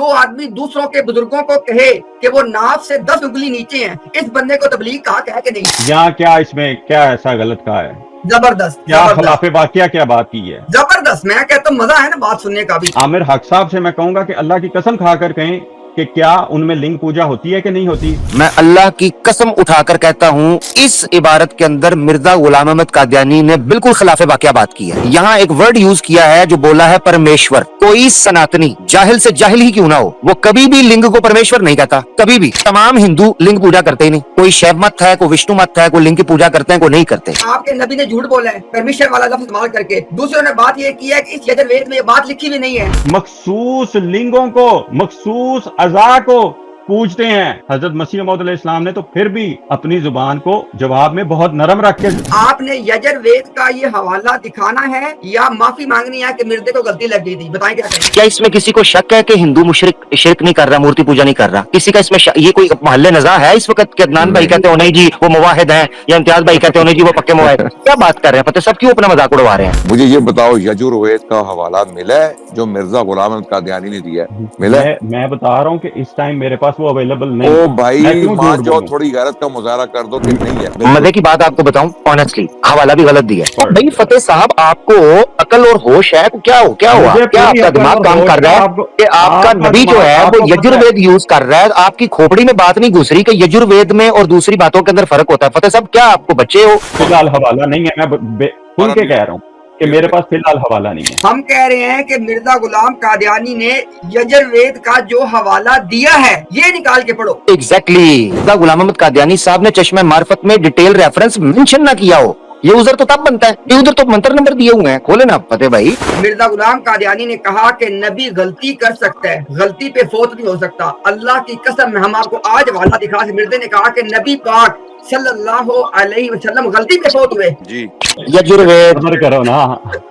जो आदमी दूसरों के बुजुर्गों को कहे कि वो नाफ से 10 उंगली नीचे हैं, इस बंदे को तबलीग कहा क्या है कि नहीं? यहाँ क्या इसमें क्या ऐसा गलत कहा है? जबरदस्त, क्या जबरदस्त, खिलाफे वाकया क्या बात की है? जबरदस्त। मैं कहता हूँ मजा है ना बात सुनने का भी। आमिर हक साहब से मैं कहूंगा कि अल्लाह की कसम खाकर कहें कि क्या उनमें लिंग पूजा होती है कि नहीं होती? मैं अल्लाह की कसम उठाकर कहता हूँ, इस इबारत के अंदर मिर्जा गुलाम अहमद कादियानी ने बिल्कुल खिलाफे वाकया बात की है। यहाँ एक वर्ड यूज किया है जो बोला है परमेश्वर। कोई सनातनी जाहिल से जाहिल ही क्यों ना हो, वो कभी भी लिंग को परमेश्वर नहीं कहता, कभी भी। तमाम हिंदू लिंग पूजा करते ही नहीं। कोई शैव मत है, कोई विष्णु मत है, कोई लिंग की पूजा करते हैं, कोई नहीं करते। आपके नबी ने झूठ बोला है परमेश्वर वाला लफ्ज इस्तेमाल करके। दूसरों ने बात ये की है कि इस यजुर्वेद में ये बात लिखी भी नहीं है। मखसूस लिंगों को, मखसूस अज़ा को पूजते हैं। हजरत मसीह मौद अलैहिस्सलाम ने तो फिर भी अपनी जुबान को जवाब में बहुत नरम रख के। आपने यजुर्वेद का ये हवाला दिखाना है या माफी मांगनी है कि मिर्दे को गलती लग गई थी? बताएं क्या करें। क्या इसमें किसी को शक है कि हिंदू मुशरिक शिरक नहीं कर रहा, मूर्ति पूजा नहीं कर रहा? किसी का इसमें ये कोई मोहल्ले नजा है इस वक्त कि अदनान भाई कहते हो नहीं जी वो मुवाहिद हैं, या इम्तियाज भाई कहते हो नहीं जी वो पक्के मुवाहिद? क्या बात कर रहे हैं? पता सब क्यों अपना मजाक उड़वा रहे हैं? मुझे ये बताओ, यजुर्वेद का हवाला मिला है जो मिर्जा गुलाम अहमद कादियानी ने दिया है? मिला है? मैं बता रहा हूँ कि इस टाइम मेरे पास वो अवेलेबल नहीं। ओ भाई मैं क्यों मान झूठ जाओ, बोलूं? थोड़ी गैरत का मुजाहरा कर दो कि नहीं है। मजे की बात आपको बताऊं, ऑनेस्टली हवाला भी गलत दिया है। भाई फतेह साहब, आपको अकल और होश है? क्या हुआ? क्या मुझे आपका पूरी अकल दिमाग और काम होश कर रहा है। है कि आपका नबी जो है वो यजुर्वेद यूज कर रहा है? आपकी खोपड़ी में बात नहीं घुस रही कि यजुर्वेद में और दूसरी बातों के अंदर फर्क होता है? फतेह साहब, क्या आपको बच्चे हो? फिलहाल हवाला नहीं है। मैं खुल के कह रहा हूँ कि मेरे पास फिलहाल हवाला नहीं है। हम कह रहे हैं कि मिर्जा गुलाम कादियानी ने यजुर्वेद का जो हवाला दिया है ये निकाल के पढ़ो। एग्जैक्टली गुलाम अहमद कादियानी साहब ने चश्मे मार्फत में डिटेल रेफरेंस मेंशन ना किया हो, ये उधर तो तब बनता है। ये उधर तो मंत्र नंबर दिए हुए हैं, खोले ना फतेह भाई। मिर्जा गुलाम कादियानी ने कहा कि नबी गलती कर सकता है, गलती पे फोत नहीं हो सकता। अल्लाह की कसम, हम आपको आज हवाला दिखा। मिर्जे ने कहा कि नबी पाक सल्लल्लाहु अलैहि वसल्लम गलती पे फोत हुए। जी यजुर्वेद सबर करो ना।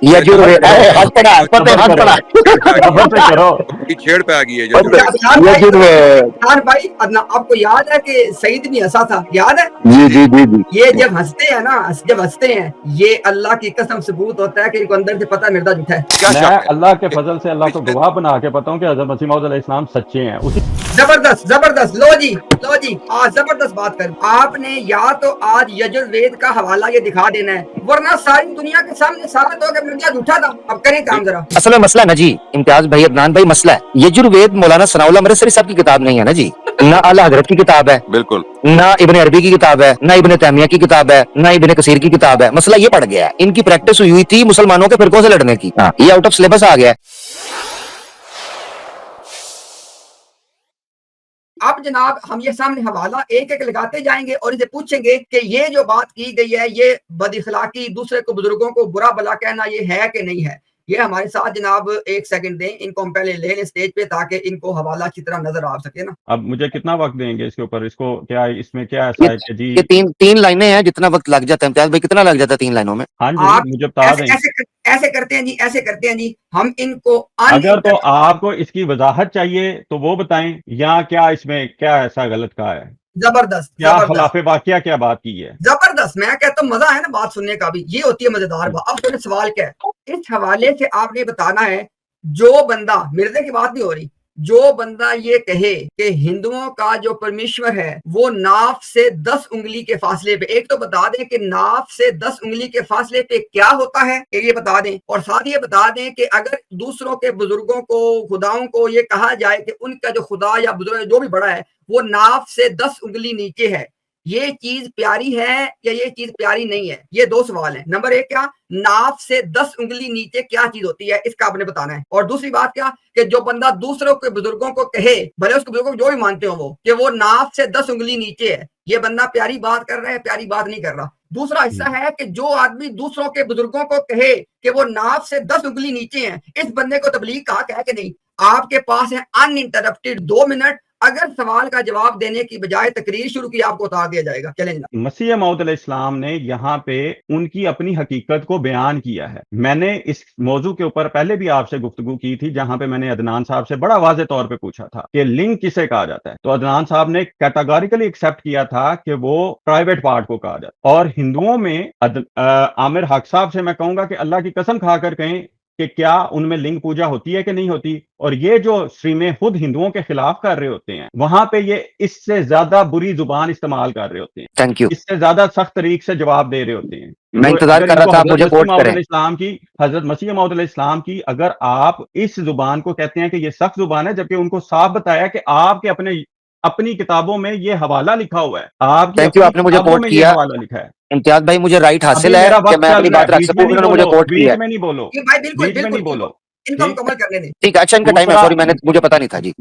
यजुर्वेद हंस पड़ा, फतेह हंस पड़ा। सबर से करो। की छेड़ पे आ गई है यजुर्वेद। खान भाई, अदना आपको याद है कि सईद भी हंसा था? याद है? जी जी जी जी। ये जब हंसते हैं ना, जब हंसते हैं, ये अल्लाह की कसम सबूत होता है कि इनको अंदर से पता है मिर्जा झूठा है। क्या मैं शक है? अल्लाह के फजल से अल्लाह को गवाह बना के बताऊं कि हजरत मसीह मौद अलैहिस्सलाम सच्चे हैं। उसी जबरदस्त, जबरदस्त। लो जी, लो जी, आज जबरदस्त बात कर। आपने या तो आज यजुर्वेद का हवाला ये दिखा देना है, वरना सारी दुनिया के सामने साबित होगा मिर्जा झूठा था। अब करें काम जरा। असल में मसला ना जी, इम्तियाज भाई, अदनान भाई, मसला है यजुर्वेद मौलाना सनाउल्लाह अमृतसरी साहब की किताब नहीं है ना जी, ना आला हजरत की किताब है, बिल्कुल ना इब्ने अरबी की किताब है, ना इब्ने तैमिया की किताब है, ना इब्ने कसीर की किताब है। मसला ये पड़ गया है, इनकी प्रैक्टिस हुई थी मुसलमानों के फिरकों से लड़ने की, ये आउट ऑफ सिलेबस आ गया है। अब जनाब हम ये सामने हवाला एक एक लगाते जाएंगे और इसे पूछेंगे कि ये जो बात की गई है, ये बदइखलाकी, दूसरे को बुजुर्गों को बुरा भला कहना, ये है कि नहीं है? ये हमारे साथ जनाब एक सेकंड दें, इनको हम पहले ले लें स्टेज पे ताकि इनको हवाला अच्छी तरह नजर आ सके ना। अब मुझे कितना वक्त देंगे इसके ऊपर? इसको क्या इसमें क्या ऐसा है कि जी ये तीन लाइनें हैं, जितना वक्त लग जाता है इम्तियाज भाई, कितना लग जाता है 3 लाइनों में? हाँ जी, आप मुझे बता दें। ऐसे करते हैं जी, ऐसे करते हैं जी, हम इनको अगर तो आपको इसकी वजाहत चाहिए तो वो बताएं, या क्या इसमें क्या ऐसा गलत कहा है? जबरदस्त, क्या जबरदस्त, खिलाफे वाकया क्या बात की है? जबरदस्त। मैं कहता हूँ मजा है ना बात सुनने का भी, ये होती है मजेदार बात। अब तो सवाल क्या है, इस हवाले से आपने बताना है, जो बंदा, मिर्जे की बात नहीं हो रही, जो बंदा ये कहे कि हिंदुओं का जो परमेश्वर है वो नाफ से 10 उंगली के फासले पे, एक तो बता दें कि नाफ से 10 उंगली के फासले पे क्या होता है, ये बता दें। और साथ ये बता दें कि अगर दूसरों के बुजुर्गों को, खुदाओं को ये कहा जाए कि उनका जो खुदा या बुजुर्ग जो भी बड़ा है वो नाफ से 10 उंगली नीचे है, ये चीज प्यारी है या ये चीज प्यारी नहीं है? ये 2 सवाल हैं। नंबर 1 क्या, नाफ से 10 उंगली नीचे क्या चीज होती है, इसका आपने बताना है। और दूसरी बात क्या, कि जो बंदा दूसरों के बुजुर्गों को कहे, भले उसके बुजुर्गों को जो भी मानते हो वो, कि वो नाफ से 10 उंगली नीचे है, ये बंदा प्यारी बात कर रहा है, प्यारी बात नहीं कर रहा। दूसरा हिस्सा है कि जो आदमी दूसरों के बुजुर्गों को कहे कि वो नाफ से 10 उंगली नीचे हैं, इस बंदे को तबलीग कहा क्या है कि नहीं? आपके पास है अनइंटरप्टेड 2 मिनट। अगर सवाल का जवाब देने की बजाय तकरीर शुरू की, आपको उतार दिया जाएगा। चलें जनाब। मसीह मौद अलैहिस्सलाम ने यहाँ पे उनकी अपनी हकीकत को बयान किया है। मैंने इस मौजू के ऊपर पहले भी आपसे गुफ्तगू की थी, जहां पे मैंने अदनान साहब से बड़ा वाज़ेह तौर पे पूछा था कि लिंग किसे कहा जाता है, तो अदनान साहब ने कैटेगोरिकली एक्सेप्ट किया था कि वो प्राइवेट पार्ट को कहा जाता है। और हिंदुओं में आमिर हक साहब से मैं कहूंगा कि अल्लाह की कसम खाकर कहें कि क्या उनमें लिंग पूजा होती है कि नहीं होती, और ये जो स्ट्रीमें खुद हिंदुओं के खिलाफ कर रहे होते हैं, वहां पे ये इससे ज्यादा बुरी जुबान इस्तेमाल कर रहे होते हैं, थैंक यू। इससे ज्यादा सख्त तरीके से जवाब दे रहे होते हैं। मैं जो इंतजार अगर कर रहा इनको था आप मुझे कोट करें। हजरत मसीह मौद इस्लाम की अगर आप इस जुबान को कहते हैं कि ये सख्त जुबान है, जबकि उनको साफ बताया कि आपके अपनी किताबों में ये हवाला लिखा हुआ है, आपकी थैंक यू, अपनी आपने मुझे किताबों कोट में ये किया। हवाला लिखा है। इम्तियाज भाई, मुझे राइट अभी हासिल है मेरा कि वक्त मैं चल अपनी रहा है, बात रख बीच सकूं। में नहीं इन्होंने मुझे बोलो, कोट किया बीच है। में नहीं बोलो, ये भाई बिल्कुल बीच में बिल्कुल नहीं बोलो। इनको ठीक। मुकम्मल करने दें। ठीक है, अच्छा इनका टाइम है, दूसरा सॉरी मैंने मुझे पता नहीं था जी।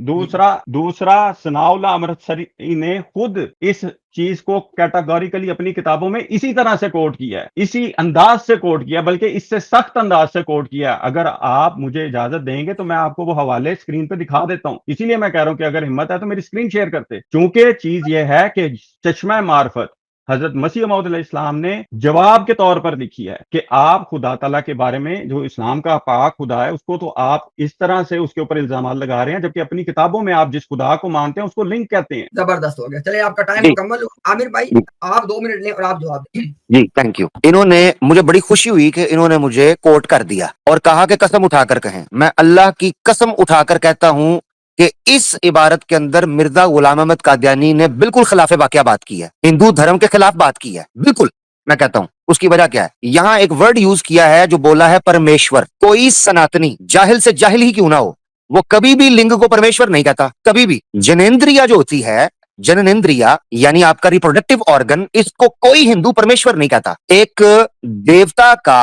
दूसरा सनाउल्लाह अमृतसरी ने खुद इस चीज को कैटेगोरिकली अपनी किताबों में इसी तरह से कोट किया है, इसी अंदाज से कोट किया, बल्कि इससे सख्त अंदाज से कोट किया। अगर आप मुझे इजाजत देंगे तो मैं आपको वो हवाले स्क्रीन पे दिखा देता हूं। इसीलिए मैं कह रहा हूं कि अगर हिम्मत है तो मेरी स्क्रीन शेयर करते, क्योंकि चीज यह है कि चश्मा मार्फत हजरत मसीह मौद इस्लाम ने जवाब के तौर पर लिखी है कि आप खुदा ताला के बारे में, जो इस्लाम का पाक खुदा है, उसको तो आप इस तरह से उसके ऊपर इल्जाम लगा रहे हैं, जबकि अपनी किताबों में आप जिस खुदा को मानते हैं उसको लिंक कहते हैं। जबरदस्त हो गया। चले आपका टाइम जी मुकम्मल हुआ। आमिर भाई जी आप 2 मिनट लें और आप जवाब दें। जी, थैंक यू। इन्होंने, मुझे बड़ी खुशी हुई कि इन्होंने मुझे कोट कर दिया और कहा कि कसम उठाकर कहें। मैं अल्लाह की कसम उठाकर कहता हूं कि इस इबारत के अंदर मिर्जा गुलाम अहमद कादियानी ने बिल्कुल खिलाफ वाकया बात की है, हिंदू धर्म के खिलाफ बात की है, बिल्कुल। मैं कहता हूं उसकी वजह क्या है। यहां एक वर्ड यूज किया है जो बोला है परमेश्वर। कोई सनातनी जाहिल से जाहिल ही क्यों ना हो, वो कभी भी लिंग को परमेश्वर नहीं कहता, कभी भी। जनेन्द्रिया जो होती है, जननेन्द्रिया यानी आपका रिप्रोडक्टिव ऑर्गन, इसको कोई हिंदू परमेश्वर नहीं कहता। एक देवता का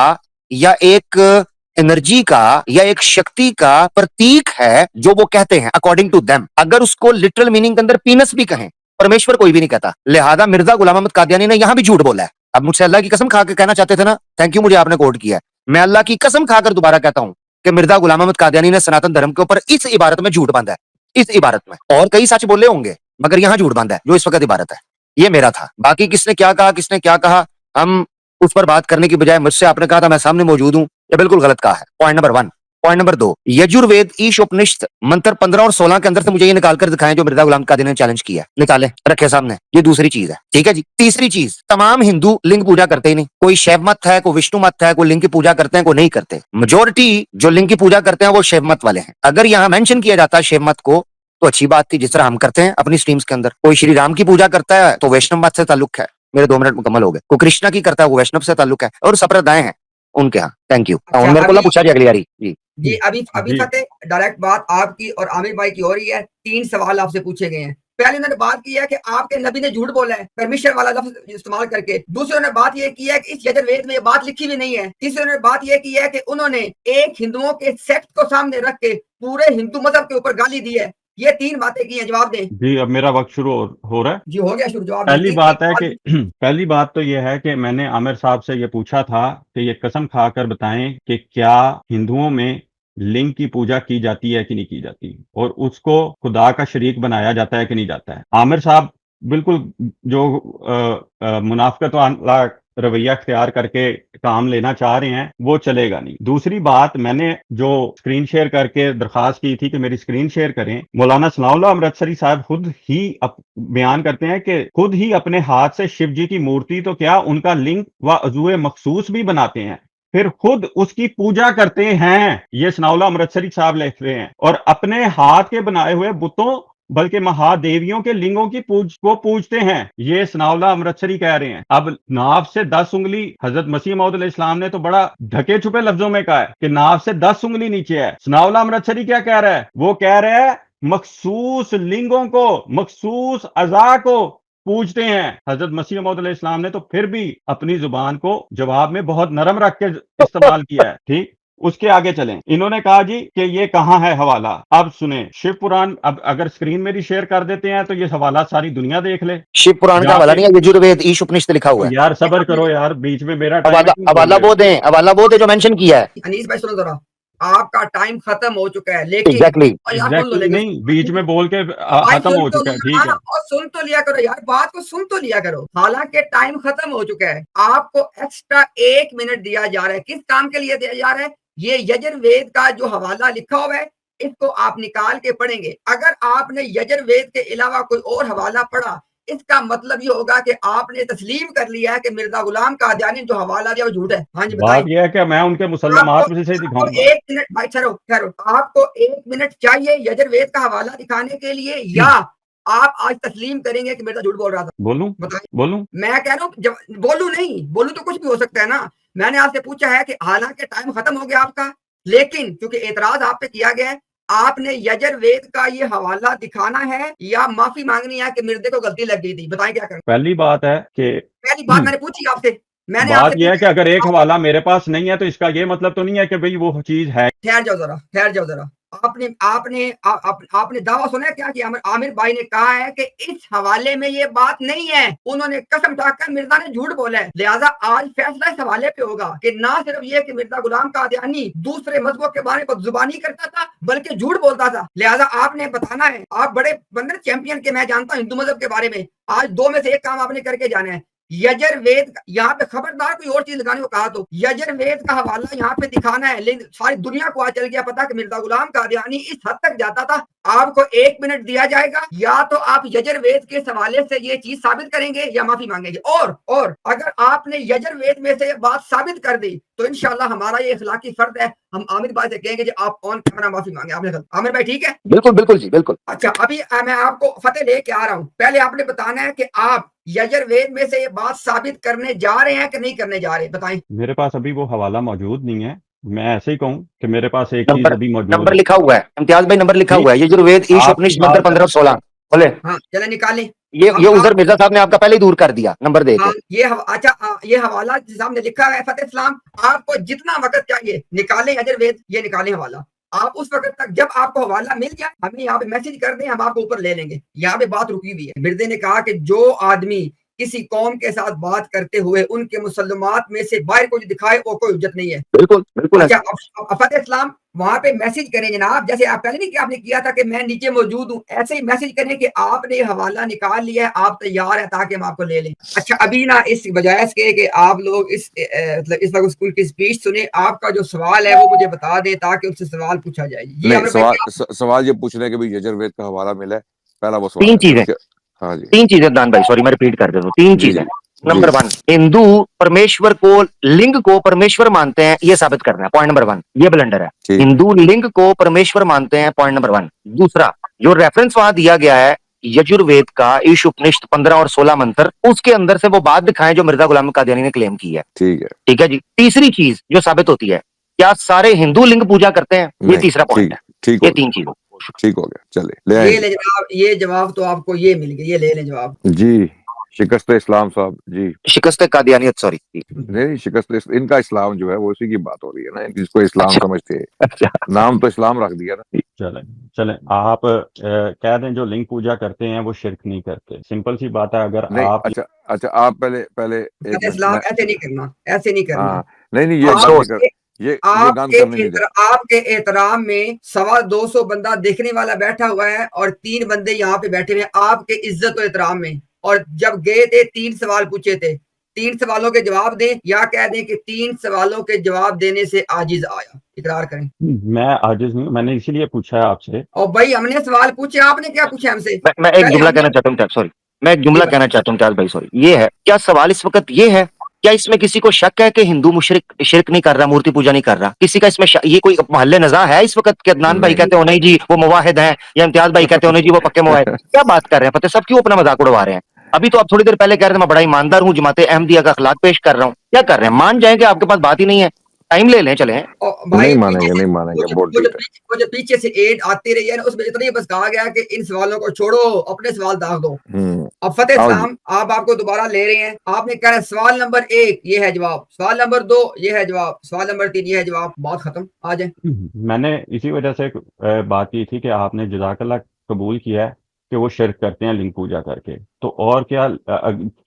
या एक एनर्जी का या एक शक्ति का प्रतीक है जो वो कहते हैं अकॉर्डिंग टू देम। अगर उसको लिटरल मीनिंग के अंदर पीनस भी कहें, परमेश्वर कोई भी नहीं कहता। लिहाजा मिर्जा गुलाम अहमद कादियानी ने यहां भी झूठ बोला है। अब मुझसे अल्लाह की कसम खा के कहना चाहते थे ना, थैंक यू, मुझे आपने कोट किया। मैं अल्लाह की कसम खाकर दोबारा कहता हूं कि मिर्जा गुलाम अहमद कादियानी ने सनातन धर्म के ऊपर इस इबारत में झूठ बांधा है। इस इबारत में और कई सच बोले होंगे, मगर यहां झूठ बांधा है जो इस वक्त इबारत है। ये मेरा था। बाकी किसने क्या कहा, किसने क्या कहा, हम उस पर बात करने की बजाय मुझसे आपने कहा था मैं सामने मौजूद हूं, ये बिल्कुल गलत कहा है। Point number 1। Point number 2, Yajurveda Isha Upanishad मंत्र 15 और 16 के अंदर से मुझे ये निकाल कर दिखाएं जो मिर्जा गुलाम कादियानी ने चैलेंज किया। निकाले, रखे सामने। ये दूसरी चीज है, ठीक है जी। तीसरी चीज, तमाम हिंदू लिंग पूजा करते ही नहीं। कोई शैव मत है, कोई विष्णु मत है, कोई लिंग की पूजा करते हैं, कोई नहीं करते। मेजोरिटी जो लिंग की पूजा करते हैं वो शैव मत वाले हैं। अगर यहाँ मेंशन किया जाता है शैव मत को तो अच्छी बात थी, जिस तरह हम करते हैं अपनी स्ट्रीम्स के अंदर। कोई श्री राम की पूजा करता है तो वैष्णव मत से ताल्लुक है। मेरे 2 मिनट मुकम्मल हो गए। कोई कृष्णा की करता है वो वैष्णव से ताल्लुक है, और संप्रदाय हैं उनके यहाँ। Thank you. अच्छा मेरे को ना अभी पूछा जी अगली बारी जी। जी अभी जी फतेह डायरेक्ट बात आपकी और आमिर भाई की हो रही है। 3 सवाल आपसे पूछे गए हैं। पहले उन्होंने बात की है कि आपके नबी ने झूठ बोला है परमेश्वर वाला लफ्ज इस्तेमाल करके। दूसरे ने बात यह की है कि इस यजुर्वेद में ये बात लिखी भी नहीं है। तीसरे ने बात यह की है कि उन्होंने एक हिंदुओं के सेक्ट को सामने रख के पूरे हिंदू मजहब के ऊपर गाली दी है। ये 3 बातें की हैं, जवाब दें। जी, अब मेरा वक्त शुरू हो रहा है। जी हो गया शुरू, जवाब दें। पहली बात है कि पहली बात तो यह है कि मैंने आमिर साहब से ये पूछा था कि ये कसम खाकर बताएं कि क्या हिंदुओं में लिंग की पूजा की जाती है कि नहीं की जाती, और उसको खुदा का शरीक बनाया जाता है कि नहीं जाता है। आमिर साहब बिल्कुल जो मुनाफिकत वाला रवैया अख्तियार करके काम लेना चाह रहे हैं वो चलेगा नहीं। दूसरी बात, मैंने जो स्क्रीन शेयर करके दरखास्त की थी कि मेरी स्क्रीन शेयर करें, मौलाना सनाउल्लाह अमृतसरी साहब खुद ही बयान करते हैं कि खुद ही अपने हाथ से शिव जी की मूर्ति तो क्या उनका लिंग व अज़ूए मखसूस भी बनाते हैं, फिर खुद उसकी पूजा करते हैं। ये सनाउल्लाह अमृतसरी साहब लिख रहे हैं, और अपने हाथ के बनाए हुए बुतों बल्कि महादेवियों के लिंगों की को पूजते हैं। ये सनाउल्लाह अमृतसरी कह रहे हैं। अब नाव से 10 उंगली, हजरत मसीह मौद इस्लाम ने तो बड़ा ढके छुपे लफ्जों में कहा है कि नाव से 10 उंगली नीचे है। सनाउल्लाह अमृतसरी क्या कह रहा है? वो कह रहा है मखसूस लिंगों को, मखसूस अज़ा को पूजते हैं। हजरत मसीह मौद इस्लाम ने तो फिर भी अपनी जुबान को जवाब में बहुत नरम रख के इस्तेमाल किया है। ठीक, उसके आगे चलें। इन्होंने कहा जी कि ये कहां है हवाला। अब सुने, शिव पुराण, अब अगर स्क्रीन मेरी शेयर कर देते हैं तो ये हवाला सारी दुनिया देख ले। शिव पुराण का हवाला नहीं है, यजुर्वेद ईश उपनिषद लिखा हुआ है। यार सबर करो यार, बीच में मेरा टाइम हवाला क्यों हवाला खोल वो दें, हवाला वो दे जो मेंशन किया है। अनीस भाई सुनो जरा, आपका टाइम खत्म हो चुका है, लेकिन एग्जैक्टली और यार सुन लो, एग्जैक्टली नहीं, बीच में बोल के भाई खत्म सुन हो तो चुका है। लिया ठीक है, और सुन तो लिया करो यार, बात को सुन तो लिया करो। हालांकि टाइम खत्म हो चुका है, आपको एक्स्ट्रा 1 मिनट दिया जा रहा है। किस काम के लिए दिया जा रहा है? ये यजुर्वेद का जो हवाला लिखा हुआ है इसको आप निकाल के पढ़ेंगे। अगर आपने यजुर्वेद के अलावा कोई और हवाला पढ़ा इसका मतलब ये होगा कि आपने तस्लीम कर लिया है कि मिर्जा गुलाम कादियानी ने जो हवाला दिया वो झूठ है। हाँ जी बात बताइए। यह है कि मैं उनके मुसल्लमात में से आपको दिखाऊंगा। 1 मिनट भाई ठहरो, ठहरो। आपको 1 मिनट चाहिए यजुर्वेद का हवाला दिखाने के लिए या आप आज तस्लीम करेंगे कि मिर्जा झूठ बोल रहा था? बोलूं बताइए। बोलूं मैं कह रहा हूँ जब बोलूं नहीं, बोलूं तो कुछ भी हो सकता है ना। मैंने आपसे पूछा है कि हालांकि टाइम खत्म हो गया आपका, लेकिन क्योंकि एतराज आप पे किया गया है, आपने यजुर्वेद का ये हवाला दिखाना है या माफी मांगनी है कि मिर्जे को गलती लग गई थी? बताएं क्या करना। पहली बात है कि पहली बात मैंने पूछी आपसे, मैंने बात आपसे यह है कि पूछा अगर एक आप हवाला मेरे पास नहीं है तो इसका ये मतलब तो नहीं है कि भाई वो चीज है। ठहर जाओ जरा, ठहर जाओ जरा। आपने आपने आपने दावा सुना है क्या कि आमिर भाई ने कहा है कि इस हवाले में ये बात नहीं है। उन्होंने कसम उठाकर मिर्जा ने झूठ बोला है। लिहाजा आज फैसला इस हवाले पे होगा कि ना सिर्फ ये कि मिर्जा गुलाम कादियानी दूसरे मजहबों के बारे में जुबानी करता था बल्कि झूठ बोलता था। लिहाजा आपने बताना है, आप बड़े बंदर चैंपियन के, मैं जानता हूं हिंदू मजहब के बारे में। आज 2 में से एक काम आपने करके जाना है। यजुर्वेद यहाँ पे खबरदार कोई और चीज लगाने को कहा तो यजुर्वेद का हवाला यहाँ पे दिखाना है। लेकिन सारी दुनिया को आज चल गया पता कि मिर्जा गुलाम कादियानी इस हद तक जाता था। आपको 1 मिनट दिया जाएगा, या तो आप यजुर्वेद के हवाले से ये चीज साबित करेंगे या माफी मांगेंगे। और अगर आपने यजुर्वेद में से ये बात साबित कर दी तो इंशाल्लाह हमारा ये इखलाकी फर्ज है, हम आमिर भाई से कहेंगे आप ऑन कैमरा माफी मांगे। आपने आमिर भाई ठीक है? बिल्कुल बिल्कुल जी बिल्कुल। अच्छा, अभी मैं आपको फतेह लेके आ रहा हूँ। पहले आपने बताना है कि आप यजुर्वेद में से ये बात साबित करने जा रहे हैं कि नहीं करने जा रहे, बताएं। मेरे पास अभी वो हवाला मौजूद नहीं है। मैं ऐसे ही कहूँ कि मेरे पास एक चीज नंबर अभी मौजूद नंबर है। लिखा हुआ है, इम्तियाज भाई नंबर लिखा जी, हुआ है, यजुर्वेद ईश आपकी उपनिषद नंबर बात 1516। बोले हाँ चले निकालें। ये उजर मिर्जा साहब ने आपका पहले ही दूर कर दिया नंबर दे हाँ के। ये अच्छा ये हवाला जिस सामने लिखा है फतेह इस्लाम, आपको जितना वक्त चाहिए निकालें यजुर्वेद, ये निकालें हवाला। आप उस वक्त तक जब आपको हवाला मिल जाए हमें यहाँ पे मैसेज कर दें, हम आपको ऊपर ले लेंगे। यहाँ पे बात रुकी हुई है। मिर्जे ने कहा कि जो आदमी किसी कौम के साथ बात करते हुए उनके मुसलमात में से बाहर को दिखाए वो कोई इज्जत नहीं है। बिल्कुल बिल्कुल अच्छा अब फतेह इस्लाम वहां पे मैसेज करें जनाब, जैसे आप पहले नहीं कि आपने किया था कि मैं नीचे मौजूद हूँ, ऐसे ही मैसेज करें कि आपने हवाला निकाल लिया है, आप तैयार हैं ताकि हम आपको ले लें। अच्छा अभी ना इस बजाय इसके कि आप लोग मतलब इस वक्त स्कूल की स्पीच सुने, आपका जो सवाल है वो मुझे बता दें ताकि उससे सवाल पूछा जाए। ये नहीं, हमारे सवाल ये पूछ रहे हैं कि भाई यजुर्वेद का हवाला मिला है, पहला वो सवाल तीन है चीजें, उसके। हाँ जी, तीन चीजें दान भाई, सॉरी मैं रिपीट कर देता हूँ, तीन जी चीजें। जी नंबर जी 1, हिंदू परमेश्वर को, लिंग को परमेश्वर मानते हैं, ये साबित करना है, पॉइंट नंबर 1। ये ब्लंडर है, ठीक। हिंदू लिंग को परमेश्वर मानते हैं, पॉइंट नंबर 1। दूसरा, जो रेफरेंस वहां दिया गया है यजुर्वेद का ईश उपनिषद 15 और 16 मंत्र, उसके अंदर से वो बात दिखाएं जो मिर्जा गुलाम कादियानी ने क्लेम की है। ठीक है, ठीक है जी। तीसरी चीज जो साबित होती है, क्या सारे हिंदू लिंग पूजा करते हैं? ये नहीं, तीसरा पॉइंट है। ठीक हो ये गया, 3 चीजें। ठीक हो गया, चले ले ये आएंगे ले जनाब, ये जवाब तो आपको ये मिल गया, ये ले लें जवाब। जी। शिकस्त इस्लाम साहब जी। शिकस्त कादियानियत, सॉरी। नहीं, शिकस्त इनका इस्लाम जो है वो उसी की बात हो रही है ना, जिसको इस्लाम अच्छा समझते हैं। अच्छा। नाम तो इस्लाम रख दिया ना। चलें चलें आप कह दें जो लिंग पूजा करते हैं वो शिरक नहीं करते। सिंपल सी बात है। अगर नहीं, आप अच्छा अच्छा, आप पहले पहले एक फतेह मिनट इस्लाम मैं। ऐसे नहीं करना, ऐसे नहीं करना। हाँ, नहीं नहीं, ये गन नहीं कर, आपके ये गन करने नहीं जा। आपके एहतराम में 225 बंदा देखने वाला बैठा हुआ है और 3 बंदे यहाँ पे बैठे हुए हैं आपके इज्जत और एहतराम में। और जब गए थे 3 सवाल पूछे थे, 3 सवालों के जवाब दें या कह दें कि 3 सवालों के जवाब देने से आजिज आया। इकरार करें। मैं आजिज नहीं हूं, मैंने इसीलिए पूछा है आपसे। और भाई हमने सवाल पूछे, आपने क्या पूछा हमसे? मैं एक पहले जुमला हमने कहना चाहता हूँ, सॉरी, मैं एक जी जुमला भाई, कहना चाहता हूँ भाई, सॉरी। ये है, क्या सवाल इस वक्त ये है, क्या इसमें किसी को शक है कि हिंदू मुशरिक शिरक नहीं कर रहा, मूर्ति पूजा नहीं कर रहा? किसी का इसमें ये कोई मोहल्ले नजा है इस वक्त कि अदनान भाई नहीं कहते हो नहीं जी वो मुवाहिद हैं, या इम्तियाज भाई कहते हो नहीं जी वो पक्के मुवाहिद? क्या बात कर रहे हैं पता, सब क्यों अपना मजाक उड़वा रहे हैं? अभी तो आप थोड़ी देर पहले कह रहे थे मैं बड़ा ईमानदार हूँ, जमाते अहमदिया का अखलाक पेश कर रहा हूँ। क्या कर रहे हैं? मान जाएंगे, आपके पास बात ही नहीं है, टाइम ले लें, चले। और भाई नहीं पीछे मानेंगे, से नहीं मानेंगे, बोल ठीक है। वो जो पीछे से एड आती रही है ना, उसमें इतना ही बस कहा गया कि इन सवालों को छोड़ो, अपने सवाल दाग दो। अब फतेह आओ जी। इस्लाम आप आपको दोबारा ले रहे हैं। आपने कहा है सवाल नंबर 1 ये है जवाब, सवाल नंबर 2 ये है जवाब, सवाल नंबर 3 ये है जवाब। बात खत्म, आ जाए। मैंने इसी वजह से बात की थी कि आपने जज़ाकल्लाह कबूल किया है कि वो शिरक करते हैं लिंग पूजा करके। तो और क्या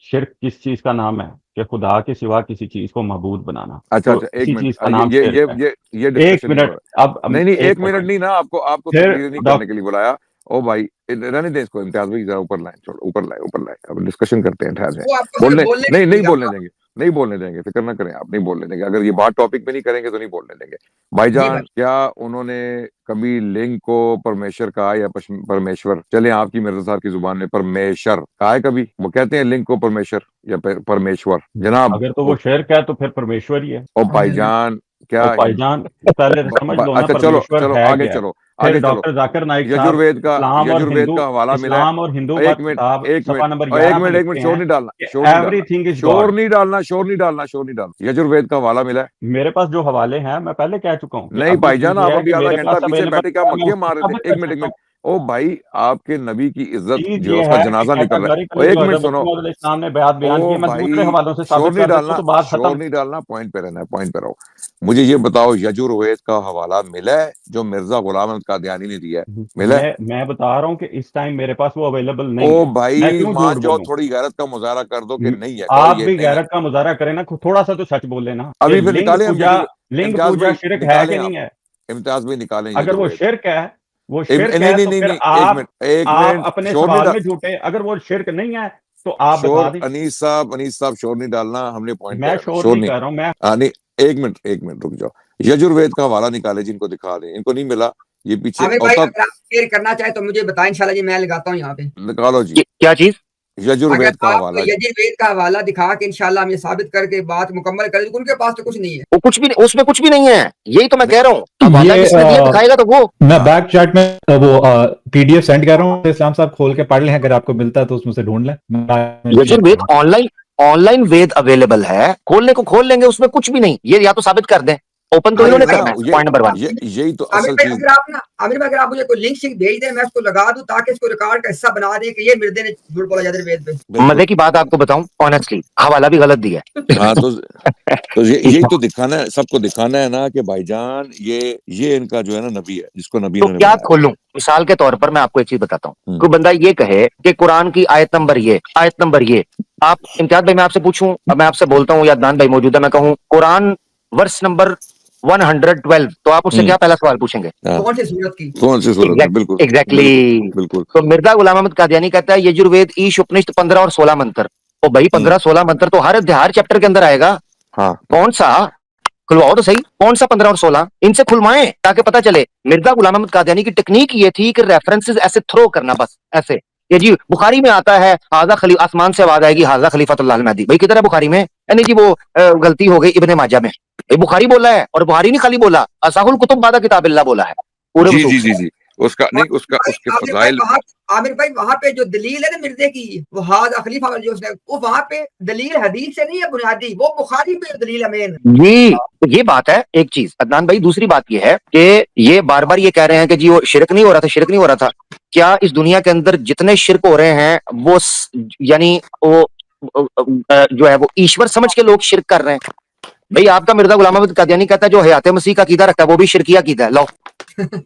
शिरक किस चीज का नाम है कि खुदा के सिवा किसी चीज को मबूद बनाना। अच्छा तो अच्छा, एक इसी मिनट, चीज का नाम शिरक है। ये एक डिस्कशन नहीं हो मिनट, रहा। अब नहीं नहीं, एक एक मिनट सेकंड नहीं ना, आपको फिर तकरीर नहीं करने के लिए बुलाया। ओ भाई, रहने दे इसको, इम्तियाज भाई जरा ऊपर लाए, छोड़ो ऊपर लाए, ऊपर लाए, अब डिस्कशन करते हैं, ठहर जाए। वो आपको सिर्फ बोलने बोलने नहीं, नहीं दीजिएगा, बोलने देंगे। नहीं बोलने देंगे, फिक्र ना करें आप, नहीं बोलने देंगे। अगर ये बात टॉपिक पे नहीं करेंगे तो नहीं बोलने देंगे। जी भाईजान, भाई। क्या उन्होंने कभी लिंग को परमेश्वर कहा या परमेश्वर, चले आपकी मिर्जा साहब की जुबान में परमेश्वर कहा है कभी? वो कहते हैं लिंग को परमेश्वर या परमेश्वर जनाब। अगर तो वो शिर्क है तो फिर परमेश्वर ही है। और अल्हम्दुलिल्लाह। भाईजान तो क्या भाईजान पहले तो समझ लो ना अच्छा चलो परमेश्वर चलो, है आगे क्या है। चलो, फिर आगे चलो। डॉक्टर जाकिर नाइक साहब यजुर्वेद का, यजुर्वेद का हवाला मिला है। इस्लाम और हिंदू एक मत मिनट, किताब एक सफा मिनट, नंबर और 11 पे एक मिनट, लिखते शोर हैं नहीं डालना, कि शोर नहीं डालना, एवरीथिंग इज शोर गॉड। नहीं डालना, शोर नहीं डालना, शोर नहीं डालना। यजुर्वेद का हवाला मिला है? मेरे पास जो हवाले हैं मैं पहले कह चुका हूँ कि नहीं अभी भाईजान, चीज आप ये है अभी कि आधा मेरे घंटा पास पीछे अवेलेबल बैठे क्या है, मैं मक्खियां उसको मार रहे साबित थे? एक कर मिनट, एक सकता मिनट। हूँ। ओ भाई, आपके नबी की इज्जत चीज जो है ये उसका है कि जनाजा निकल रहा कैटेगरी है। और एक मिनट सुनो, इस्लाम ने बयात बयान ओ किए, मैं दूसरे भाई, हवालों से शोर साबित नहीं कर सकता हूँ, डालना, तो बात शोर खत्म। नहीं डालना, पॉइंट पे रहना है, पॉइंट पे रहो। मुझे ये बताओ, यजुर्वेद का हवाला मिला है जो मिर्जा गुलाम अहमद कादियानी ने दिया है? मिला है? मैं बता रहा हूँ कि इस टाइम मेरे पास वो अवेलेबल नहीं ओ है। मैं भाई, क्यों झूठ मान जाओ, बोलूं। थोड़ी गैरत का मुजाहरा कर दो कि नहीं है, कहो आप ये भी नहीं है। गैरत का मुजाहरा करें ना, थोड़ा सा तो सच बोले ना कि अभी फिर निकालें हम यजुर्वेद। लिंग इम्तियाज पूजा भाई शिरक है निकालें कि आप, नहीं है। इम्तियाज भाई निकालें अगर यजुर्वेद। वो शिरक नहीं है नहीं तो नहीं फिर नहीं, एक मिनट, एक आप मिनट, अपने शोर नहीं सवाल डाल। में झूठे। अगर वो शिरक नहीं है तो आप बता शोर, दें। अनीस साहब शोर नहीं डालना, हमने पॉइंट पे मैं रहना, शोर शोर नहीं नहीं। कर रहा हूं मैं। हाँ नहीं, एक मिनट रुक जाओ। यजुर्वेद का हवाला निकाले, जिनको दिखा दें, इनको नहीं मिला ये पीछे, आमिर और भाई, तब अगर आप शेयर करना चाहे तो मुझे बताएं, इंशाल्लाह जी मैं लगाता हूँ यहाँ पे। निकालो जी क्या चीज? अगर यजुर्वेद का आप हवाला जी। यजुर्वेद का हवाला दिखा के इंशाल्लाह हम ये साबित करके बात मुकम्मल कर दें, उनके पास तो कुछ नहीं है। वो कुछ भी नहीं, उसमें कुछ भी नहीं है। यही तो मैं नहीं, कह रहा हूँ। हवाला ये जिसने दिया दिखाएगा तो वो। मैं हाँ बैक चैट में वो पीडीएफ सेंड कर रहा हूँ, इस्लाम साहब खोल के पढ़ लें, अगर आपको मिलता है तो उसमें से ढूंढ लें, मैं शेयर कर यजुर्वेद रहा हूँ। ऑनलाइन, ऑनलाइन वेद अवेलेबल है, खोलने को खोल लेंगे, उसमें कुछ भी नहीं। ये या तो साबित कर दें, ओपन तो हाँ वही इन्होंने भाई, ना, करना है, ये पॉइंट नंबर 1। यही तो आमिर असल भाई, चीज। अगर आप ना, आमिर भाई अगर आप मुझे कोई लिंक शिंक भेज दें, मैं उसको लगा दूं ताकि इसको रिकॉर्ड का हिस्सा बना दें कि ये मिर्दे ने झूठ बोला यजुर्वेद पे। बिल्कुल। मजे की बात आपको बताऊं, ऑनेस्टली हवाला भी गलत दिया हाँ तो है। यही तो दिखाना है, सबको दिखाना है ना कि भाईजान ये इनका जो है ना नबी है, जिसको नबी तो इन्होंने क्या बनाया हुआ खोलूं? मिसाल के तौर पर मैं आपको एक चीज बताता हूँ। है। कोई बंदा ये कहे कि कुरान की आयत नंबर ये, आयत नंबर ये। आप इम्तियाज भाई, मैं आपसे पूछूं, अब मैं आपसे बोलता हूँ, या अदनान भाई मौजूद है, मैं कहूँ कुरान वर्स नंबर 112, तो आप उससे हम्म, क्या पहला सवाल पूछेंगे? हाँ, कौन सी सूरत की? कौन सी सूरत में? बिल्कुल, एग्जैक्टली। बिल्कुल, बिल्कुल। तो मिर्जा गुलाम अहमद कादियानी कहता है यजुर्वेद ईश उपनिषद 15 और 16 मंत्र। ओ भाई, 15-16 मंत्र तो हर अध्याय, हर चैप्टर के अंदर आएगा। हाँ कौन सा? खुलवाओ तो सही, कौन सा 15 और 16? इनसे खुलवाएं ताकि पता चले। मिर्जा गुलाम अहमद कादियानी की टेक्निक ये थी कि रेफरेंसेस ऐसे थ्रो करना, बस ऐसे। ये जी बुखारी में आता है, हाजा खली आसमान से आवाज आएगी, हाजा खलीफतुल्लाह अल महदी। भाई किधर है बुखारी में? नहीं जी, वो गलती हो गई इब्ने माजा में। ये बुखारी बोला है, और बुखारी नहीं खाली बोला, असाहुल कुतुब बादा किताबिल्लाह बोला है पूरे जी वसूख जी से। जी जी, उसका नहीं, उसका भाई उसके आमिर भाई फजाइल। वहां, आमिर भाई वहां पे जो दलील है ना मिर्जे की, वो हाजा खलीफा वाली जो उसने, वो वहां पे दलील हदीस से नहीं है बुनियादी, वो बुखारी पे दलील है मेन। ये बात है एक चीज अदनान भाई। दूसरी बात ये है कि ये बार बार ये कह रहे हैं कि जी वो शिरक नहीं हो रहा था, शिरक नहीं हो रहा था। क्या इस दुनिया के अंदर जितने शिरक हो रहे हैं वो यानी वो जो है वो ईश्वर समझ के लोग शिरक कर रहे हैं? भाई आपका मिर्जा गुलाम अहमद कादियानी कहता है जो हयात मसीह का अकीदा रखता है वो भी शिरकिया अकीदा है। लो,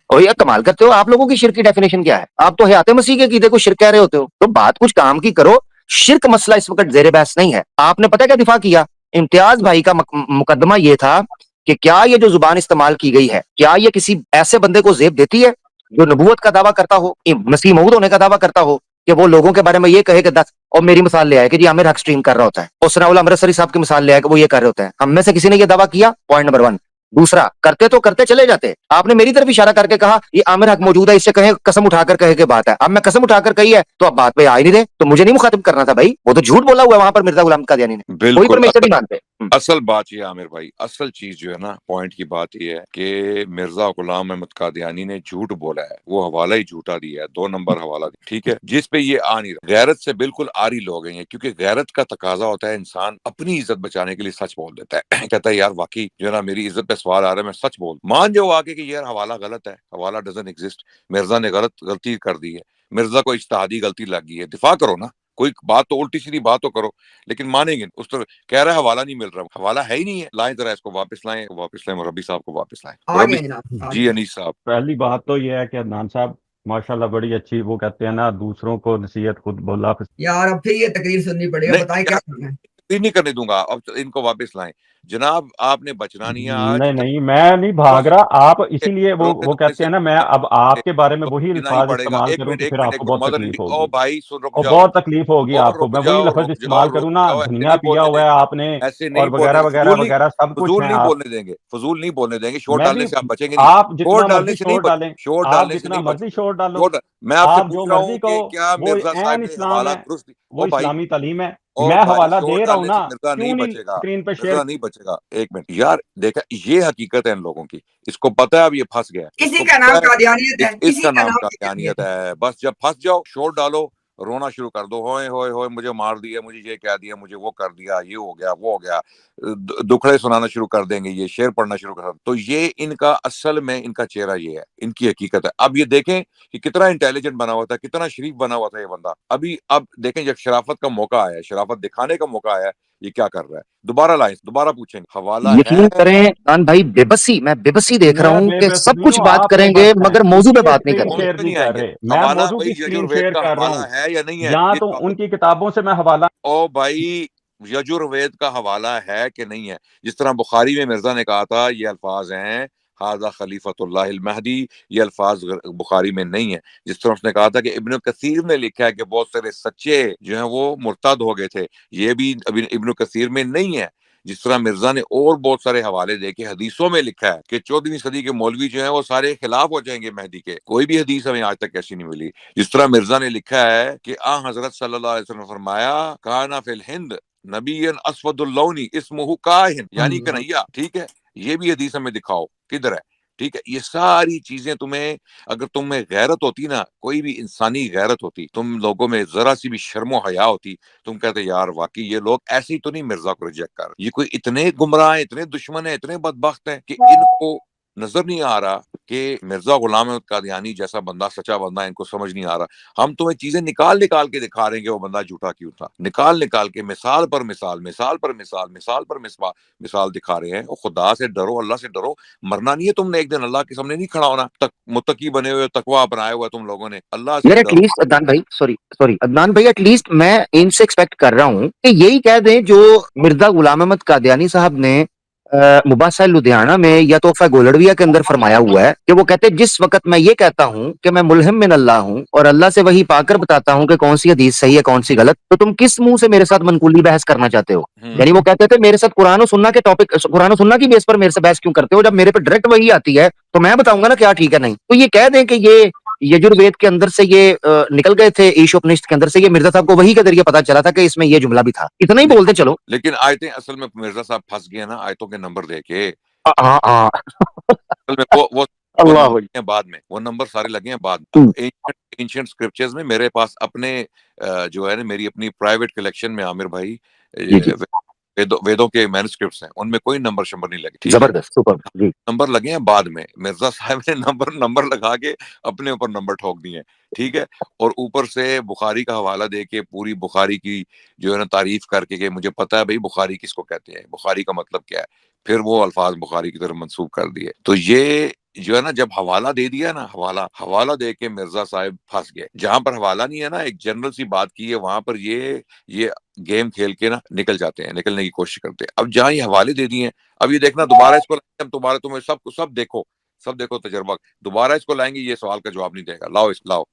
और ये कमाल करते हो आप। लोगों की शिरक की डेफिनेशन क्या है? आप तो हयात मसीह के अकीदे को शिरक कह रहे होते हो। तो बात कुछ काम की करो। शिरक मसला इस वक्त जेर बहस नहीं है। आपने पता क्या दिफा किया? इम्तियाज भाई का मुकदमा ये था कि क्या ये जो जुबान इस्तेमाल की गई है, क्या ये किसी ऐसे बंदे को जेब देती है जो नबूवत का दावा करता हो, मसीह मऊद होने का दावा करता हो, कि वो लोगों के बारे में ये कहे कि 10, और मेरी मिसाल ले आए कि जी आमिर हक स्ट्रीम कर रहा होता है, और सनाउल अमृतसरी साहब की मिसाल ले आए कि वो ये कर रहे होते हैं। हम में से किसी ने ये दावा किया? Point number 1। दूसरा, करते तो करते चले जाते। आपने मेरी तरफ इशारा करके कहा ये आमिर हक मौजूद है, इससे कहें, कसम उठाकर कहे के बात है। अब मैं कसम उठाकर कही है तो अब बात पे आ ही नहीं रहे, तो मुझे नहीं मुखातिब करना था भाई। वो तो झूठ बोला हुआ है वहां पर मिर्जा गुलाम कादियानी ने। कोई बिल्कुल। परमेश्वर नहीं मानते। असल बात ये आमिर भाई, असल चीज जो है ना, पॉइंट की बात ये है कि मिर्जा गुलाम अहमद कादियानी ने झूठ बोला है, वो हवाला ही झूठा दिया है, 2 नंबर हवाला दिया, ठीक है, जिस पे ये आ नहीं रहा। गैरत से बिल्कुल आरी लोग हैं, क्योंकि गैरत का तकाजा होता है इंसान अपनी इज्जत बचाने के लिए सच बोल देता है। कहता है यार वाकई जो है ना मेरी इज्जत पे सवाल आ रहा है, मैं सच बोल, मान जाओ आगे कि यार हवाला गलत है, हवाला डजंट एग्जिस्ट, मिर्जा ने गलती कर दी है, मिर्जा को इज्तिहादी गलती लग गई है, दिफा करो ना, कोई बात तो उल्टी सीधी बात तो करो। लेकिन मानेंगे उस तरह, कह रहा है हवाला नहीं मिल रहा, हवाला है ही नहीं है, लाएं जरा इसको, वापस लाएं, वापस लाएं, रबी साहब को वापस लाएं, आ रबी। गए जनाब, आ जी गए। अनीस साहब। पहली बात तो ये है कि अदनान साहब माशाल्लाह बड़ी अच्छी, वो कहते हैं ना, दूसरों को नसीहत खुद बोला। यार अब फिर ये तकरीर सुननी पड़ेगा, नहीं बताएं क्या यार, करना है। तब्दील नहीं करने दूंगा। अब इनको वापस लाएं जनाब, आपने बचना नहीं है आज। नहीं नहीं, मैं नहीं भाग रहा। आप इसीलिए वो रोते कहते हैं ना, मैं अब आपके बारे में वही जीना ही अल्फाज पड़ेगा। इस्तेमाल एक करूं मिनट तो एक फिर मिनट एक आपको मिनट बहुत मदर तकलीफ इंडिया, ओ होगी, भाई सुन, रुक और जाओ बहुत तकलीफ होगी और आपको। रुक मैं वही जाओ लफ्ज रुक जाओ इस्तेमाल रुक करूं ना, जाओ, ऐसे धनिया नहीं पिया बोलने हुआ है देंगे, आपने ऐसे नहीं और बोलने वगैरह देंगे, वगैरह वगैरह सब कुछ फजूल है नहीं आप। बोलने देंगे, फजूल नहीं बोलने देंगे। शोर मैं डालने भी, से आप बचेंगे नहीं, आप शोर जितना डालने मर्जी से नहीं शोर डालें, शोर आप डालने से जितना नहीं मर्जी बचोगे। शोर डालो, मैं आपसे आप पूछ जो रहा मर्जी हूँ कि कहो, क्या वो मिर्जा साहब एन ने इस्लाम हवाला है, दुरुस्त वो ओ भाई, इस्लामी तालीम है। ओ मैं भाई हवाला शोर दे रहा हूं डालने ना, से मिर्जा नहीं क्यों नहीं बचेगा, स्क्रीन पे शेयर। मिर्जा नहीं बचेगा। एक मिनट यार, देखा ये हकीकत है इन लोगों की, इसको पता है अब ये फंस गया है, इसी इसको का पता नाम है कादियानियत है, इसी इसका का नाम नाम कादियानियत कादियानियत है। है। बस जब फंस जाओ शोर डालो, रोना शुरू कर दो, होए होए होए मुझे मार दिया, मुझे ये कह दिया, मुझे वो कर दिया, ये हो गया वो हो गया, दुखड़े सुनाना शुरू कर देंगे, ये शेर पढ़ना शुरू कर। तो ये इनका असल में इनका चेहरा ये है, इनकी हकीकत है। अब ये देखें कि कितना इंटेलिजेंट बना हुआ था, कितना शरीफ बना हुआ था ये बंदा। अभी अब देखें जब शराफत का मौका आया, शराफत दिखाने का मौका आया, ये क्या कर रहा है। दोबारा लाए, दोबारा पूछेंगे, हवाला यकीन है। करें अदनान भाई, बेबसी, मैं बेबसी देख रहा मैं हूं कि बेबस सब नहीं कुछ हूँ, बात आप करेंगे बेबस हैं, मगर मौजू पे इसीलिए बात नहीं स्क्रीन करेंगे। शेयर क्यों नहीं नहीं कर आएंगे? रहे। मैं हवाला मौजू भाई की स्क्रीन यजुर्वेद शेयर का कर रहा हवाला हूँ, है या नहीं है, या इस तो बात उनकी किताबों से मैं हवाला। ओ भाई यजुर्वेद का हवाला है कि नहीं है? जिस तरह बुखारी में मिर्जा ने कहा था, ये अल्फाज हैं हाजा खलीफतुल्लाहिल महदी, ये अल्फाज बुखारी में नहीं है। जिस तरह उसने कहा था कि इब्न कसीर ने लिखा है कि बहुत सारे सच्चे जो हैं वो मुर्तद हो गए थे, ये भी इब्न कसीर में नहीं है। जिस तरह मिर्जा ने और बहुत सारे हवाले देके हदीसों में लिखा है कि 14वीं सदी के मौलवी जो हैं वो सारे खिलाफ हो जाएंगे मेहदी के, कोई भी हदीस हमें आज तक ऐसी नहीं मिली। जिस तरह मिर्जा ने लिखा है कि आ हजरत सल्लल्लाहु अलैहि वसल्लम ने फरमाया, काना फिल हिंद नबीयन अस्वदुल्लौनी इस्मुहु काहिन, यानी कन्हैया। ठीक है, ये भी हदीस हमें दिखाओ किधर है। ठीक है, ये सारी चीजें तुम्हें, अगर तुम में गैरत होती ना, कोई भी इंसानी गैरत होती, तुम लोगों में जरा सी भी शर्मो हया होती, तुम कहते यार वाकई ये लोग ऐसे ही तो नहीं मिर्जा को रिजेक्ट कर, ये कोई इतने गुमराह है, इतने दुश्मन है, इतने बदबख्त है कि इनको नजर नहीं आ रहा कि मिर्जा गुलाम अहमद कादियानी जैसा बंदा सच्चा बंदा, इनको समझ नहीं आ रहा। हम तुम्हें चीजें निकाल निकाल के दिखा रहे हैं कि वो बंदा झूठा क्यों था, निकाल निकाल के मिसाल पर मिसाल, मिसाल पर मिसाल, मिसाल पर मिसाल दिखा रहे हैं। और खुदा से डरो, अल्लाह से डरो, मरना नहीं है तुमने, एक दिन अल्लाह के सामने नहीं खड़ा होना। मुत्तकी बने हुए, तकवा अपनाया हुआ तुम लोगों ने, अल्लाह से यार डरो। एटलीस्ट अदनान भाई, सॉरी सॉरी अदनान भाई, एटलीस्ट मैं इनसे एक्सपेक्ट कर रहा हूं कि यही कह दें जो मिर्जा गुलाम अहमद कादियानी साहब ने मुबासा लुधियाना में या तोहफा गोलड़विया के अंदर फरमाया हुआ है कि वो कहते हैं जिस वक्त मैं ये कहता हूं कि मैं मुल्हिम मिन अल्लाह हूं और अल्लाह से वही पाकर बताता हूं कि कौन सी हदीस सही है कौन सी गलत, तो तुम किस मुंह से मेरे साथ मनकूली बहस करना चाहते हो। यानी वो कहते थे मेरे साथ कुरान और सुन्ना के टॉपिक, कुरान और सुन्ना की बेस पर मेरे से बहस क्यों करते हो, जब मेरे पे डायरेक्ट वही आती है तो मैं बताऊंगा ना क्या ठीक है नहीं। तो ये कह दें कि ये यजुर्वेद के अंदर से ये निकल गए थे, ईशोपनिषद के अंदर से, ये मिर्जा साहब को वही के जरिए पता चला था कि इसमें ये जुमला भी था, इतना ही बोलते चलो। लेकिन आयतें असल में मिर्जा साहब फंस गए ना आयतों के नंबर देके। हाँ हाँ। असल में वो अल्लाह नंबर लगे हैं बाद में, वो नंबर सारे लगे हैं बाद में। एंशिएंट स्क्रिप्चर्स में मेरे पास अपने जो है ना, मेरी अपनी प्राइवेट कलेक्शन में आमिर भाई जी जी, वेदों के मैन्युस्क्रिप्ट्स हैं, उनमें कोई नंबर शंबर नहीं लगे। ठीक है, जबरदस्त, सुपर जी। नंबर लगे हैं बाद में, मिर्जा साहब ने नंबर नंबर लगा के अपने ऊपर नंबर ठोक दिए हैं। ठीक है, और ऊपर से बुखारी का हवाला दे के पूरी बुखारी की जो है ना तारीफ करके कि मुझे पता है भाई बुखारी किसको कहते हैं, बुखारी का मतलब क्या है, फिर वो अल्फाज बुखारी की तरफ मंसूब कर दिए। तो ये जो है ना, जब हवाला दे दिया ना, हवाला हवाला दे के मिर्जा साहब फंस गए। जहां पर हवाला नहीं है ना, एक जनरल सी बात की है, वहां पर ये गेम खेल के ना निकल जाते हैं, निकलने की कोशिश करते हैं। अब जहां ये हवाले दे दिए हैं, अब ये देखना दोबारा इसको लाएंगे हम, तुम्हारे तुम्हें सब देखो तजर्बा, दोबारा इसको लाएंगे, ये सवाल का जवाब नहीं देगा। लाओ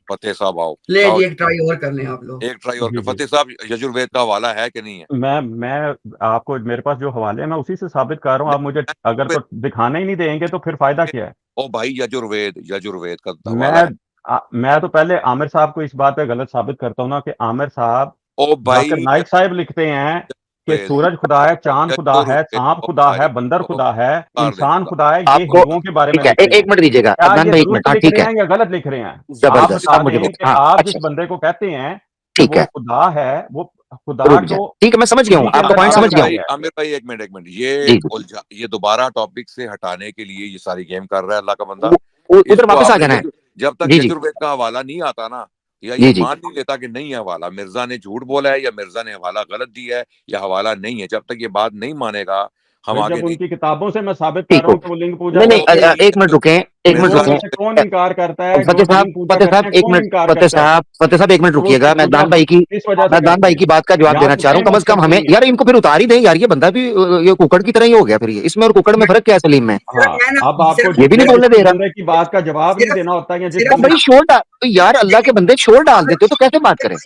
फतेह साहब आओ, ले लाओ जी, एक ट्राई और कर लें आप लोग। एक ट्राई और जी जी, फतेह साहब, यजुर्वेद का हवाला है कि नहीं है? मैं आपको, मेरे पास जो हवाले हैं मैं उसी से साबित कर रहा हूँ। आप मुझे अगर तो दिखाना ही नहीं देंगे तो फिर फायदा क्या है। ओ भाई यजुर्वेद का मैं हवाला है। मैं तो पहले आमिर साहब को इस बात पे गलत साबित करता हूँ ना कि आमिर साहब, ओ जाकिर भाई नाइक साहब लिखते हैं कि यजुर्वेद, सूरज खुदा है, चांद खुदा है, यजुर्वेद, सांप ओ खुदा भाई है, बंदर ओ खुदा है, मार देंगे इंसान खुदा है, ये आपको हिंदुओं के बारे में ठीक है, लिखते हैं। एक मिनट दीजिएगा क्या अदनान ये भाई, एक दुरुस्त मिनट, हाँ लिख ठीक रहे है, हैं या गलत लिख रहे हैं? आप जबरदस्त, बता अब मुझे दें बोल, कि हाँ आप जिस अच्छा, बंदे को कहते हैं कि ठीक वो है, खुदा है, वो खुदा रुक जाए, तो ठीक है, मैं समझ गया हूँ, उसी के आपका अंदर पॉइंट क्या समझ गया हूँ। है। आमिर भाई एक मिनट, जी जी, ये दोबारा टॉपिक से हटाने के लिए ये सारी गेम कर रहा है अल्लाह का बंदा। उधर इसको वापस आ आपने जाना है। जब तक जी जी यजुर्वेद का हवाला नहीं आता ना, या ये जी जी, मान नहीं लेता कि नहीं है हवाला, मिर्जा ने झूठ बोला है या मिर्जा ने हवाला गलत दिया है या हवाला नहीं है, जब तक ये बात नहीं मानेगा, हम भाई आगे जब नहीं। उनकी किताबों से मैं साबित कर ठीक रहा हो हूँ कि वो लिंग पूजा नहीं नहीं करते हैं। एक मिनट रुके, एक मिनट दो रुके। में से कौन इनकार करता है? फतेह जो लिंग पूजा करते हैं एक कौन मिनट, इनकार करता है? फतेह साहब एक मिनट तो वो रुकिएगा। उसकी पूजा किस वजह से मैं दान करते भाई हैं? की बात का जवाब यहाँ देना तो चाह रहा हूँ। कोई कम से कम मकसद हमें नहीं है। यार इनको फिर उतार ही दें यार, ये बंदा भी ये कुकड़ की तरह ही हो गया फिर। ये इसमें और कुकड़ में फर्क क्या है सलीम में? सिर्फ हाँ, मैं ना अब आपको सिर्फ ये भी नहीं जिस बोलने दे रहा। बंदे की बात का जवाब नहीं सिर्फ देना होता है या जिस सिर्फ तो बंदे भाई शोर डाल तो यार, अल्लाह के बंदे शोर डाल देते हो तो कैसे बात करें?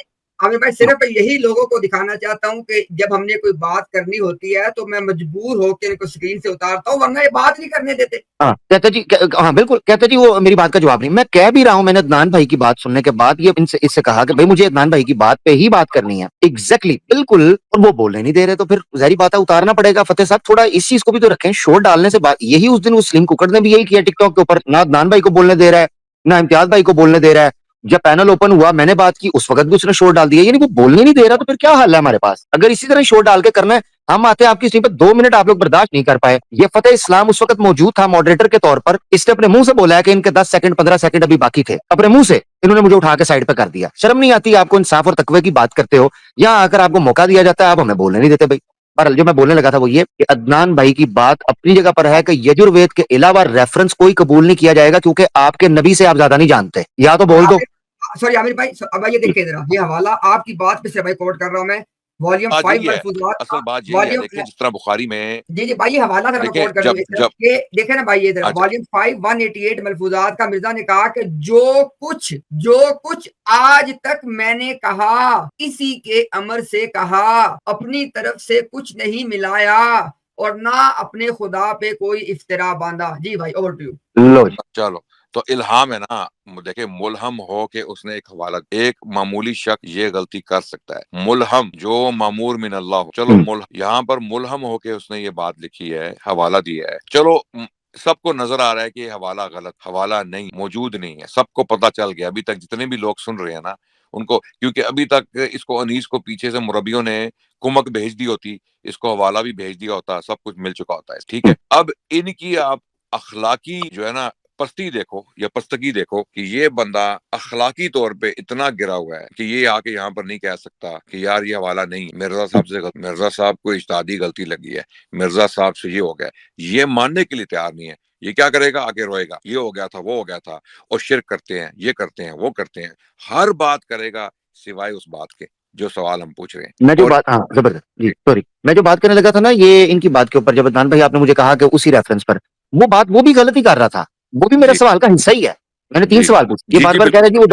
आमिर भाई सिर्फ यही लोगों को दिखाना चाहता हूँ कि जब हमने कोई बात करनी होती है तो मैं मजबूर होकर इनको स्क्रीन से उतारता हूँ, वरना ये बात नहीं करने देते। हाँ कहते जी, हाँ बिल्कुल कहते जी, वो मेरी बात का जवाब नहीं। मैं कह भी रहा हूँ, मैंने अदनान भाई की बात सुनने के बाद ये इनसे इससे कहा कि भाई मुझे अदनान भाई की बात पे ही बात करनी है। एग्जैक्टली बिल्कुल, और वो बोलने नहीं दे रहे तो फिर जाहिर बात है उतारना पड़ेगा। फतेह साहब थोड़ा इस चीज को भी तो रखें, शोर डालने से बात। यही उस दिन उस स्लिम कुकड़ ने भी यही किया टिकटॉक के ऊपर, ना अदनान भाई को बोलने दे रहा है ना इम्तियाज भाई को बोलने दे रहा है। जब पैनल ओपन हुआ मैंने बात की उस वक्त भी उसने शोर डाल दिया, यानी वो बोलने नहीं दे रहा तो फिर क्या हल है हमारे पास? अगर इसी तरह शोर डाल के करना है, हम आते हैं आपकी स्ट्रीम पे 2 मिनट आप लोग बर्दाश्त नहीं कर पाए। ये फतेह इस्लाम उस वक्त मौजूद था मॉडरेटर के तौर पर, इसने अपने मुंह से बोला है कि इनके 10 सेकंड 15 सेकंड अभी बाकी थे, अपने मुंह से इन्होंने मुझे उठा के साइड पे कर दिया। शर्म नहीं आती आपको? इंसाफ और तकवे की बात करते हो, यहाँ आकर आपको मौका दिया जाता है, आप हमें बोलने नहीं देते भाई। पर जो मैं बोलने लगा था वो ये कि अदनान भाई की बात अपनी जगह पर है कि यजुर्वेद के अलावा रेफरेंस कोई कबूल नहीं किया जाएगा, क्योंकि आपके नबी से आप ज्यादा नहीं जानते। या तो बोल दो। सॉरी आमिर भाई, अब ये देखिए जरा, ये हवाला आपकी बात पे से भाई कोट कर रहा हूँ मैं, वॉल्यूम बात 5 यही है, मलफूजात, असल बात यही है। वॉल्यूम देखिए जिस तरह बुखारी में, जी जी भाई ये हवाला जरा मैं देखें कोट कर जब दूं जब ये देखे ना भाई, ये जरा अच्छा वॉल्यूम 5 188 मलफूजात का मिर्जा ने कहा कि जो कुछ आज तक मैंने कहा इसी के अमर से कहा, अपनी तरफ से कुछ नहीं मिलाया और ना अपने खुदा पे कोई इफ्तिरा बांधा। जी भाई ओवर टू यू। लो जी। चलो, तो इल्हाम है ना। देखिए मुलहम हो के उसने एक हवाला, एक मामूली शख्स ये गलती कर सकता है। मुलहम जो मामूर मिन अल्लाह हो, चलो यहाँ पर मुलहम हो के उसने ये बात लिखी है, हवाला दिया है। चलो सबको नजर आ रहा है कि ये हवाला गलत, हवाला नहीं मौजूद नहीं है, सबको पता चल गया। अभी तक जितने भी लोग सुन रहे हैं ना उनको, क्योंकि अभी तक इसको अनीस को पीछे से मुरब्बियों ने कुमक भेज दी होती, इसको हवाला भी भेज दिया होता, सब कुछ मिल चुका होता है। ठीक है, अब इनकी आप अखलाकी जो है ना पस्ती देखो या पस्तगी देखो कि ये बंदा अखलाकी तौर पे इतना गिरा हुआ है कि ये आके यहाँ पर नहीं कह सकता कि यार ये हवाला नहीं, मिर्जा साहब से मिर्जा साहब को इज्तिहादी गलती लगी है, मिर्जा साहब से ये हो गया, ये मानने के लिए तैयार नहीं है। ये क्या करेगा? आगे रोएगा, ये हो गया था, वो हो गया था, और शिर्क करते हैं, ये करते हैं, वो करते हैं, हर बात करेगा सिवाय उस बात के जो सवाल हम पूछ रहे हैं। मैं जो बात, हाँ जबरदस्त जी, सॉरी, मैं जो बात करने लगा था ना ये इनकी बात के ऊपर, जब अदनान भाई आपने मुझे कहा कि उसी रेफरेंस पर वो बात, वो भी गलत ही कर रहा था, वो भी मेरा सवाल का हिस्सा ही है। मैंने 3 सवाल पूछे। ये बार बार कह रहे हैं जी वो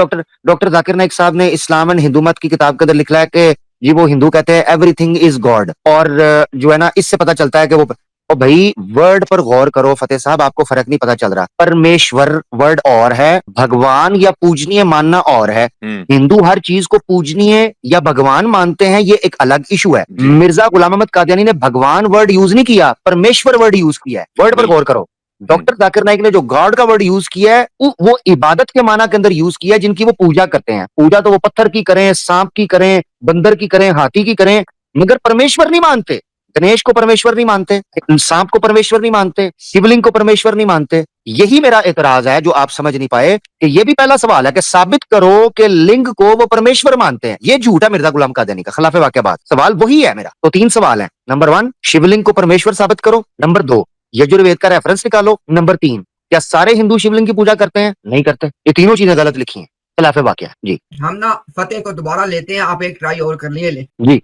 डॉक्टर जाकिर नाइक साहब ने इस्लाम एंड हिंदू मत की किताब के अंदर लिखा है कि जी वो हिंदू कहते हैं एवरीथिंग इज गॉड, और जो है ना इससे पता चलता है कि वो, और भाई वर्ड पर गौर करो फतेह साहब, आपको फर्क नहीं पता चल रहा। परमेश्वर वर्ड और है, भगवान या पूजनीय मानना और है। हिंदू हर चीज को पूजनीय या भगवान मानते हैं, ये एक अलग इशू है। मिर्जा गुलाम अहमद कादियानी ने भगवान वर्ड यूज नहीं किया, परमेश्वर वर्ड यूज किया है। वर्ड पर गौर करो। डॉक्टर जाकिर नाइक ने जो गॉड का वर्ड यूज किया है वो इबादत के माना के अंदर यूज किया है, जिनकी वो पूजा करते हैं। पूजा तो वो पत्थर की करें, सांप की करें, बंदर की करें, हाथी की करें, मगर परमेश्वर नहीं मानते। गणेश को परमेश्वर नहीं मानते, सांप को परमेश्वर नहीं मानते, शिवलिंग को परमेश्वर नहीं मानते। यही मेरा एतराज है जो आप समझ नहीं पाए कि ये भी पहला सवाल है कि साबित करो कि लिंग को वो परमेश्वर मानते हैं। ये झूठ है मिर्जा गुलाम कादियानी का, खिलाफे वाक़या बात। सवाल वही है मेरा। तो 3 सवाल हैं। नंबर 1 शिवलिंग को परमेश्वर साबित करो। नंबर 2 यजुर्वेद का रेफरेंस निकालो। नंबर 3 क्या सारे हिंदू शिवलिंग की पूजा करते हैं? नहीं करते। ये तीनों चीजें गलत लिखी हैं, खिलाफे वाक़या। जी हम ना फतेह को दोबारा लेते हैं, आप एक ट्राई और कर लिए ले।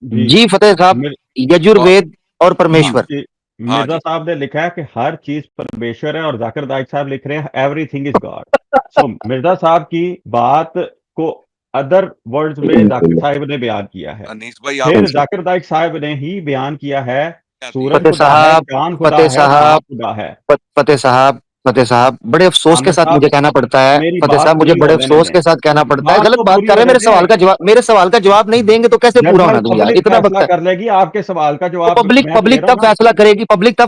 जी फतेह साहब, यजुर्वेद और परमेश्वर। मिर्जा साहब ने लिखा है कि हर चीज परमेश्वर है, और जाकिर नाइक साहब लिख रहे हैं एवरीथिंग इज गॉड। सो मिर्जा साहब की बात को अदर वर्ड्स में जाकिर साहब ने बयान किया है, फिर जाकिर नाइक साहब ने ही बयान किया है सूरज खुदा है, चांद खुदा है, सांप खुदा है। फतेह साहब बड़े अफसोस के साथ मुझे कहना पड़ता है, फतेह साहब मुझे बड़े अफसोस के साथ कहना पड़ता है, गलत बात कर रहे हैं। मेरे सवाल का जवाब नहीं देंगे तो कैसे पूरा होना दूं यार? इतना वक्त कर लेगी आपके सवाल का जवाब। पब्लिक तब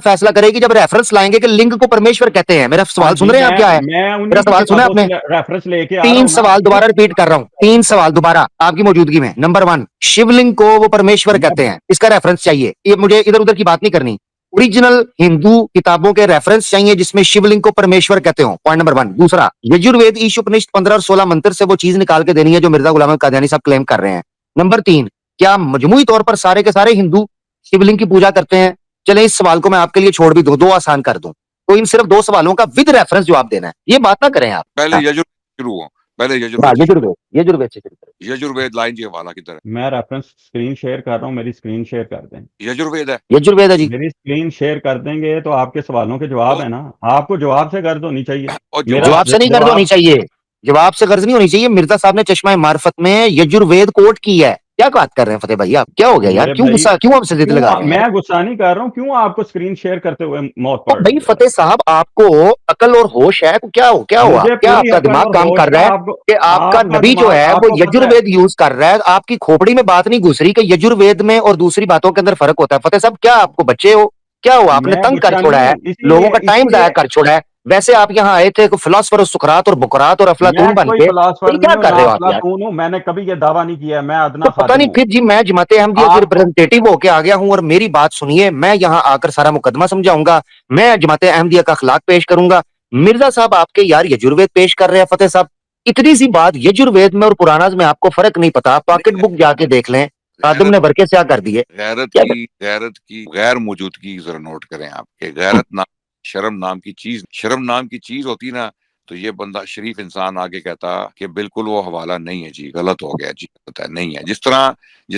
फैसला करेगी, जब रेफरेंस लाएंगे कि लिंग को परमेश्वर कहते हैं। मेरा सवाल सुन रहे हैं आप? क्या है मेरा सवाल? सुना आपने? रेफरेंस लेके 3 सवाल दोबारा रिपीट कर रहा हूँ, 3 सवाल दोबारा आपकी मौजूदगी में। नंबर 1 शिवलिंग को वो परमेश्वर कहते हैं, इसका रेफरेंस चाहिए। ये मुझे इधर उधर की बात नहीं करनी, ओरिजिनल हिंदू किताबों के रेफरेंस चाहिए जिसमें शिवलिंग को परमेश्वर कहते हो। Point number 1। दूसरा, यजुर्वेद ईश उपनिषद 15 और 16 मंत्र से वो चीज निकाल के देनी है जो मिर्जा गुलाम अहमद कादियानी साहब क्लेम कर रहे हैं। नंबर 3, क्या मजमूई तौर पर सारे के सारे हिंदू शिवलिंग की पूजा करते हैं? चले इस सवाल को मैं आपके लिए छोड़ भी दूं, 2 आसान कर दूं, तो इन सिर्फ 2 सवालों का विद रेफरेंस जवाब देना है, ये बात ना करें आप। पहले हाँ, यजुर्वेद शुरू हो, पहले हाँ, यजुर्वेद यजुर्वेद से शुरू करें। यजुर्वेद लाइन जी हवाला किधर है? मैं रेफरेंस स्क्रीन शेयर कर रहा हूँ, मेरी स्क्रीन शेयर कर दें। यजुर्वेद है। यजुर्वेद है जी। मेरी स्क्रीन शेयर कर देंगे तो आपके सवालों के जवाब है ना, आपको जवाब से गर्ज होनी चाहिए। और मेरा जवाब से नहीं गर्ज होनी जवाब चाहिए, जवाब से गर्ज नहीं होनी चाहिए। मिर्जा साहब ने चश्मा मार्फत में यजुर्वेद कोट की है। क्या बात कर रहे हैं फतेह भाई आप? क्या हो गया यार? मेरे क्यों भाई, गुस्सा, क्यों आपसे जिद लगा रहे हैं? मैं गुस्सा नहीं कर रहा हूँ, क्यों आपको स्क्रीन शेयर करते हुए मौत तो पड़ भाई रही है? फतेह साहब, आपको अकल और होश है? क्या हो, क्या हुआ? मुझे क्या पूरी आपका अकल दिमाग और काम होश कर है। रहा है आपको, कि आपका आपका नबी जो दिमाग, है वो आपको पता है, यजुर्वेद यूज कर रहा है? आपकी खोपड़ी में बात नहीं घुस रही कि यजुर्वेद में और दूसरी बातों के अंदर फर्क होता है? फतेह साहब, क्या आपको बच्चे हो? क्या हुआ? आपने मैं तंग कर गुस्सा छोड़ा नहीं है, हूँ, लोगों इसीलिए का टाइम जाया इसीलिए कर छोड़ा है। वैसे आप यहाँ आए थे फिलोसफर सुकरात और बुकरात और अफलातून मैं बन कोई के, फिलोसफर ये क्या नहीं हूँ, कर ना रहे हो आप यार? अफलातून हूँ। मैंने कभी ये दावा नहीं किया है, मैं तो अदना पता खादिम नहीं, हूँ। फिर जी मैं जमाते अहमदिया के आपको रिप्रेजेंटेटिव होके आ गया हूं, और मेरी बात सुनिए, मैं यहाँ आकर सारा मुकदमा समझाऊंगा, मैं जमाते अहमदिया का अखलाक पेश करूंगा। मिर्जा साहब आपके यार यजुर्वेद पेश कर रहे हैं। फतेह साहब, इतनी सी बात, यजुर्वेद में और पुरानाज में आपको फर्क नहीं पता? पॉकेट बुक जाके देख लें, खादिम गैरत ने वर्के क्या कर दिए। क्या गैरत की गैर मौजूदगी जरा नोट करें आप, कि गैरत नाम, शर्म नाम की चीज होती ना, तो ये बंदा शरीफ इंसान आगे कहता कि बिल्कुल वो हवाला नहीं है जी, गलत हो गया जी, पता है नहीं है। जिस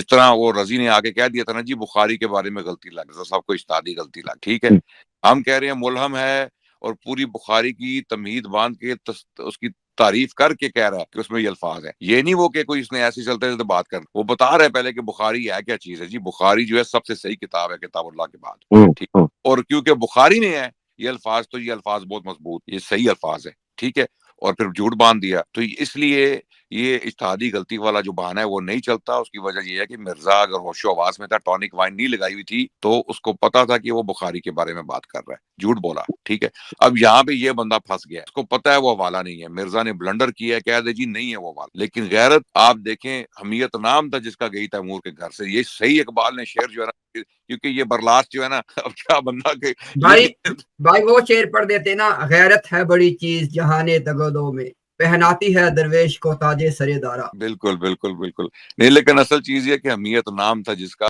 तरह वो रजी ने आगे कह दिया था ना जी, बुखारी के बारे में गलती लग, तो सबको इस्तादी गलती लग, ठीक है। हम कह रहे हैं मुलहम है, और पूरी बुखारी की तमहीद बांध के उसकी तारीफ करके कह रहा है कि उसमें ये अल्फाज है। ये नहीं वो कि कोई इसने ऐसे चलते चलते बात कर, वो बता रहा है पहले कि बुखारी है क्या चीज है जी। बुखारी जो है सबसे सही किताब है किताबुल्लाह के बाद, ठीक। और क्योंकि बुखारी ने है ये अल्फाज, तो ये अल्फाज बहुत मजबूत, ये सही अल्फाज है, ठीक है। और फिर झूठ बांध दिया, तो इसलिए ये इज्तिहादी गलती वाला जो बहाना है वो नहीं चलता। उसकी वजह ये है कि मिर्जा अगर होशो आवाज में था, टॉनिक वाइन नहीं लगाई हुई थी, तो उसको पता था कि वो बुखारी के बारे में बात कर रहा है, झूठ बोला, ठीक है। अब यहाँ पे ये बंदा फंस गया, उसको पता है वो हवाला नहीं है, मिर्जा ने ब्लंडर किया है, कह दे जी नहीं है वो हवाला। लेकिन गैरत आप देखें, हमीयत नाम था जिसका गई तैमूर के घर से, ये सही इकबाल ने शेर जो है ना, क्योंकि ये बर्लास्ट जो है ना, अब क्या बंदा के भाई भाई वो शेर पढ़ देते ना, गैरत है बड़ी चीज जहाने दगदो में, पहनाती है दरवेश को ताजे सरेदारा। बिल्कुल बिल्कुल बिल्कुल नहीं, लेकिन असल चीज ये कि हमीयत नाम था जिसका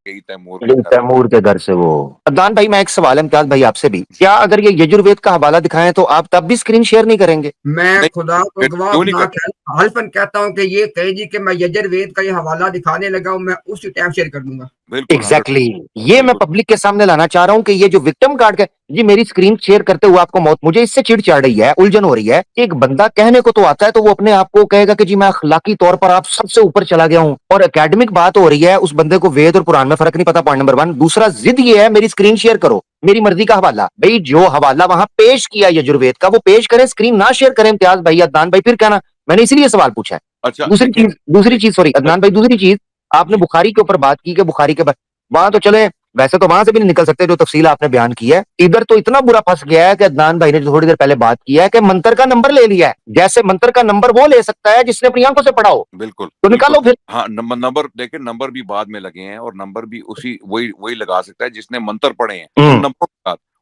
गई तैमूर के घर। तैमूर के घर से वो। अदनान भाई, मैं एक सवाल है इम्तियाज भाई आपसे भी, क्या अगर ये यजुर्वेद का हवाला दिखाएं तो आप तब भी स्क्रीन शेयर नहीं करेंगे? मैं नहीं, खुदा को गवाह क्यों नहीं बना कर, के हल्फन कहता हूँ कि ये कहे जी कि मैं यजुर्वेद का ये हवाला दिखाने लगा हूँ, मैं उसी टाइम शेयर कर दूंगा। बिल्कुल 100, एग्जैक्टली ये मैं बिल्कुल पब्लिक के सामने लाना चाह रहा हूं कि ये जो विक्टिम कार्ड का, जी मेरी स्क्रीन शेयर करते हुए आपको मौत, मुझे इससे चिढ़ चढ़ रही है, उलझन हो रही है। एक बंदा कहने को तो आता है तो वो अपने आप को कहेगा कि जी मैं अखलाकी तौर पर आप सबसे ऊपर चला गया हूं, और एकेडमिक बात हो रही है, उस बंदे को वेद और कुरान में फर्क नहीं पता, पॉइंट नंबर 1। दूसरा, जिद ये है मेरी स्क्रीन शेयर करो, मेरी मर्जी का हवाला। भाई जो हवाला वहां पेश किया यजुर्वेद का वो पेश करें, स्क्रीन ना शेयर करें। इम्तियाज भाई, अदनान भाई, फिर कहना मैंने इसीलिए सवाल पूछा है। अच्छा देखें दूसरी चीज सॉरी अदनान भाई, दूसरी चीज, आपने जी, बुखारी के ऊपर बात की कि बुखारी के वहां तो चले, वैसे तो वहां से भी नहीं निकल सकते जो तफसील आपने बयान की है। इधर तो इतना बुरा फंस गया है कि अदनान भाई ने जो थोड़ी देर पहले बात की है कि मंत्र का नंबर ले लिया है, जैसे मंत्र का नंबर वो ले सकता है जिसने अपनी आंखों से पढ़ा हो, बिल्कुल तो बिल्कुल निकालो फिर। हाँ, नंबर देखें, नंबर भी बाद में लगे हैं, और नंबर भी उसी वही वही लगा सकता है जिसने मंत्र पढ़े हैं,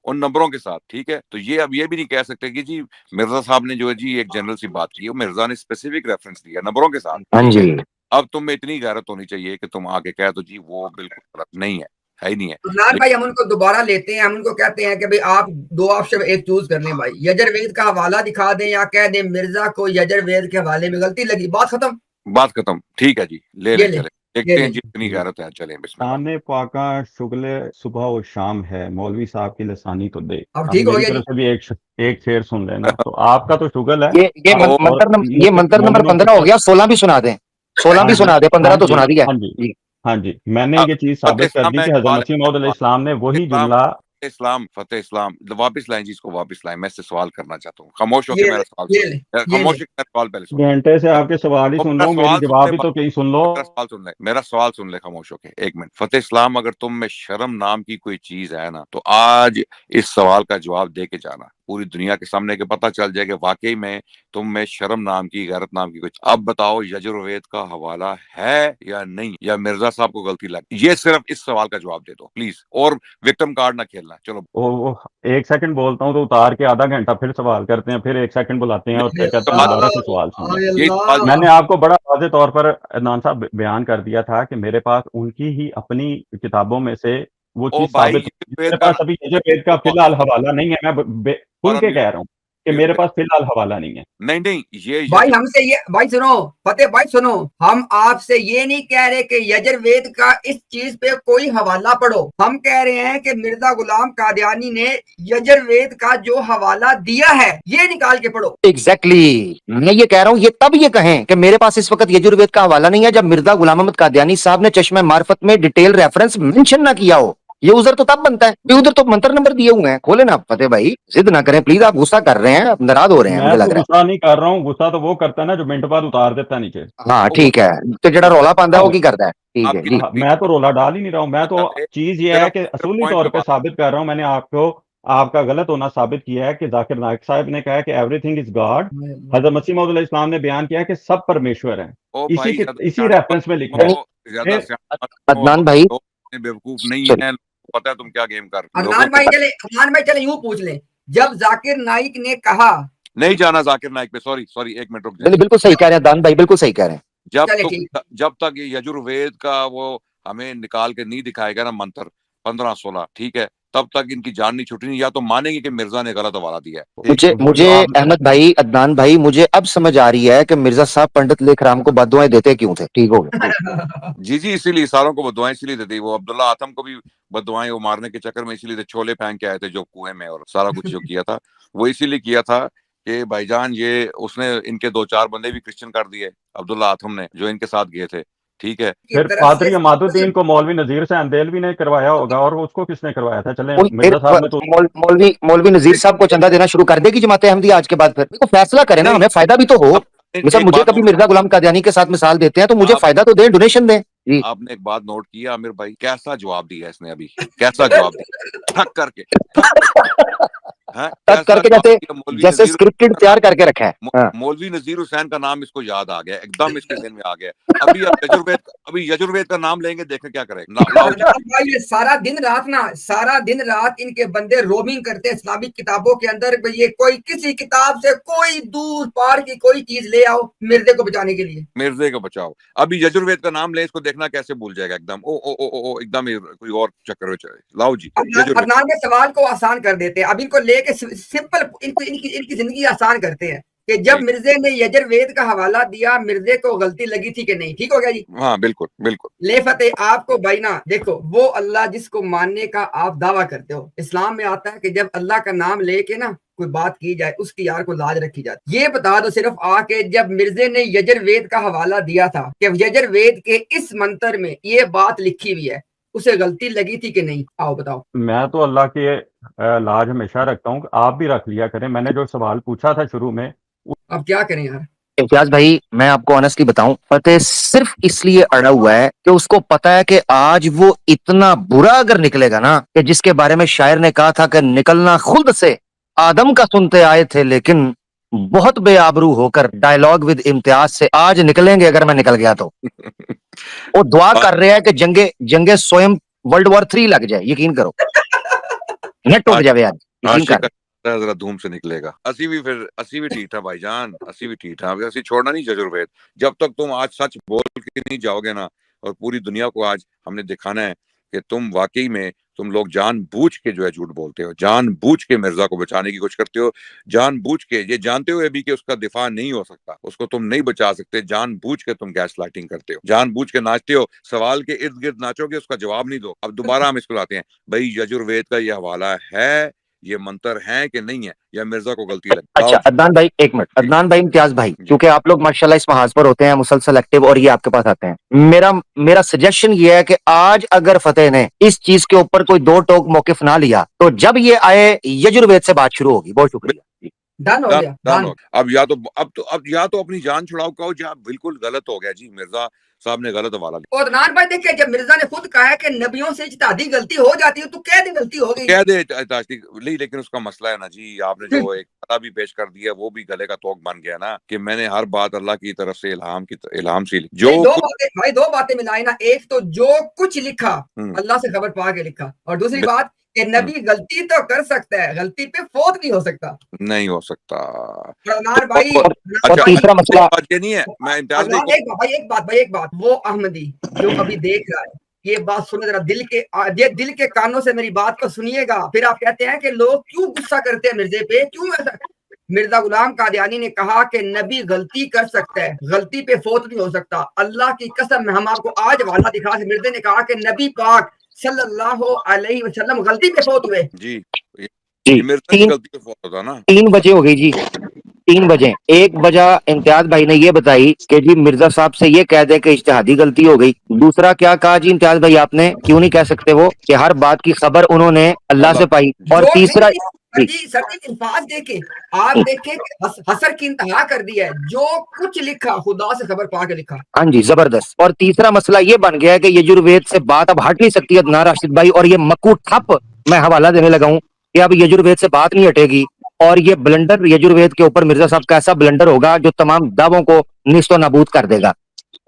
उन नंबरों के साथ, ठीक है। तो ये अब ये भी नहीं कह सकते कि जी मिर्जा साहब ने जो है जी एक जनरल सी बात की, मिर्जा ने स्पेसिफिक रेफरेंस दिया नंबरों के साथ, हाँ ठीक है। जी। अब तुम में इतनी गैरत होनी चाहिए कि तुम आगे कह दो जी वो बिल्कुल गलत नहीं है ही नहीं है। अदनान भाई, हम उनको दोबारा लेते हैं, हम उनको कहते हैं कि भाई आप दो ऑप्शन एक चूज कर लें भाई, यजुर्वेद का हवाला दिखा दें या कह दें मिर्जा को यजुर्वेद के हवाले में गलती लगी, बात खत्म। बात खत्म, ठीक है जी, ले ये लें, ले चले ये देखते हैं ले जी, इतनी गैरत है, चलें बिस्मिल्लाह। शान पाका शुगले सुबह और शाम है, मौलवी साहब की लसानी तो दे। अब अब ठीक हो मेरी गया तरफ जी। से भी एक शेर सुन लेना, तो आपका तो शुगल है। और ये मंत्र नंबर मोमिनों की 15 हो गया, 16 भी सुना दें, 16 हाँ भी जी, सुना दे, 15 हाँ तो जी, सुना दिया हाँ जी, जी। हाँ जी। मैंने ये चीज फतेह साबित कर इस्लाम दी में कि हजरत इकबाल मसीह मौद अलैहिस्सलाम ने वही इस्लाम जुमला। फतेह इस्लाम वापस लाएं जी, इसको वापस लाएं, मैं इससे सवाल करना चाहता हूँ, खामोश होकर ये मेरा ले सवाल ये सुन, ले ये ले खामोश होकर मेरा सवाल पहले सुन ले, घंटे से आपके सवाल ही वो सुन मेरा रहा हूँ, मेरी सवाल सुन जवाब ले, भी तो कहीं सुन लो। मेरा सवाल सुन ले खामोश होके, एक मिनट। फतेह इस्लाम, अगर तुम में शर्म नाम की कोई चीज है ना, तो आज इस सवाल का जवाब दे के जाना पूरी दुनिया के सामने, के पता चल जाए कि वाकई में तुम में शर्म नाम की, गैरत नाम की कुछ। अब बताओ यजुर्वेद का हवाला है या नहीं, या मिर्जा साहब को गलती लगी? ये सिर्फ इस सवाल का जवाब दे दो प्लीज, और विक्टिम कार्ड ना खेलना। चलो वो 1 सेकंड बोलता हूँ तो उतार के आधा घंटा फिर सवाल करते हैं, फिर 1 सेकंड बुलाते हैं और नहीं, फिर कहते हैं सवाल दोबारा से सवाल सुन लो। यही सवाल मैंने आपको बड़ा वाज़ेह तौर पर अदनान साहब बयान कर दिया था कि मेरे पास उनकी ही अपनी किताबों में से वो ओ चीज भाई साबित ये मेरे वेद का पास अभी यजुर्वेद का फिलहाल हवाला नहीं है। मैं खुल के कह रहा हूँ कि मेरे यजुर्वेद पास फिलहाल हवाला नहीं है। नहीं नहीं ये भाई हमसे ये भाई सुनो, फतेह भाई सुनो, हम आपसे ये नहीं कह रहे कि यजुर्वेद का इस चीज पे कोई हवाला पढ़ो। हम कह रहे हैं कि मिर्जा गुलाम कादियानी ने यजुर्वेद का जो हवाला दिया है ये निकाल के पढ़ो। एग्जैक्टली मैं ये कह रहा हूं, ये तब ये कहें कि मेरे पास इस वक्त यजुर्वेद का हवाला नहीं है जब मिर्जा गुलाम अहमद कादियानी साहब ने चश्मे मार्फत में डिटेल रेफरेंस मेंशन ना किया हो। ये उधर तो तब बनता है, ये उधर तो मंत्र नंबर दिए हुए हैं। खोले ना फतेह भाई, जिद ना करें प्लीज, आप गुस्सा कर रहे हैं, आप नाराज हो रहे हैं, मैं मुझे तो लग रहा गुस्सा नहीं कर रहा हूँ, गुस्सा तो वो करता है ना जो मिनट बाद उतार देता है नीचे। है। हाँ ओ ठीक है, तो जरा भाई रौला पांदा वो अब की करता है, ठीक है आपकी जी। हाँ, आपकी मैं तो रोला डाल ही नहीं रहा हूँ। मैं तो चीज ये है सिर्फ कि सिर्फ असूली पॉइंट तौर पे पे बात साबित कर रहा हूँ। मैंने आपको आपका गलत होना साबित किया है कि जाकिर नाइक साहब ने कहा है कि एवरीथिंग इज गॉड। हजरत मसीह मौद इस्लाम ने बयान किया है कि सब परमेश्वर हैं। ओ भाई ज्यादा इसी सियाने मत रेफरेंस में लिखा है। हो, ज्यादा फिर सियाने मत हो। अदनान भाई, लोग इतने बेवकूफ नहीं चलिए है, पता है तुम क्या गेम कर लोगों अदनान को। भाई चले यूं पूछ लें, जब जाकिर नाइक ने कहा, नहीं जाना जाकिर नाइक पे, सॉरी सॉरी एक मिनट रुक जाए। नहीं बिल्कुल सही कह रहे हैं अदनान भाई, बिल्कुल सही कह रहे हैं। चले ठीक, जब तक ये यजुर्वेद का वो हमें निकाल के नहीं दिखाएगा ना मंत्र 15-16, ठीक है, तब तक इनकी जान नहीं छुटनी। या तो मानेंगे कि मिर्जा ने गलत हवाला दिया है। ठीक मुझे वो मुझे जो आप अहमद भाई, अदनान भाई, मुझे अब समझ आ रही है कि मिर्जा साहब पंडित लेखराम को बददुआएं देते क्यों थे। ठीक हो गया। जी जी, इसीलिए सारों को बदुआएं इसीलिए देती। वो अब्दुल्ला आतम को भी बदुआएं वो मारने के चक्कर में इसीलिए छोले फेंक के आए थे जो कुएं में, और सारा कुछ जो किया था वो इसीलिए किया था कि भाईजान ये उसने इनके 2-4 बंदे भी क्रिश्चियन कर दिए अब्दुल्ला आतम ने, जो इनके साथ गए थे। ठीक है, की फिर तरफ से पादरी अमादुद्दीन को मौलवी नजीर से अंदेलवी ने करवाया होगा, और उसको किसने करवाया था? चले फिर मिर्जा साहब ने तो मौलवी नजीर साहब को चंदा देना शुरू कर देगी जमात अहमदिया आज के बाद। फिर देखो फैसला करें ना, नहीं हमें फायदा भी तो हो। अब मतलब एक मुझे बात कभी नोट मिर्जा गुलाम कादियानी के साथ मिसाल देते हैं तो मुझे आप फायदा तो दें, डोनेशन दें जी। आपने एक बात नोट की आमिर भाई, कैसा जवाब दिया इसने अभी, कैसा जवाब दिया, ठक करके, ठक है, तक कैसा करके, जवाब जैसे दिया। मौलवी जैसे नजीर स्क्रिप्टेड तैयार करके रखा है। हाँ। मौलवी नजीर हुसैन का नाम इसको याद आ गया, एकदम इसके जहन में आ गया। अभी यजुर्वेद का नाम लेंगे, देखें क्या करेगा। लाओ जी। अदनान भाई ये सारा दिन रात इनके बंदे रोमिंग करते हैं इस्लामिक किताबों के अंदर। ये कोई किसी किताब से कोई दूर पार की कोई चीज ले आओ मिर्जे को बचाने के लिए। मिर्जे को बचाओ, अभी यजुर्वेद का नाम ले, इसको देखना कैसे भूल जाएगा एकदम। ओ एकदम ही कोई और चक्कर में चले। लाओ जी यजुर्वेद। अदनान के सवाल को आसान कर देते हैं, अब इनको लेके सिंपल इनकी जिंदगी आसान करते हैं कि जब ठीक, मिर्जे ने यजुर्वेद का हवाला दिया, मिर्जे को गलती लगी थी कि नहीं? ठीक हो गया जी। हाँ बिल्कुल बिल्कुल। ले फतेह आपको भाई ना, देखो वो अल्लाह जिसको मानने का आप दावा करते हो, इस्लाम में आता है कि जब अल्लाह का नाम लेके ना कोई बात की जाए उसकी यार को लाज रखी जाती। ये बता दो सिर्फ आके, जब मिर्जे ने यजुर्वेद का हवाला दिया था कि यजुर्वेद के इस मंत्र में ये बात लिखी हुई है, उसे गलती लगी थी कि नहीं? आओ बताओ। मैं तो अल्लाह की लाज हमेशा रखता हूँ, आप भी रख लिया करें। मैंने जो सवाल पूछा था शुरू में, अब क्या करें यार। इम्तियाज भाई मैं आपको ऑनेस्टली बताऊं, फतेह सिर्फ इसलिए अड़ा हुआ है कि उसको पता है कि आज वो इतना बुरा अगर निकलेगा ना, कि जिसके बारे में शायर ने कहा था कि निकलना खुद से आदम का सुनते आए थे लेकिन बहुत बेआबरू होकर डायलॉग विद इम्तियाज से आज निकलेंगे अगर मैं निकल गया तो। वो दुआ कर रहे हैं कि जंगे जंगे स्वयं World War III लग जाए, यकीन करो, नेट टूट जाए आज, यकीन आशिक कर। जरा धूम से निकलेगा। असी भी ठीक था भाईजान, असी भी ठीक था। असी छोड़ना नहीं यजुर्वेद, जब तक तुम आज सच बोल के नहीं जाओगे ना, और पूरी दुनिया को आज हमने दिखाना है कि तुम वाकई में, तुम लोग जानबूझ के जो है झूठ बोलते हो, जानबूझ के मिर्जा को बचाने की कोशिश करते हो, जानबूझ के, ये जानते हुए भी कि उसका दिफा नहीं हो सकता, उसको तुम नहीं बचा सकते, जानबूझ के तुम गैस लाइटिंग करते हो, जानबूझ के नाचते हो, सवाल के इर्द गिर्द नाचोगे, उसका जवाब नहीं दो। अब दोबारा हम इसको लाते हैं, भाई यजुर्वेद का ये हवाला है, ये मंत्र है कि नहीं है, या मिर्जा को गलती लगी? अच्छा अदनान भाई एक मिनट, अदनान भाई, इम्तियाज भाई, क्योंकि आप लोग माशाल्लाह इस महाज पर होते हैं मुसलसल एक्टिव और ये आपके पास आते हैं, मेरा सजेशन ये है कि आज अगर फतेह ने इस चीज के ऊपर कोई दो टोक मौकिफ ना लिया तो जब ये आए यजुर्वेद से बात शुरू होगी। बहुत शुक्रिया। डन हो डन गया, डन डन। हो। अब या तो अपनी जान छुड़ाओ, कहो जी आप बिल्कुल गलत हो गया जी, मिर्जा साहब ने गलत हवाला दिया। और अदनान भाई देखिए, जब मिर्जा ने खुद कहा है कि नबियों से इज्तिहादी गलती हो जाती है, तो कह दी गलती हो गई। कह दे नहीं, लेकिन उसका मसला है ना जी, आपने जो एक पता भी पेश कर दिया वो भी गले का तोक बन गया ना, कि मैंने हर बात अल्लाह की तरफ से इल्हाम से जो नहीं, दो बातें मिलाई ना। एक तो जो कुछ लिखा अल्लाह से खबर पा के लिखा, और दूसरी बात कि नबी गलती तो कर सकता है, गलती पे फौत नहीं हो सकता। नहीं हो सकता। अदनान भाई, अच्छा तीसरा मसला, बात ये नहीं है, मैं इम्तियाज भाई को एक बात, वो अहमदी जो अभी देख रहा है, ये बात सुनो जरा, दिल के कानों से मेरी बात को सुनिएगा। फिर आप कहते हैं कि लोग क्यों गुस्सा करते हैं मिर्जे पे, क्यों ऐसा। मिर्जा गुलाम कादियानी ने कहा कि नबी गलती कर सकता है, गलती पे फोत नहीं हो सकता। अल्लाह की कसम, हम आपको आज वाला दिखा। मिर्जे ने कहा कि नबी पाक सल्लल्लाहु अलैहि वसल्लम गलती पे फोत हुए। जी जी, मिर्जा की गलती पे फोत होता ना। 3 बजे हो गई जी, 3 बजे। 1 बजा इम्तियाज भाई ने ये बताई कि जी मिर्जा साहब से ये कह दे कि इज्तिहादी गलती हो गई। दूसरा क्या कहा जी इम्तियाज भाई आपने, क्यों नहीं कह सकते वो कि हर बात की खबर उन्होंने अल्लाह से पाई। और तीसरा सर्दी अल्फाज देके आप देखें हसर की इंतहा कर दिया है। जो कुछ लिखा खुदा से खबर पा के लिखा। हाँ जी, जबरदस्त। और तीसरा मसला ये बन गया है कि यजुर्वेद से बात अब हट नहीं सकती है ना राशिद भाई। और ये मक्कू ठप मैं हवाला देने लगा हूं कि अब यजुर्वेद से बात नहीं हटेगी। और ये ब्लंडर यजुर्वेद के ऊपर मिर्जा साहब का ऐसा ब्लंडर होगा जो तमाम दावों को निस्तो नाबूद कर देगा।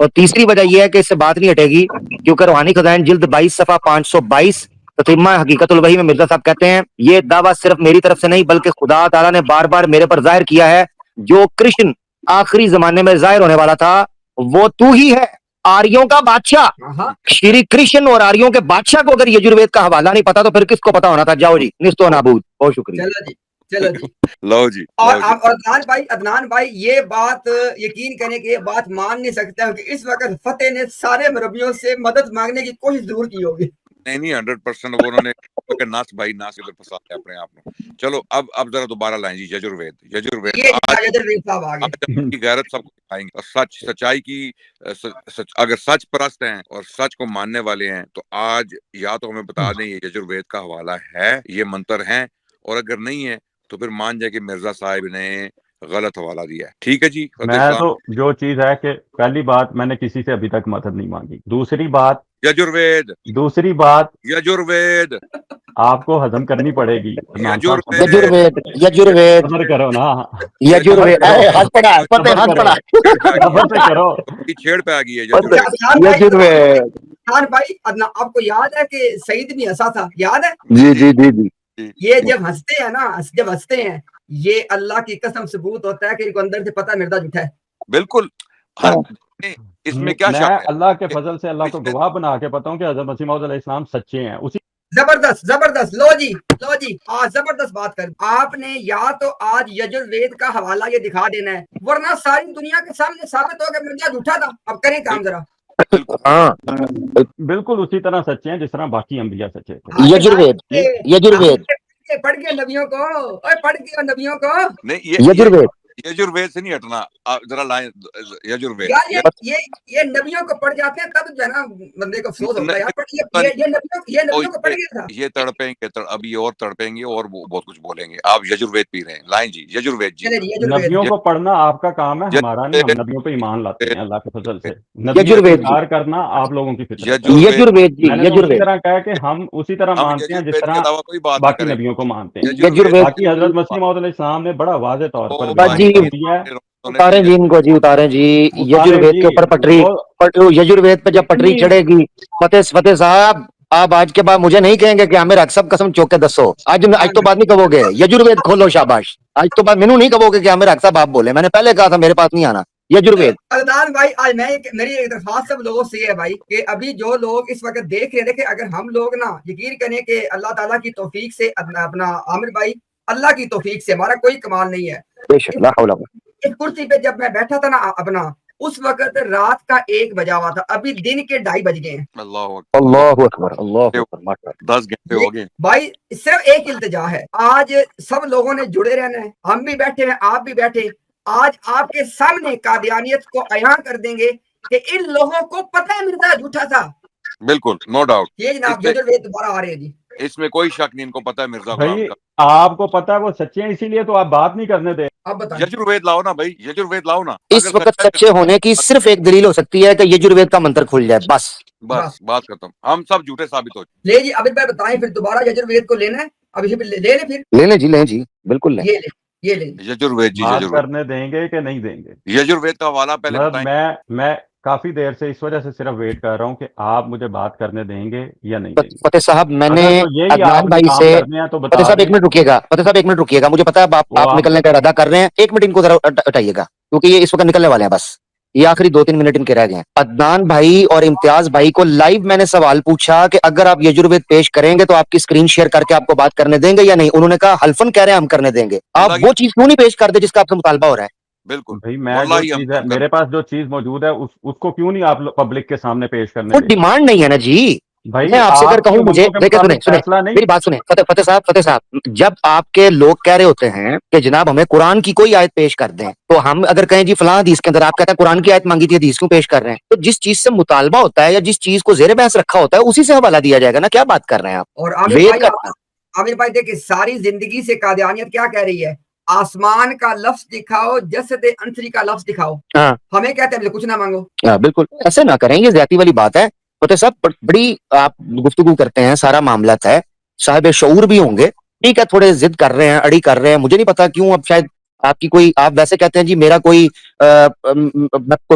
और तीसरी वजह यह है कि इससे बात नहीं हटेगी क्योंकि रूहानी खजाइन जिल्द 22 सफा 522 ततीमा हकीकतुल वही में मिर्जा साहब कहते हैं ये दावा सिर्फ मेरी तरफ से नहीं बल्कि खुदा ताला ने बार बार मेरे पर जाहिर किया है। जो कृष्ण आखिरी जमाने में जाहिर होने वाला था वो तू ही है, आर्यों का बादशाह। श्री कृष्ण और आर्यों के बादशाह को अगर यजुर्वेद का हवाला नहीं पता तो फिर किसको पता होना था। जाओ जी, निस्तो नाबूद। बहुत शुक्रिया। चलो जी लो जी। और आप अदनान भाई ये बात यकीन करें कि ये बात मान नहीं सकते हैं कि इस वक्त फतेह ने सारे मरबियों से मदद मांगने की कोशिश जरूर की होगी। नहीं 100% वो उन्होंने नास भाई नास इधर फंसा है अपने आप में। चलो अब जरा दोबारा लाएं जी यजुर्वेद। आज गैरत सबको दिखाएंगे और सच्चाई की अगर सच परस्त हैं और सच को मानने वाले हैं तो आज या तो हमें बता दें ये यजुर्वेद का हवाला है, ये मंत्र है, और अगर नहीं है तो फिर मान जाए कि मिर्जा साहिब ने गलत हवाला दिया है। ठीक है जी। मैं तो जो चीज है कि पहली बात मैंने किसी से अभी तक मदद नहीं मांगी। दूसरी बात यजुर्वेद आपको हजम करनी पड़ेगी। यजुर्वेद यजुर्वेद करो ना, यजुर्वेद हाथ पड़ा करो। छेड़ पे आ गई है यजुर्वेद। भाई आपको याद है कि सईद भी हंसा था, याद है? जी जी जी जी। ये जब हंसते हैं ना, जब हंसते हैं ये अल्लाह की कसम सबूत होता है कि इनको अंदर से पता है मिर्जा झूठा है। बिल्कुल। इसमें क्या शक है? अल्लाह के फजल से अल्लाह को गवाह बना के बताऊं कि हज़रत मसीह मौऊद अलैहिस्सलाम सच्चे हैं। उसी जबरदस्त लो जी आज जबरदस्त बात कर। आपने या तो आज यजुर्वेद का हवाला ये दिखा देना है वरना सारी दुनिया के सामने साबित होगा मिर्जा झूठा था। अब करें काम जरा। बिल्कुल उसी तरह सच्चे हैं जिस तरह बाकी अंबिया सच्चे थे। यजुर्वेद पढ़ के नबियों को, पढ़ के नबियों को नहीं, यजुर्वेद से नहीं हटना। जरा लाइन यजुर्वेद ये नबियों को पढ़ जाते हैं तब जो है ना बंदे को अफसोस होता है यार। ये नबियों को पढ़ गया था। ये तड़पेंगे अभी और तड़पेंगे और बहुत कुछ बोलेंगे। आप यजुर्वेद पी रहे हैं। लाइन जी यजुर्वेद जी। नबियों को पढ़ना आपका काम है, हमारा नहीं। हम नबियों पे ईमान लाते हैं अल्लाह के फजल से। यजुर्वेद करना आप लोगों की फितरत। यजुर्वेद जी यजुर्वेद तरह कह के हम उसी तरह मानते हैं जिस तरह बाकी नबियों को मानते हैं। बाकी हजरत मसीह मौऊद अलैहिस्सलाम ने बड़ा वाज़ेह तौर पर उतारे जी इनको जी, उतारे जी यजुर्वेद के ऊपर पटरी। यजुर्वेद पे जब पटरी चढ़ेगी फतेह साहब आप आज के बाद मुझे नहीं कहेंगे कि आमिर अक्सर कसम चौक के दसो। आज तो बात नहीं कहोगे, यजुर्वेद खोलो शाबाश। आज तो बात मैनू नहीं कहोगे कि आमिर अक्सर आप बोले। मैंने पहले कहा था मेरे पास नहीं आना यजुर्वेद। अदनान भाई आज मेरी एक दरख्वास्त सब लोगों से है भाई कि अभी जो लोग इस वक्त देख रहे हैं, अगर हम लोग ना यकीन करें कि अल्लाह ताला की तौफीक से अपना आमिर भाई अल्लाह की तौफीक से हमारा कोई कमाल नहीं है। इस कुर्सी पे जब मैं बैठा था ना अपना उस वक्त रात का 1 बजा हुआ था, अभी दिन के 2:30 बज गए हैं। अल्लाहु अकबर 10 घंटे हो गए भाई। सिर्फ एक इल्तिजा है, आज सब लोगों ने जुड़े रहना है। हम भी बैठे हैं, आप भी बैठे। आज आपके सामने कादियानियत को अयां कर देंगे कि इन लोगों को पता है मिर्जा झूठा था। बिल्कुल नो डाउट। ये जनाब यजुर्वेद दोबारा आ रहे हैं जी, इसमें कोई शक नहीं। इनको पता है मिर्जा भाई आपको पता है वो सच्चे हैं, इसीलिए तो आप बात नहीं करने दे। अब बताओ यजुर्वेद लाओ ना भाई, यजुर्वेद लाओ ना। इस वक्त सच्चे होने की सिर्फ एक दलील हो सकती है कि यजुर्वेद का मंत्र खुल जाए। बस बात खत्म। हम सब झूठे साबित हो जाए। ले जी अभी भाई बताएं फिर दोबारा यजुर्वेद को लेना है? अभी ले जी बिल्कुल ये ले यजुर्वेद जी। बात करने देंगे कि नहीं देंगे? यजुर्वेद का हवाला पहले बताएं। मैं काफी देर से इस वजह से सिर्फ वेट कर रहा हूँ कि आप मुझे बात करने देंगे या नहीं देंगे। फतेह साहब मैंने अदनान भाई से फतेह साहब 1 मिनट रुकिएगा। फतेह साहब 1 मिनट रुकिएगा। मुझे पता है आप निकलने का इरादा कर रहे हैं। 1 मिनट इनको जरा हटाइएगा क्योंकि ये इस वक्त निकलने वाले हैं। बस ये आखिरी 2-3 मिनट इनके रह गए हैं। अदनान भाई और इम्तियाज भाई को लाइव मैंने सवाल पूछा कि अगर आप यजुर्वेद पेश करेंगे तो आपकी स्क्रीन शेयर करके आपको बात करने देंगे या नहीं। उन्होंने कहा हल्फन कह रहे हैं हम करने देंगे। आप अल्लाह की वो चीज क्यों नहीं पेश करते जिसका आपसे मुतालबा हो रहा है? बिल्कुल भाई मैं जो वल्लाही हम चीज है कर मेरे पास जो चीज मौजूद है उसको क्यों नहीं आप पब्लिक के सामने पेश करने वो देंगे? डिमांड नहीं है ना जी। भाई मैं आपसे अगर आपके कहूं मुझे, मुल्कों के देखिए सुने मुताबिक सुने फैसला नहीं। मेरी बात सुने फतेह साहब, जब आपके लोग कह रहे होते हैं कि जनाब हमें कुरान की कोई आयत पेश कर दें, तो हम अगर कहें जी फलां हदीस के अंदर, आप कहते हैं कुरान की आयत मांगी थी, हदीस क्यों पेश कर रहे हैं? तो जिस चीज से मुतालबा होता है या जिस चीज को जेर बहस रखा होता है उसी से हवाला दिया जाएगा ना। क्या बात कर रहे हैं आप? और आमिर वेद भाई का आमिर भाई देखिए, सारी जिंदगी से कादियानियत क्या कह रही है, आसमान का लफ्ज दिखाओ, जसद अंसरी का लफ्ज दिखाओ। हाँ हमें कहते हैं कुछ ना मांगो। बिल्कुल ऐसे ना करें, ये ज्यादती वाली बात है। फतेह साहब बड़ी आप गुफ्तगू करते हैं, सारा मामला है, साहिब शऊर भी होंगे, ठीक है, थोड़े जिद कर रहे हैं, अड़ी कर रहे हैं, मुझे नहीं पता क्यों। अब शायद आपकी कोई, आप वैसे कहते हैं जी मेरा कोई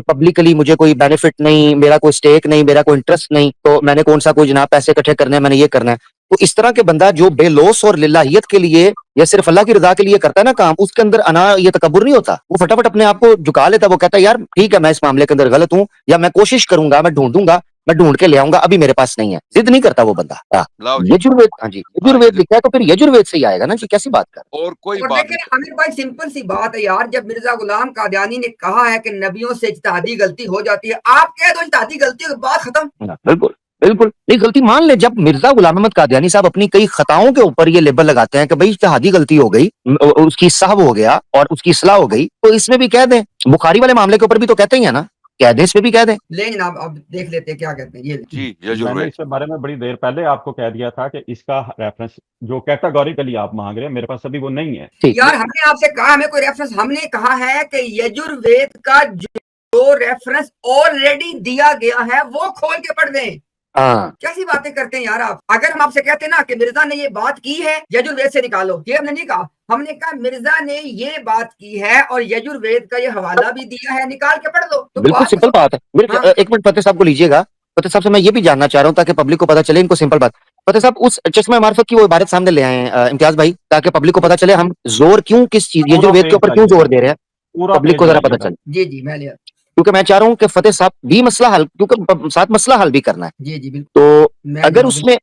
पब्लिकली मुझे कोई बेनिफिट नहीं, मेरा कोई स्टेक नहीं, मेरा कोई इंटरेस्ट नहीं, तो मैंने कौन सा कोई जनाब पैसे इकट्ठे करने हैं, मैंने ये करना है। तो इस तरह के बंदा जो बेलोस और लिल्लाहियत के लिए या सिर्फ अल्लाह की रजा के लिए करता है ना काम, उसके अंदर अना ये तकब्बुर नहीं होता। वो फटाफट अपने आप को झुका लेता है। वो कहता है यार ठीक है, मैं इस मामले के अंदर गलत हूं, या मैं कोशिश करूंगा, मैं ढूंढूंगा, मैं ढूंढ के ले आऊंगा, अभी मेरे पास नहीं है। जिद नहीं करता वो बंदा। लाओ जी। यजुर्वेद, हाँ जी यजुर्वेद लिखा है तो फिर यजुर्वेद से ही आएगा ना जी, कैसी बात कर। और कोई और बात देखिए नहीं। आमिर भाई, सिंपल सी बात है यार, जब मिर्जा गुलाम कादियानी ने कहा है कि नबियों से इज्तिहादी गलती हो जाती है, आप कह दो इज्तिहादी गलती हो, बात खत्म। बिल्कुल बिल्कुल नहीं, गलती मान ले। जब मिर्जा गुलाम अहमद कादियानी साहब अपनी कई खताओं के ऊपर ये लेबल लगाते हैं कि भाई इज्तिहादी गलती हो गई, उसकी साहब हो गया और उसकी इस्लाह हो गई, तो इसमें भी कह दें। बुखारी वाले मामले के ऊपर भी तो कहते ही है ना, कह दें, इसमें भी कह दें। ले जनाब, अब देख लेते हैं क्या कहते हैं ये। जी मैंने यजुर्वेद इसके बारे में बड़ी देर पहले आपको कह दिया था कि इसका रेफरेंस जो कैटेगोरिकली आप मांग रहे हैं मेरे पास अभी वो नहीं है। ठीक यार हमने आपसे कहा हमें कोई रेफरेंस, हमने कहा है कि यजुर्वेद का जो रेफरेंस ऑलरेडी दिया गया है वो खोल के पढ़ दें। हाँ कैसी बातें करते हैं यार आप। अगर हम आपसे कहते हैं ना कि मिर्जा ने ये बात की है, यजुर्वेद से निकालो, ये हमने नहीं कहा। हमने कहा मिर्जा ने ये बात की है और यजुर्वेद का ये हवाला भी दिया है, निकाल के पढ़ लो। तो बिल्कुल बात सिंपल बात है। मेरे हाँ। एक मिनट फतेह साहब को लीजिएगा। फतेह साहब से मैं ये भी जानना चाह रहा हूँ ताकि पब्लिक को पता चले, इनको सिंपल बात। फतेह साहब उस चश्मा मार्फत की वो इबारत सामने ले आए हैं इम्तियाज भाई, ताकि पब्लिक को पता चले हम जोर क्यों, किस चीज पूरा यजुर्वेद के पेज ऊपर क्यों चाहिए, जोर दे रहे हैं, पूरा पब्लिक को पेज जरा पता चाहिए। चले। जी जी मैं लिया। क्योंकि मैं चाह रहा हूँ कि फतेह साहब भी मसला हल, क्योंकि साथ मसला हल भी करना है। जी जी बिल्कुल। तो मैं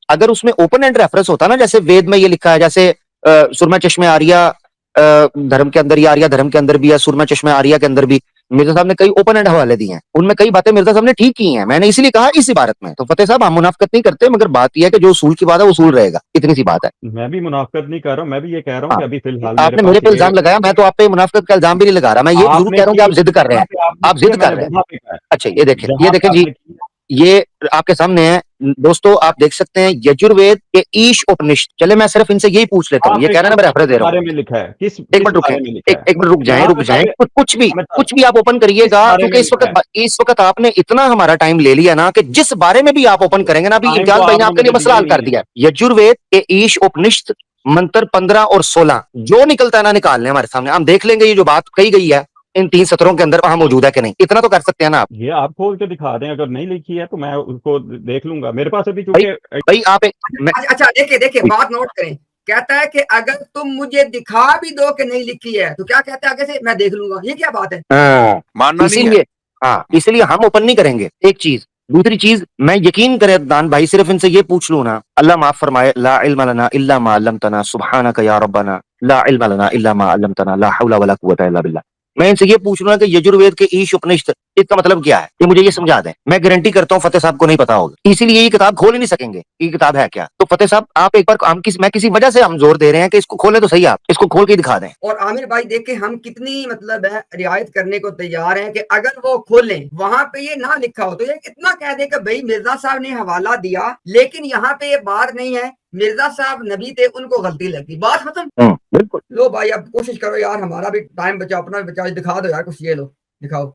अगर उसमें ओपन एंड रेफरेंस होता ना, जैसे वेद में ये लिखा है, जैसे सुरमा चश्मे आरिया धर्म के अंदर, या आर्या धर्म के अंदर भी, या सुरमा चश्मे आरिया के अंदर भी मिर्जा साहब ने कई ओपन एंड हवाले दिए हैं, उनमें कई बातें मिर्जा साहब ने ठीक की हैं। मैंने इसीलिए कहा इस इबारत में। तो फतेह साहब हम मुनाफिकत नहीं करते, मगर बात यह है कि जो उसूल की बात है वो उसूल रहेगा, इतनी सी बात है। मैं भी मुनाफिकत नहीं कर रहा हूँ, मैं भी ये कह रहा हूँ हाँ, कि अभी फिलहाल आपने मेरे पे इल्जाम लगाया, मैं तो आप पे मुनाफिकत का इल्जाम भी नहीं लगा रहा, मैं ये जरूर आपने कह रहा हूँ कि आप की जिद कर रहे जहाँ हैं, पे आपने आप की है, जिद कर मैंने रहे हैं। वहां पे कहा है। अच्छा ये देखें जहाँ पे जी, आपने की है, ये आपके सामने है दोस्तों, आप देख सकते हैं यजुर्वेद के ईश उपनिषद। चले मैं सिर्फ इनसे यही पूछ लेता हूँ, ये आप कह रहे हैं ना मैं रेफरेंस किस दे रहा बारे हूँ। में लिखा है, किस एक किस मिनट रुकें, बारे में लिखा है? एक मिनट रुक जाएं, यहाँ रुक पे जाएं, पहले कुछ भी आप ओपन किस करिएगा, बारे में क्योंकि लिखा है? इस वक्त आपने इतना हमारा टाइम ले लिया ना कि जिस बारे में भी आप ओपन करेंगे ना, अभी टाइम तो इम्तियाज भाई ने आपने आपके लिए मुझे मसला दिया ही हल कर नहीं है। दिया। यजुर्वेद के ईश उपनिषद मंत्र 15 और 16 जो निकलता है ना निकाल लें हमारे सामने, हम देख लेंगे ये जो बात कही गई है इन 3 सत्रों के अंदर वहां मौजूद है कि नहीं, इतना तो कर सकते हैं ना आप। ये आप खोल के दिखा दें, अगर नहीं लिखी है तो मैं उसको देख लूंगा। मेरे पास अभी भाई चूंकि भाई आप अच्छा देखिए देखिए बात नोट करें। कहता है कि अगर तुम मुझे दिखा भी दो कि नहीं लिखी है, तो क्या कहता है आगे से, मैं देख लूंगा। ये क्या बात है? मानना नहीं है। इसीलिए हाँ, इसलिए हम ओपन नहीं करेंगे, एक चीज। दूसरी चीज, मैं यकीन करे अदनान भाई, सिर्फ इनसे ये पूछ लूं ना, अल्लाह माफ फरमाए, ला इल्म लना इल्ला मा अल्लमतना सुब्हानका या रब्बना, ला इल्म लना इल्ला मा अल्लमतना, ला हौला वला कुव्वता इल्ला बिल्लाह। मैं इनसे ये पूछ लूं ना कि यजुर्वेद के ईश उपनिषद इसका मतलब क्या है, ये मुझे ये समझा दें। मैं गारंटी करता हूँ फतेह साहब को नहीं पता होगा, इसीलिए ये किताब खोल ही नहीं सकेंगे, ये किताब है क्या। तो फतेह साहब आप एक बार, मैं किसी वजह से हम जोर दे रहे हैं कि इसको खोले तो सही, आप इसको खोल के दिखा दें। और आमिर भाई देखे हम कितनी मतलब है रियायत करने को तैयार हैं कि अगर वो खोलें वहां पे ये ना लिखा हो तो ये इतना कह दे कि भाई मिर्जा साहब ने हवाला दिया, लेकिन यहाँ पे ये बात नहीं है, मिर्जा साहब नबी थे, उनको गलती लगी, बात खत्म। बिल्कुल। लो भाई अब कोशिश करो यार, हमारा भी टाइम बचा, अपना भी बचा, दिखा दो यार कुछ, ये लो दिखाओ।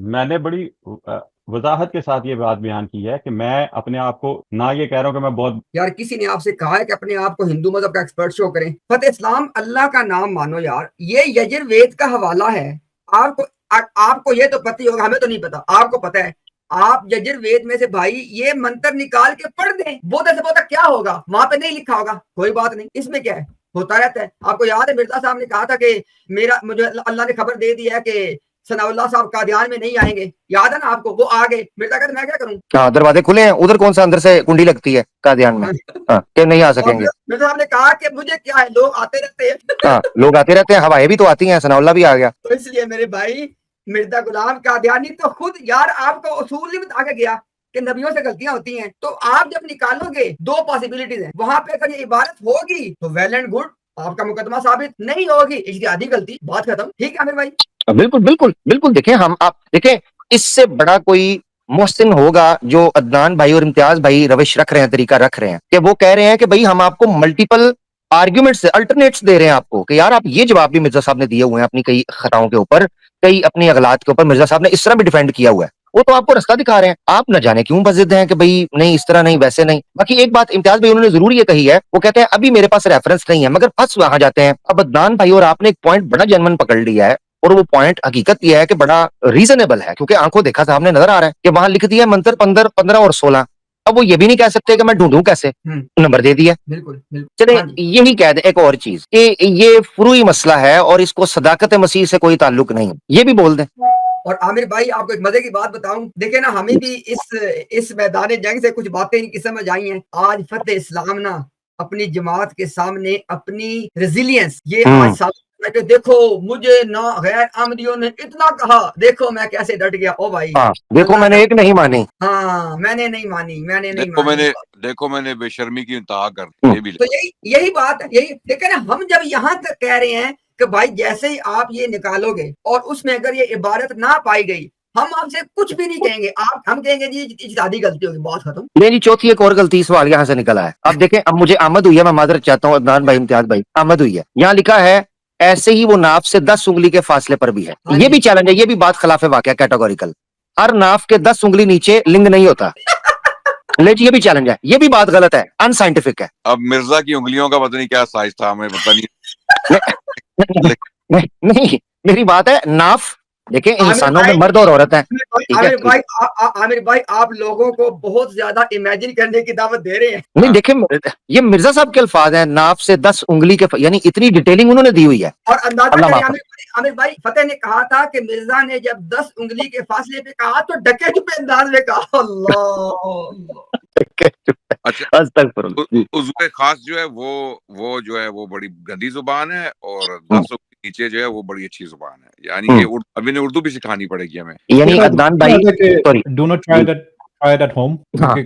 मैंने बड़ी वजाहत के साथ ये बात बयान की है कि मैं अपने आप को ना ये कह रहा हूँ कि मैं बहुत, यार किसी ने आपसे कहा है कि अपने आप को हिंदू मजहब का एक्सपर्ट शो करें? फतेह इस्लाम, अल्लाह का नाम मानो यार, ये यजुर्वेद का हवाला है। आपको ये तो पता ही होगा, हमें तो नहीं पता, आपको पता है। आप यजुर्वेद में से भाई ये मंत्र निकाल के पढ़ दें, बोधा से बोधा क्या होगा, वहां पे नहीं लिखा होगा, कोई बात नहीं, इसमें क्या है, होता रहता है। आपको याद है मिर्जा साहब ने कहा था कि मुझे अल्लाह ने खबर दे दी है कि सनाउल्लाह साहब कादियान में नहीं आएंगे, याद है ना आपको, वो आ गए, मिर्जा कहते मैं क्या करूं। हाँ, दरवाजे खुले हैं, उधर कौन सा अंदर से कुंडी लगती है कादियान में? हाँ, कि नहीं आ और सकेंगे। मिर्जा साहब ने कहा कि मुझे क्या है, लोग आते रहते हैं। हाँ, लोग आते रहते हैं, हवाएं भी तो आती हैं, सनाउल्लाह भी आ गया। तो इसलिए मेरे भाई मिर्जा गुलाम कादियानी तो खुद यार आपको उसूल नहीं बता के गया कि नबियों से गलतियां होती हैं, तो आप जब निकालोगे दो पॉसिबिलिटीज हैं, वहां पे अगर ये इबारत होगी तो वेल एंड गुड, आपका मुकदमा साबित, नहीं होगी इज्तिहादी गलती, बात खत्म। ठीक है आमिर भाई। बिल्कुल बिल्कुल बिल्कुल। देखें, हम आप देखें, इससे बड़ा कोई मोहसिन होगा जो अदनान भाई और इम्तियाज भाई रविश रख रहे हैं, तरीका रख रहे हैं कि वो कह रहे हैं कि भाई हम आपको मल्टीपल आर्ग्यूमेंट्स, अल्टरनेट्स दे रहे हैं आपको कि यार आप ये जवाब भी मिर्जा साहब ने दिए हुए हैं अपनी कई खताओं के ऊपर, कई अपनी अगलात के ऊपर मिर्जा साहब ने इस तरह भी डिफेंड किया हुआ है, वो तो आपको रास्ता दिखा रहे हैं, आप न जाने क्यों बजिद हैं कि भाई नहीं इस तरह नहीं वैसे नहीं। बाकी एक बात इम्तियाज भाई उन्होंने जरूर ये कही है, वो कहते हैं अभी मेरे पास रेफरेंस नहीं है, मगर फंस वहां जाते हैं। अब अदनान भाई और आपने एक पॉइंट बड़ा जेन्युइन पकड़ लिया है, और वो पॉइंट हकीकत यह है कि बड़ा रीजनेबल है, क्योंकि आंखों देखा सामने नजर आ रहा है कि वहां लिख दिया मंत्र 15 और 16। अब वो ये भी नहीं कह सकते कि मैं ढूंढूं कैसे, नंबर दे दिया। बिल्कुल बिल्कुल। चले हाँ जी। यही कह दे एक और चीज कि ये फुरूई मसला है और इसको सदाकत मसीह से कोई ताल्लुक नहीं, ये भी बोल दें। और आमिर भाई आपको एक मजे की बात बताऊं, देखिए ना हमें भी इस मैदान जंग से कुछ बातें इनकी समझ आई हैं। आज फतेह इस्लाम ना अपनी जमात के सामने अपनी रेजिलियंस ये आज साबित कर के देखो, मुझे ना गैर आमदियों ने इतना कहा, देखो मैं कैसे डट गया। ओ भाई हाँ, देखो मैंने एक नहीं मानी। हाँ मैंने नहीं मानी, मैंने नहीं देखो मानी। देखो मैंने बेशर्मी की इंतहा कर दी, ये भी तो यही बात है, यही देखिए ना, हम जब यहाँ तक कह रहे हैं कि भाई जैसे ही आप ये निकालोगे और उसमें अगर ये इबारत ना पाई गई, हम आपसे कुछ भी नहीं कहेंगे, हम कहेंगे जी इज्तिहादी गलती होगी, बात खत्म। नहीं जी, चौथी एक और गलती सवाल यहाँ से निकला है। अब देखें, अब मुझे आमद हुई है, मैं माजरत चाहता हूँ अदनान भाई, इम्तियाज भाई, आमद हुई है। यहाँ लिखा है ऐसे ही वो नाफ से 10 उंगली के फासले पर भी है। ये भी चैलेंज है, ये भी बात खिलाफ वाकया कैटेगोरिकल। हर नाफ के 10 उंगली नीचे लिंग नहीं होता। ले जी, ये भी चैलेंज है, ये भी बात गलत है, अनसाइंटिफिक है। अब मिर्जा की उंगलियों का पता नहीं क्या साइज था, हमें पता नहीं। नहीं, मेरी बात है नाफ, देखिए इंसानों में मर्द और औरत है। आमिर भाई आप लोगों को बहुत ज्यादा इमेजिन करने की दावत दे रहे हैं। नहीं देखिए, ये मिर्जा साहब के अल्फाज हैं, नाफ से 10 उंगली के, यानी इतनी डिटेलिंग उन्होंने दी हुई है। और अंदाजा करिए आमिर भाई, फतेह ने कहा था कि मिर्जा ने जब 10 उंगली के फासले पे कहा तो डके चुपे अंदाज में कहा। अच्छा, उज़्वे खास जो है वो जो है वो बड़ी गंदी जुबान है, और 10 नीचे जो है वो बड़ी अच्छी जुबान है, यानी ये अभी ने उर्दू भी सिखानी पड़ेगी हमें। यानी अदनान भाई, sorry, do not try that at home.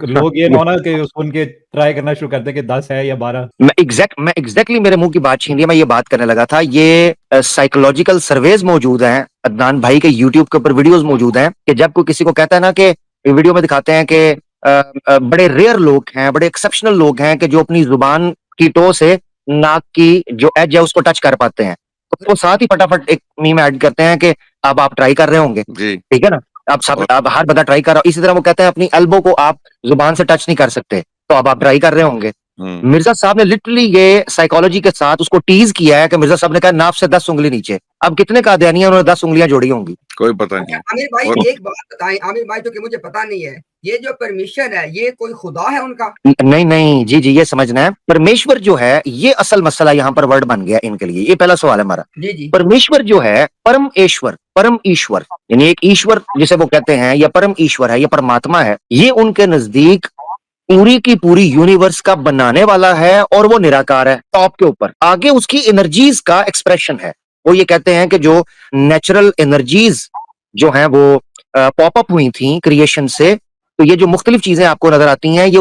लोग ये ना कि सुन के ट्राई करना शुरू करते कि 10 है या 12। मैं एग्जैक्टली मेरे मुंह की बात छीन लिया, मैं ये बात करने लगा था। ये साइकोलॉजिकल सर्वेज मौजूद हैं अदनान भाई के यूट्यूब के ऊपर, वीडियोस मौजूद हैं कि जब कोई किसी को कहता है ना कि वीडियो में दिखाते हैं कि बड़े रेयर लोग हैं, बड़े एक्सेप्शनल लोग हैं कि जो अपनी जुबान की टो से नाक की जो एज है उसको टच कर पाते हैं, तो वो साथ ही फटाफट एक मीम ऐड करते हैं कि अब आप ट्राई कर रहे होंगे, ठीक है ना, अब हर बंदा ट्राई कर रहा। इसी तरह वो कहते हैं अपनी एल्बो को आप जुबान से टच नहीं कर सकते, तो अब आप ट्राई कर रहे होंगे। मिर्जा साहब ने लिटरली ये साइकोलॉजी के साथ उसको टीज किया है कि मिर्जा साहब ने कहा नाफ से 10 उंगली नीचे। अब कितने कादियानियां उन्होंने 10 उंगलियां जोड़ी होंगी, कोई पता नहीं। आमिर भाई एक बात बताएं आमिर भाई, तो कि मुझे पता नहीं है, ये जो परमिशन है ये कोई खुदा है उनका? नहीं जी, ये समझना है, परमेश्वर जो है ये असल मसला यहाँ पर वर्ड बन गया इनके लिए। ये पहला सवाल है हमारा। जी। परमेश्वर जो है परम ईश्वर, यानी एक ईश्वर जिसे वो कहते हैं, या परम ईश्वर है, या परमात्मा है, ये उनके नजदीक पूरी की पूरी यूनिवर्स का बनाने वाला है, और वो निराकार है टॉप के ऊपर। आगे उसकी एनर्जीज का एक्सप्रेशन है। वो ये कहते हैं कि जो नेचुरल एनर्जीज जो हैं वो पॉप अप हुई थी क्रिएशन से, तो ये जो मुख्तलिफ चीजें आपको नजर आती हैं, ये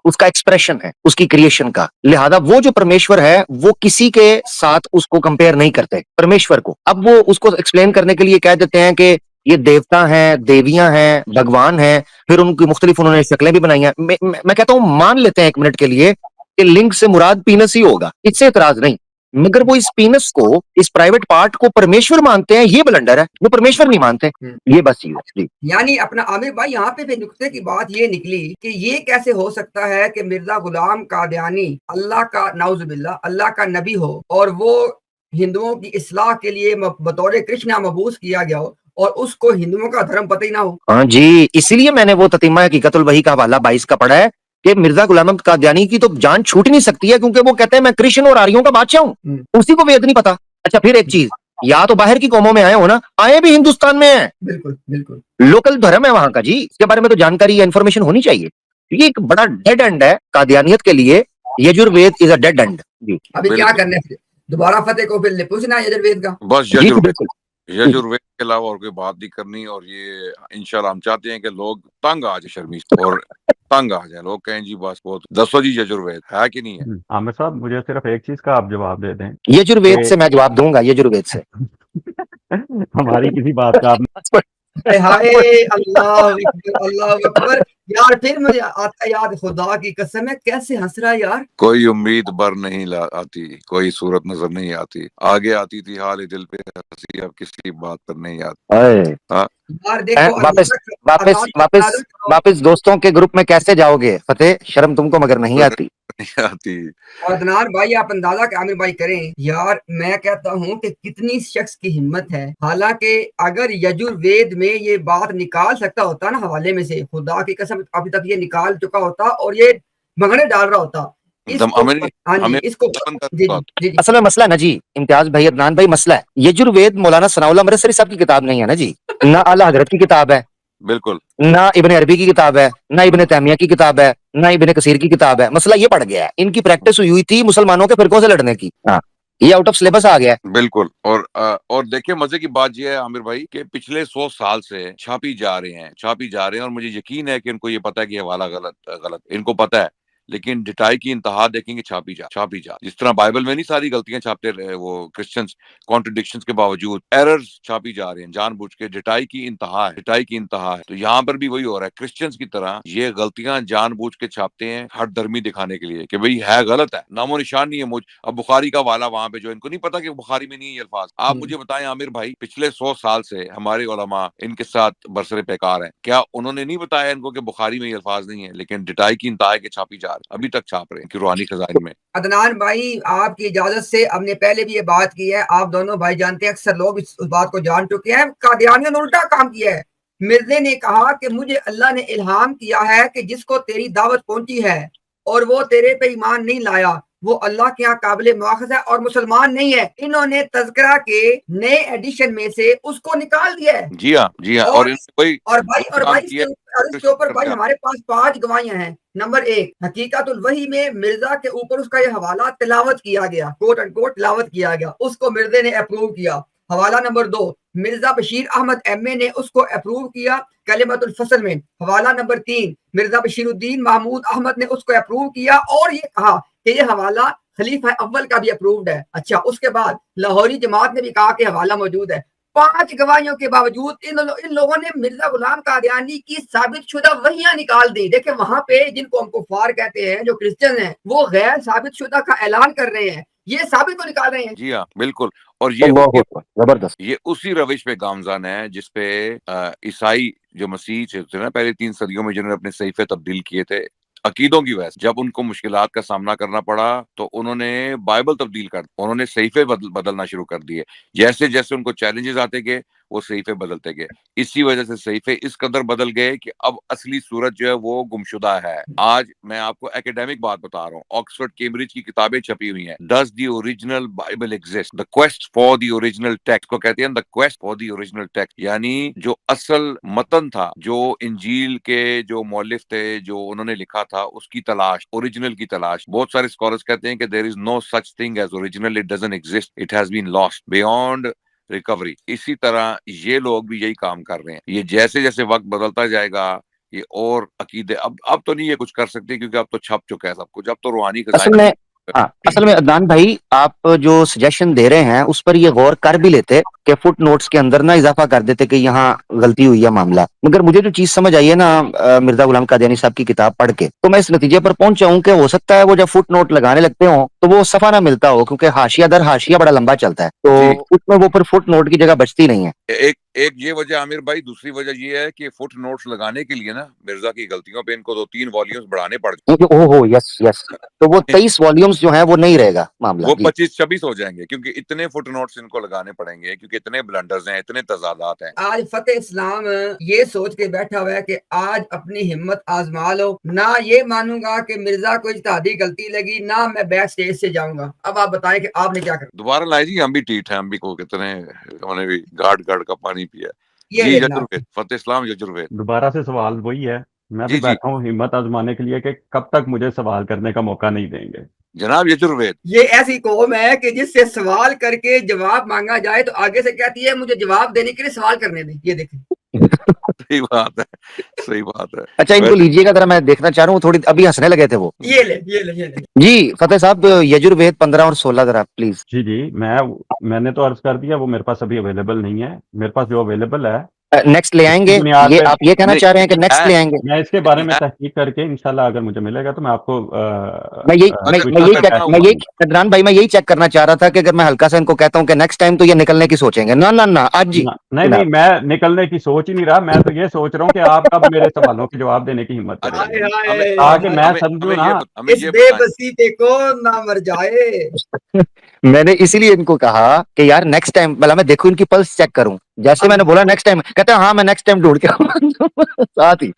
उसका एक्सप्रेशन है, उसकी क्रिएशन का। लिहाजा वो जो परमेश्वर है वो किसी के साथ उसको कंपेयर नहीं करते परमेश्वर को। अब वो उसको एक्सप्लेन करने के लिए कह देते हैं कि ये देवता हैं, देवियां हैं, भगवान हैं, फिर उनकी मुख्तलिफ उन्होंने शक्लें भी बनाई हैं। मैं कहता हूं मान लेते हैं एक मिनट के लिए कि लिंग से मुराद पीनस ही होगा, इससे इतराज नहीं, मगर वो इस पीनस को, इस प्राइवेट पार्ट को परमेश्वर मानते हैं, ये ब्लंडर है। वो परमेश्वर नहीं मानते, ये बस चीज है। यानी अपना आमिर भाई यहाँ पे फिर नुक्ते की बात ये निकली कि ये कैसे हो सकता है कि मिर्जा गुलाम कादियानी अल्लाह का नाउजुबिल्लाह अल्लाह का नबी हो, और वो हिंदुओं की इस्लाह के लिए बतौर कृष्णा मबूस किया गया हो, और उसको हिंदुओं का धर्म पता ही ना हो। हाँ जी, इसीलिए मैंने वो ततीमा हकीकतुल वही का हवाला 22 का पढ़ा है कि मिर्जा गुलाम अहमद कादियानी की तो जान छूट नहीं सकती है, क्योंकि वो कहते हैं मैं कृष्ण और आर्यों का बादशाह हूँ, उसी को वेद नहीं पता। अच्छा, फिर एक चीज, या तो बाहर की कौमों में आए हो ना, आए भी हिंदुस्तान में हैं, बिल्कुल बिल्कुल लोकल धर्म है वहां का जी, इसके बारे में तो जानकारी या इन्फॉर्मेशन होनी चाहिए। ये एक बड़ा डेड एंड है कादियानियत के लिए, Yajurveda is a dead end जी। अभी क्या बिल्कुल करना है फिर? दोबारा फतेह को फिर पूछना है यजुर्वेद का। बस जी जी यजुर्वेद बिल्कुल। यजुर्वेद के अलावा और कोई बात नहीं करनी। और ये इंशाल्लाह हम चाहते हैं कि लोग तंग आ जाए शर्मी से, और तंग आ जाए, लोग कहें जी बस बहुत दसो जी यजुर्वेद है कि नहीं है। आमिर साहब, मुझे सिर्फ एक चीज का आप जवाब दे दें यजुर्वेद कि से मैं जवाब दूंगा, यजुर्वेद से। हमारी किसी बात का आप हाय अल्लाह अकबर अल्लाह अकबर। यार फिर मुझे आता याद, खुदा की कसम है कैसे हंस रहा है यार। कोई उम्मीद बर नहीं आती, कोई सूरत नजर नहीं आती, आगे आती थी हाल दिल पे हंसी, अब किसी बात पर नहीं आती। अरे, हाँ, यार देखो वापस अल्लाह वापस वापस का वापस दोस्तों के ग्रुप में कैसे जाओगे फतेह? शर्म तुमको मगर नहीं आती? नहीं आती। और अदनान भाई आप अंदाजा के आमिर भाई करें यार, मैं कहता हूँ कि कितनी शख्स की हिम्मत है। हालांकि अगर यजुर्वेद में ये बात निकाल सकता होता ना हवाले में से, खुदा की कसम अभी तक ये निकाल चुका होता और ये भगने डाल रहा होता इसको। हमें हाँ जी हमें इसको दफन कर जी चुका जी जी जी असल में मसला है ना जी, इम्तियाज भाई, अदनान भाई, मसला है यजुर्वेद मौलाना सनाउल्लाह अमृतसरी साहब की किताब नहीं है ना जी, ना आला हजरत की किताब है, बिल्कुल ना इब्ने अरबी की किताब है, ना इब्ने तैमिया की किताब है, ना इब्ने कसीर की किताब है। मसला ये पड़ गया है, इनकी प्रैक्टिस हुई थी मुसलमानों के फिरकों से लड़ने की। हाँ, ये आउट ऑफ सिलेबस आ गया है। बिल्कुल। और देखिए मजे की बात यह है आमिर भाई कि पिछले 100 साल से छापी जा रहे हैं और मुझे यकीन है कि इनको ये पता है कि ये हवाला गलत गलत इनको पता है, लेकिन डिटाई की इंतहा देखेंगे छापी जा। जिस तरह बाइबल में नहीं सारी गलतियां छापते रहे वो क्रिश्चियंस, कॉन्ट्रडिक्शंस के बावजूद एरर्स छापी जा रहे हैं जानबूझ के, डिटाई की इंतहा है। तो यहाँ पर भी वही हो रहा है, क्रिश्चियंस की तरह ये गलतियां जानबूझ के छापते हैं हर धर्मी दिखाने के लिए कि भाई है गलत है, नामो निशान नहीं है। मुझ अब बुखारी का वाला वहां पे जो इनको नहीं पता कि बुखारी में नहीं है ये अल्फाज। आप मुझे बताएं आमिर भाई, पिछले 100 साल से हमारे उलमा इनके साथ बरसरे पैकार हैं, क्या उन्होंने नहीं बताया इनको कि बुखारी में ये अल्फाज नहीं है? लेकिन डिटाई की इंतहा के छापी जा रहे हैं, अभी तक छाप रहे हैं कि रूहानी खजाइन में। अदनान भाई आपकी इजाजत से हमने पहले भी ये बात की है, आप दोनों भाई जानते हैं, अक्सर लोग इस बात को जान चुके हैं। कादियानियों ने उल्टा काम किया है। मिर्जे ने कहा कि मुझे अल्लाह ने इल्हाम किया है कि जिसको तेरी दावत पहुंची है और वो तेरे पे ईमान नहीं लाया, वो अल्लाह के यहाँ काबिल मुआखज़ है और मुसलमान नहीं है। इन्होंने तज़किरा के नए एडिशन में से उसको निकाल दिया है। जी हाँ, और कोई और भाई काम इसके किया इसके ऊपर भाई हमारे पास 5 गवाहियां हैं। नंबर 1, हकीकतुल वही में मिर्जा के ऊपर उसका ये हवाला तिलावत किया गया, कोट एंड कोट तिलावत किया गया, उसको मिर्जे ने अप्रूव किया। हवाला नंबर 2, मिर्जा बशीर अहमद एमए ने उसको अप्रूव किया कलिमतुल फसल में। हवाला नंबर 3, मिर्जा बशीरुद्दीन महमूद अहमद ने उसको अप्रूव किया और ये कहा कि ये हवाला खलीफा अव्वल का भी अप्रूव्ड है। अच्छा, उसके बाद लाहौरी जमात ने भी कहा कि हवाला मौजूद है। 5 गवाहियों के बावजूद इन लोगों ने मिर्जा गुलाम कादियानी की साबितशुदा वहियां निकाल दी। देखिए वहां पे जिनको हम कुफार कहते हैं, जो क्रिश्चियन हैं, वो गैर साबितशुदा का ऐलान कर रहे हैं, ये साबित को निकाल रहे हैं। जी हाँ बिल्कुल। और जबरदस्त। ये उसी रविश पे गामजान है जिसपे ईसाई जो मसीह थे ना पहले 3 सदियों में, जिन्होंने अपने सहीफे तब्दील किए थे अकीदों की वजह से, जब उनको मुश्किलात का सामना करना पड़ा तो उन्होंने बाइबल तब्दील कर, उन्होंने सहीफे बदलना शुरू कर दिए। जैसे जैसे उनको चैलेंजेस आते गए वो सहीफे बदलते गए। इसी वजह से सहीफे इस कदर बदल गए कि अब असली सूरत जो है वो गुमशुदा है। आज मैं आपको एकेडमिक बात बता रहा हूँ, ऑक्सफोर्ड कैम्ब्रिज की किताबें छपी हुई हैं, does the original Bible exist, the quest for the original text को कहते हैं, the quest for the original text, यानी जो असल मतन था, जो इंजील के जो मौलिफ थे, जो उन्होंने लिखा था, उसकी तलाश, ओरिजिनल की तलाश। बहुत सारे स्कॉलर्स कहते हैं कि there is no such thing as original, it doesn't exist, it has been lost beyond recovery. इसी तरह ये लोग भी यही काम कर रहे हैं। ये जैसे जैसे वक्त बदलता जाएगा ये और अकीदे, अब तो नहीं ये कुछ कर सकते क्योंकि अब तो छप चुका है सब कुछ, अब तो रूहानी असल में हाँ, असल में अदनान भाई, आप जो सजेशन दे रहे हैं उस पर ये गौर कर भी लेते कि फुट नोट्स के अंदर ना इजाफा कर देते कि यहाँ गलती हुई है मामला। मगर मुझे जो चीज समझ आई है ना मिर्जा गुलाम कादियानी साहब की किताब पढ़ के, तो मैं इस नतीजे पर पहुंचा हूं कि हो सकता है वो जब फुट नोट लगाने लगते हो तो वो सफा ना मिलता हो, क्योंकि हाशिया दर हाशिया बड़ा लंबा चलता है, तो उसमें वो फिर फुट नोट की जगह बचती नहीं है। एक ये वजह आमिर भाई, दूसरी वजह ये है कि फुट नोट्स लगाने के लिए ना मिर्जा की गलतियों पे इनको 2-3 वॉल्यूम्स बढ़ाने पड़ ओहो, यस यस, तो वो 23 वॉल्यूम्स जो है वो नहीं रहेगा मामला वो जी। 25-26 हो जाएंगे, क्योंकि इतने फुट नोट्स इनको लगाने पड़ेंगे, क्योंकि इतने ब्लंडर्स हैं, इतने तजादात हैं। आज फतेह इस्लाम ये सोच के बैठा हुआ है कि आज अपनी हिम्मत आजमा लो, ना ये मानूंगा कि मिर्जा को इज्तिहादी गलती लगी, ना मैं बैक स्टेज से जाऊंगा। अब आप बताएं कि आपने क्या करना। दोबारा लाए जी, हम भी ठीक है, हम भी को कितने, हमने भी गार्ड गार्ड का पानी पिया। ये जी ले जनाब। यजुर्वेद, फतेह इस्लाम यजुर्वेद। दोबारा से सवाल वही है, मैं भी जी जी बैठा हूँ हिम्मत आजमाने के लिए कि कब तक मुझे सवाल करने का मौका नहीं देंगे। जनाब यजुर्वेद। ये ऐसी कौम है कि जिससे सवाल करके जवाब मांगा जाए तो आगे से कहती है मुझे जवाब देने के लिए सवाल करने दें। ये देखें। सही बात है, सही बात है। अच्छा, इनको वैसे लीजिएगा जरा, मैं देखना चाह रहा हूँ, थोड़ी अभी हंसने लगे थे वो। ये ले ये ले ये ले। जी फतेह साहब, यजुर्वेद 15 और 16 जरा प्लीज। जी जी, मैंने तो अर्ज कर दिया, वो मेरे पास अभी अवेलेबल नहीं है। मेरे पास जो अवेलेबल है नेक्स्ट ले उसकी आएंगे, बुनियाद ये पे आप ये कहना नहीं चाह रहे हैं कि नेक्स्ट है, ले आएंगे? मैं इसके बारे में है, तहकीक करके इंशाल्लाह अगर मुझे मिलेगा तो मैं आपको मैं यही मैं अगर मैं यही अगर चेक ना मैं हुआ, यही अदनान भाई, मैं यही चेक करना चाह रहा था कि अगर मैं हल्का सा इनको कहता हूँ कि नेक्स्ट टाइम तो ये निकलने की सोचेंगे, ना ना ना आज जी नहीं नहीं, मैं निकलने की सोच ही नहीं रहा। मैं तो ये सोच रहा हूँ कि आप कब मेरे सवालों के जवाब देने की हिम्मत अच्छा करेंगे, हाय हमें हाय ताकि हमें मैं हमें समझूं हमें ना। हमें इस ये बताएं। बेबसी पे कौन ना मर जाए। मैंने इसीलिए इनको कहा कि यार नेक्स्ट टाइम भला मैं देखूं, इनकी पल्स चेक करूं। जैसे मैंने बोला नेक्स्ट टाइम, कहते हैं हाँ मैं नेक्स्ट टाइम ढूंढ के आऊंगा। साथ ही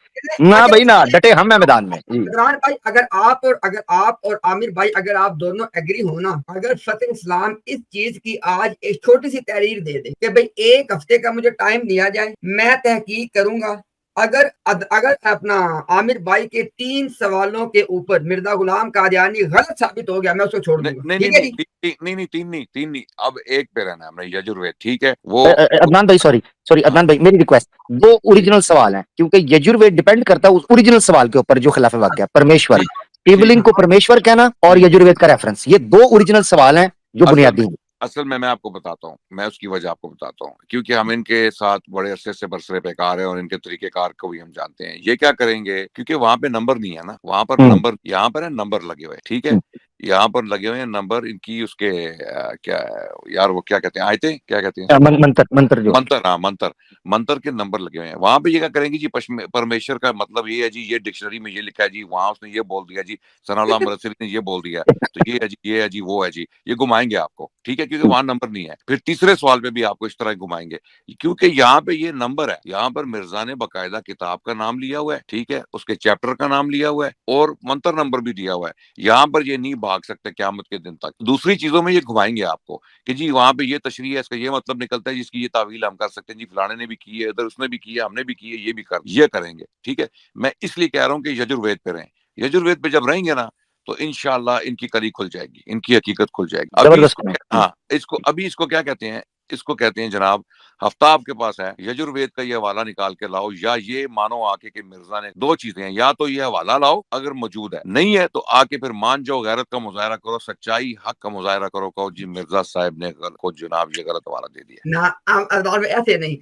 ना अच्छा भाई ना, डटे हम हैं मैदान में जी। इमरान भाई, अगर आप और आमिर भाई अगर आप दोनों एग्री हो ना, अगर फतेह इस्लाम इस चीज की आज एक छोटी सी तहरीर दे दे कि भाई 1 हफ्ते का मुझे टाइम दिया जाए, मैं तहकीक करूंगा। अगर अपना आमिर भाई के 3 सवालों के ऊपर मिर्जा गुलाम कादियानी गलत साबित हो गया, मैं उसको छोड़ नहीं दूंगा। नहीं ठीक नहीं है जी। नहीं, 3 नहीं, अब एक पे रहना हमने, यजुर्वेद, ठीक है वो। अदनान भाई सॉरी सॉरी, हाँ अदनान भाई मेरी रिक्वेस्ट, 2 ओरिजिनल सवाल हैं, क्योंकि यजुर्वेद डिपेंड करता है उस ओरिजिनल सवाल के ऊपर जो खिलाफ वाक्य है। परमेश्वर, ठीक ठीक। शिवलिंग को परमेश्वर कहना और यजुर्वेद का रेफरेंस, ये 2 ओरिजिनल सवाल हैं जो असल बुनियादी में हैं। असल में मैं आपको बताता हूँ, मैं उसकी वजह आपको बताता हूँ, क्योंकि हम इनके साथ बड़े अरसे से बरसरे बेकार है और इनके तरीकेकार को भी हम जानते हैं। ये क्या करेंगे, क्योंकि वहां पे नंबर नहीं है ना, वहां पर नंबर, यहाँ पर है नंबर लगे हुए, ठीक है, यहाँ पर लगे हुए हैं नंबर इनकी, उसके क्या है यार, वो क्या कहते हैं, आयते क्या कहते हैं, मंत्र मंत्र जो मंत्र, हाँ मंत्र, मंत्र के नंबर लगे हुए हैं वहां पे। ये क्या करेंगे जी, परमेश्वर का मतलब ये है जी, ये डिक्शनरी में ये लिखा है जी, वहां उसने ये बोल दिया जी, सनाउल्लाह मुदस्सिर ने ये बोल दिया, तो ये है जी, ये है जी, वो है जी, ये घुमाएंगे आपको, ठीक है, क्योंकि वहां नंबर नहीं है। फिर तीसरे सवाल पे भी आपको इस तरह घुमाएंगे, क्योंकि यहाँ पे ये नंबर है, यहाँ पर मिर्जा ने बाकायदा किताब का नाम लिया हुआ है, ठीक है, उसके चैप्टर का नाम लिया हुआ है और मंत्र नंबर भी दिया हुआ है। यहाँ पर ये नहीं भाग सकते क्यामत के दिन तक। दूसरी चीजों में ये घुमाएंगे आपको कि जी वहां पे ये तशरीह है, इसका ये मतलब निकलता है, जिसकी ये तावील हम कर सकते हैं जी, फलाने ने भी की है, इधर उसने भी किया, हमने भी की है, ये करेंगे, ठीक है। मैं इसलिए कह रहा हूँ कि यजुर्वेद पे रहें। यजुर्वेद पे जब रहेंगे ना तो इंशाल्लाह इनकी कली खुल जाएगी, इनकी हकीकत खुल जाएगी। अभी जबरदस्त इसको में। हाँ, इसको क्या कहते हैं, इसको कहते हैं जनाब, हफ्ता आपके पास है, यजुर्वेद का ये हवाला निकाल के लाओ, या ये मानो आके कि मिर्जा ने 2 चीजें हैं, या तो ये हवाला लाओ अगर मौजूद है, नहीं है तो आके फिर मान जाओ, गैरत का मुजाहरा करो, सच्चाई हक का मुजाहरा करो, कहो जी मिर्जा साहब ने को जनाब ये गलत हवाला दे दिया। ना अजवार में ऐसे नहीं,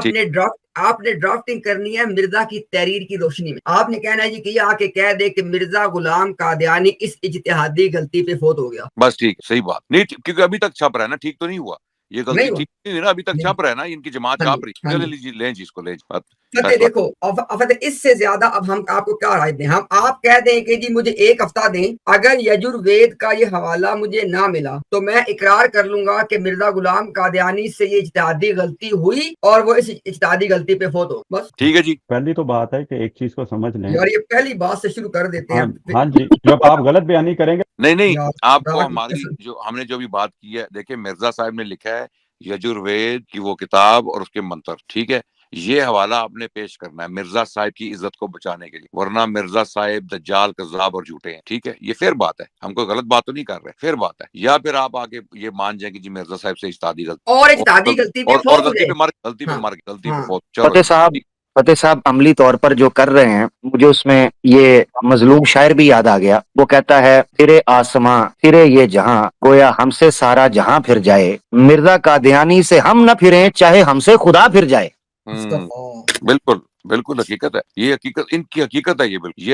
ठीक, आपने ड्राफ्टिंग करनी है मिर्जा की तहरीर की रोशनी में। आपने कहना है जी कि ये आके कह दे कि मिर्जा गुलाम कादियानी इस इज्तिहादी गलती पे फोत हो गया। बस ठीक, सही बात नहीं, क्योंकि अभी तक छप रहा है ना, ठीक तो नहीं हुआ, ये नहीं गलती हुआ। ठीक नहीं हुई ना, अभी तक नहीं। छप रहा है ना, इनकी जमात हाँ जी, छाप रही, हाँ चले जी। लीजिए, लें जी इसको, ले जी, बात फतेह फैसला। देखो, फतेह इससे ज्यादा अब हम आपको क्या राय दें। हम आप कह दें कि जी मुझे 1 हफ्ता दें, अगर यजुर्वेद का ये हवाला मुझे ना मिला तो मैं इकरार कर लूंगा कि मिर्जा गुलाम कादियानी से ये इज्तिहादी गलती हुई और वो इस इज्तिहादी गलती पे फोत हो। बस ठीक है जी। पहली तो बात है कि एक चीज को समझ लें। यार, ये पहली बात से शुरू कर देते हाँ हैं। हाँ जी, जब आप गलत बयानी करेंगे। नहीं यार आपको रात हमारी जो हमने जो भी बात की है, देखिए मिर्जा साहब ने लिखा है यजुर्वेद की वो किताब और उसके मंत्र, ठीक है, ये हवाला आपने पेश करना है मिर्जा साहब की इज्जत को बचाने के लिए, वरना मिर्जा साहब दज्जाल कज़्ज़ाब और झूठे हैं, ठीक है, ये फिर बात है, हम कोई गलत बात तो नहीं कर रहे, फिर बात है, या फिर आप आगे ये मान जाए कि जी मिर्जा साहब से इज्तिहादी गलती और इज्तिहादी गलती पे और फोत हो गलती जाए। पे मर गलती पे हाँ मर गलती पे हाँ। फोत, चलो फतेह साहब अमली तौर पर जो कर रहे हैं, मुझे उसमें ये मजलूम शायर भी याद आ गया। वो कहता है, फिरे आसमां फिरे ये जहां, गोया हमसे सारा जहां फिर जाए, मिर्जा कादियानी से हम न फिरे, चाहे हमसे खुदा फिर जाए। बिल्कुल बिल्कुल हकीकत है, ये हकीकत, इनकी हकीकत है, ये बिल्कुल,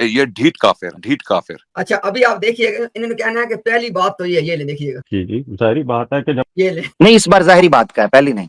ये ढीठ काफिर। अच्छा, अभी आप देखिएगा, इन्होंने कहना है कि पहली बात तो ये ले देखिएगा, जी जी, जाहिर बात है कि जब ये ले। नहीं, इस बार जाहिरी बात का है, पहली नहीं।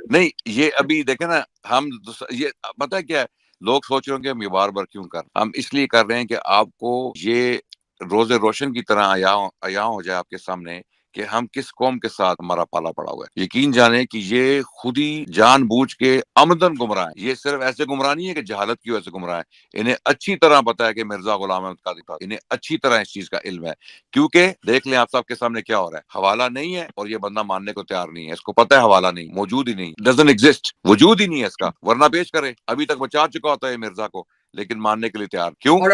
नहीं, ये अभी देखे ना, हम ये पता है क्या है, लोग सोच रहे होंगे हम ये बार-बार क्यों कर, हम इसलिए कर रहे हैं कि आपको ये रोज़े रोशन की तरह अयां हो जाए आपके सामने कि हम किस कौम के साथ हमारा पाला पड़ा हुआ है। यकीन जाने कि ये खुद ही जानबूझ के अमदन गुमराह हैं। ये सिर्फ ऐसे गुमराह नहीं है कि जहालत की वजह से गुमराह है। इन्हें अच्छी तरह पता है कि मिर्जा गुलाम अहमद कादिर था, इन्हें अच्छी तरह इस चीज का इल्म है, क्योंकि देख लें आप सबके सामने क्या हो रहा है, हवाला नहीं है और ये बंदा मानने को तैयार नहीं है। इसको पता है हवाला नहीं, मौजूद ही नहीं, डजंट एग्जिस्ट, वजूद ही नहीं है इसका, वरना पेश करे, अभी तक बचा चुका होता है मिर्जा को, लेकिन मानने के लिए तैयार क्यों? और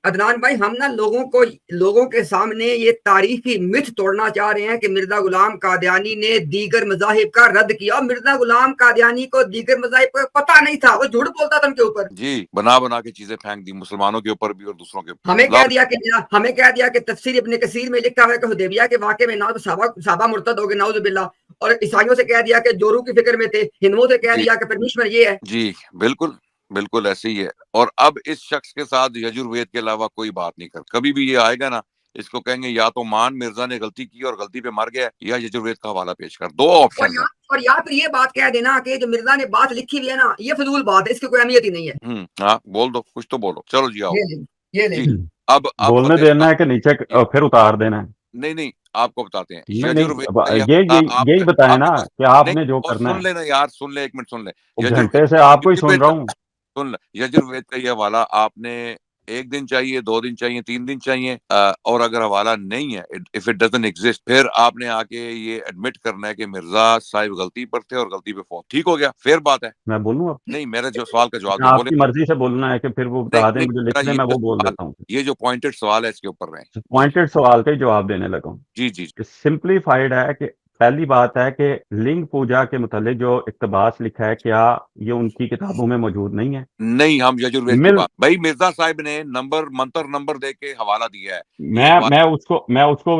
अदनान भाई, हम ना लोगों के सामने ये तारीखी मिथ तोड़ना चाह रहे हैं कि मिर्जा गुलाम कादियानी ने दीगर मज़ाहिब का रद्द किया। मिर्जा गुलाम कादियानी को दीगर मज़ाहिब का पता नहीं था, वो झूठ बोलता था उनके ऊपर। जी, बना बना के चीजें फेंक दी मुसलमानों के ऊपर भी और दूसरों के ऊपर। हमें कह दिया कि तफसीर इब्न कसीर में लिखा है कि हुदैबिया के वाक़े में ना तो साहबा मुर्तद हो गए, नाउज़ु बिल्लाह, और ईसाइयों से कह दिया कि जोरू की फिक्र में थे, हिंदुओं से कह जी दिया कि परमेश्वर ये है। जी, बिल्कुल बिल्कुल ऐसे ही है। और अब इस शख्स के साथ यजुर्वेद के अलावा कोई बात नहीं कर, कभी भी ये आएगा ना, इसको कहेंगे या तो मान मिर्जा ने गलती की और गलती पे मर गया, या यजुर्वेद का हवाला पेश कर, दो ऑप्शन है। और या फिर ये बात कह देना कि जो मिर्जा ने बात लिखी हुई है ना, ये फजूल बात है, इसकी कोई अहमियत ही नहीं है। हाँ, बोल दो, कुछ तो बोलो, चलो जी आओ ये ले, ये ले। जी। अब बोलने फतेह देना है कि नीचे फिर उतार देना है? नहीं नहीं, आपको बताते हैं नहीं नहीं, यजुर्वेद अब का ये ये हवाला यही बताए आपके ना पास कि नहीं, आपने जो और करना सुन है। लेना यार, सुन ले, एक मिनट सुन ले। घंटे यजुर्वेद से आपको ही सुन रहा हूँ। सुन ले, यजुर्वेद का ये हवाला आपने 1 दिन चाहिए, 2 दिन चाहिए, 3 दिन चाहिए, और अगर हवाला नहीं है, इफ इट डजंट एग्जिस्ट, फिर आपने आके ये एडमिट करना है कि मिर्जा साहिब गलती पर थे और गलती पे फौत, ठीक हो गया, फिर बात है। मैं बोलूँ अब? नहीं, मेरे जो सवाल का जवाब या दो, बोले। आपकी मर्जी से बोलना है कि फिर वो नहीं बता दें, नहीं, मुझे लिख मेरा दें, ये मैं जो वो बोल सवाल, देता हूँ। ये जो पॉइंटेड सवाल है इसके ऊपर रहे। जी पॉइंटेड सवाल का ही जवाब देने लगा हूँ। जी जी जी। सिंप्लीफाइड है कि पहली बात है कि लिंग पूजा के मुतालिक जो इक्तबास लिखा है, क्या ये उनकी किताबों में मौजूद नहीं है? नहीं, हम यजुर्वेद की मिल बात, भाई मिर्जा साहिब ने मंत्र नंबर दे के हवाला दिया है, ये मैं हवाला। मैं उसको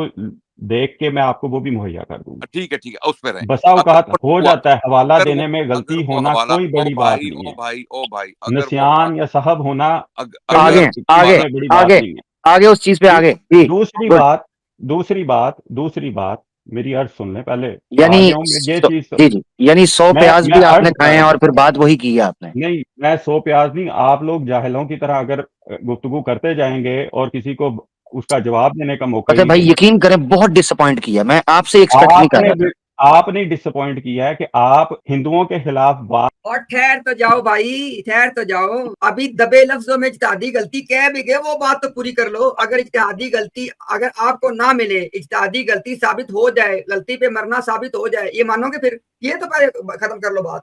देख के मैं आपको वो भी मुहैया कर दूंगा। ठीक है, उस पे रहे। बसा अगर औकात वो हो हुआ, जाता है, हवाला अगर वो देने में अगर गलती वो होना हवाला, कोई ओ बड़ी बात भाई नहीं ओ है। भाई ओ भाई, अगर वो निस्यान या साहब होना कोई आगे आगे हवाला, में बड़ी बात आगे नहीं है। आगे उस चीज पे आगे जी। दूसरी गुड। बात दूसरी बात, मेरी अर्ज सुन लें पहले। यानी आगे हूँ मैं, ये चीज जी जी, यानी 100 प्याज मैं भी अर्ज आपने कर खाए हैं रहा और हूँ। फिर बात वही की है आपने। नहीं, मैं 100 प्याज नहीं, आप लोग जाहिलों की तरह अगर गुफ्तगू करते जाएंगे और किसी को उसका जवाब देने का मौका ही अच्छा नहीं भाई, देंगे। यकीन करें बहुत डिसअपॉइंट किया, मैं आपसे एक्सपेक्ट नहीं कर रहा था। आपने डिसअपॉइंट किया है कि आप हिंदुओं के खिलाफ बात। और ठहर तो जाओ भाई, ठहर तो जाओ, अभी दबे लफ्जों में इज्तिहादी गलती कह भी गए, वो बात तो पूरी कर लो। अगर इज्तिहादी गलती अगर आपको ना मिले, इज्तिहादी गलती साबित हो जाए, गलती पे मरना साबित हो जाए, ये मानोगे फिर? ये तो पहले खत्म कर लो बात।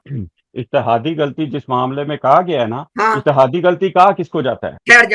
इत्तेहादी गलती जिस मामले में कहा गया है ना, हाँ, इत्तेहादी गलती कहा किसको जाता है? ठहर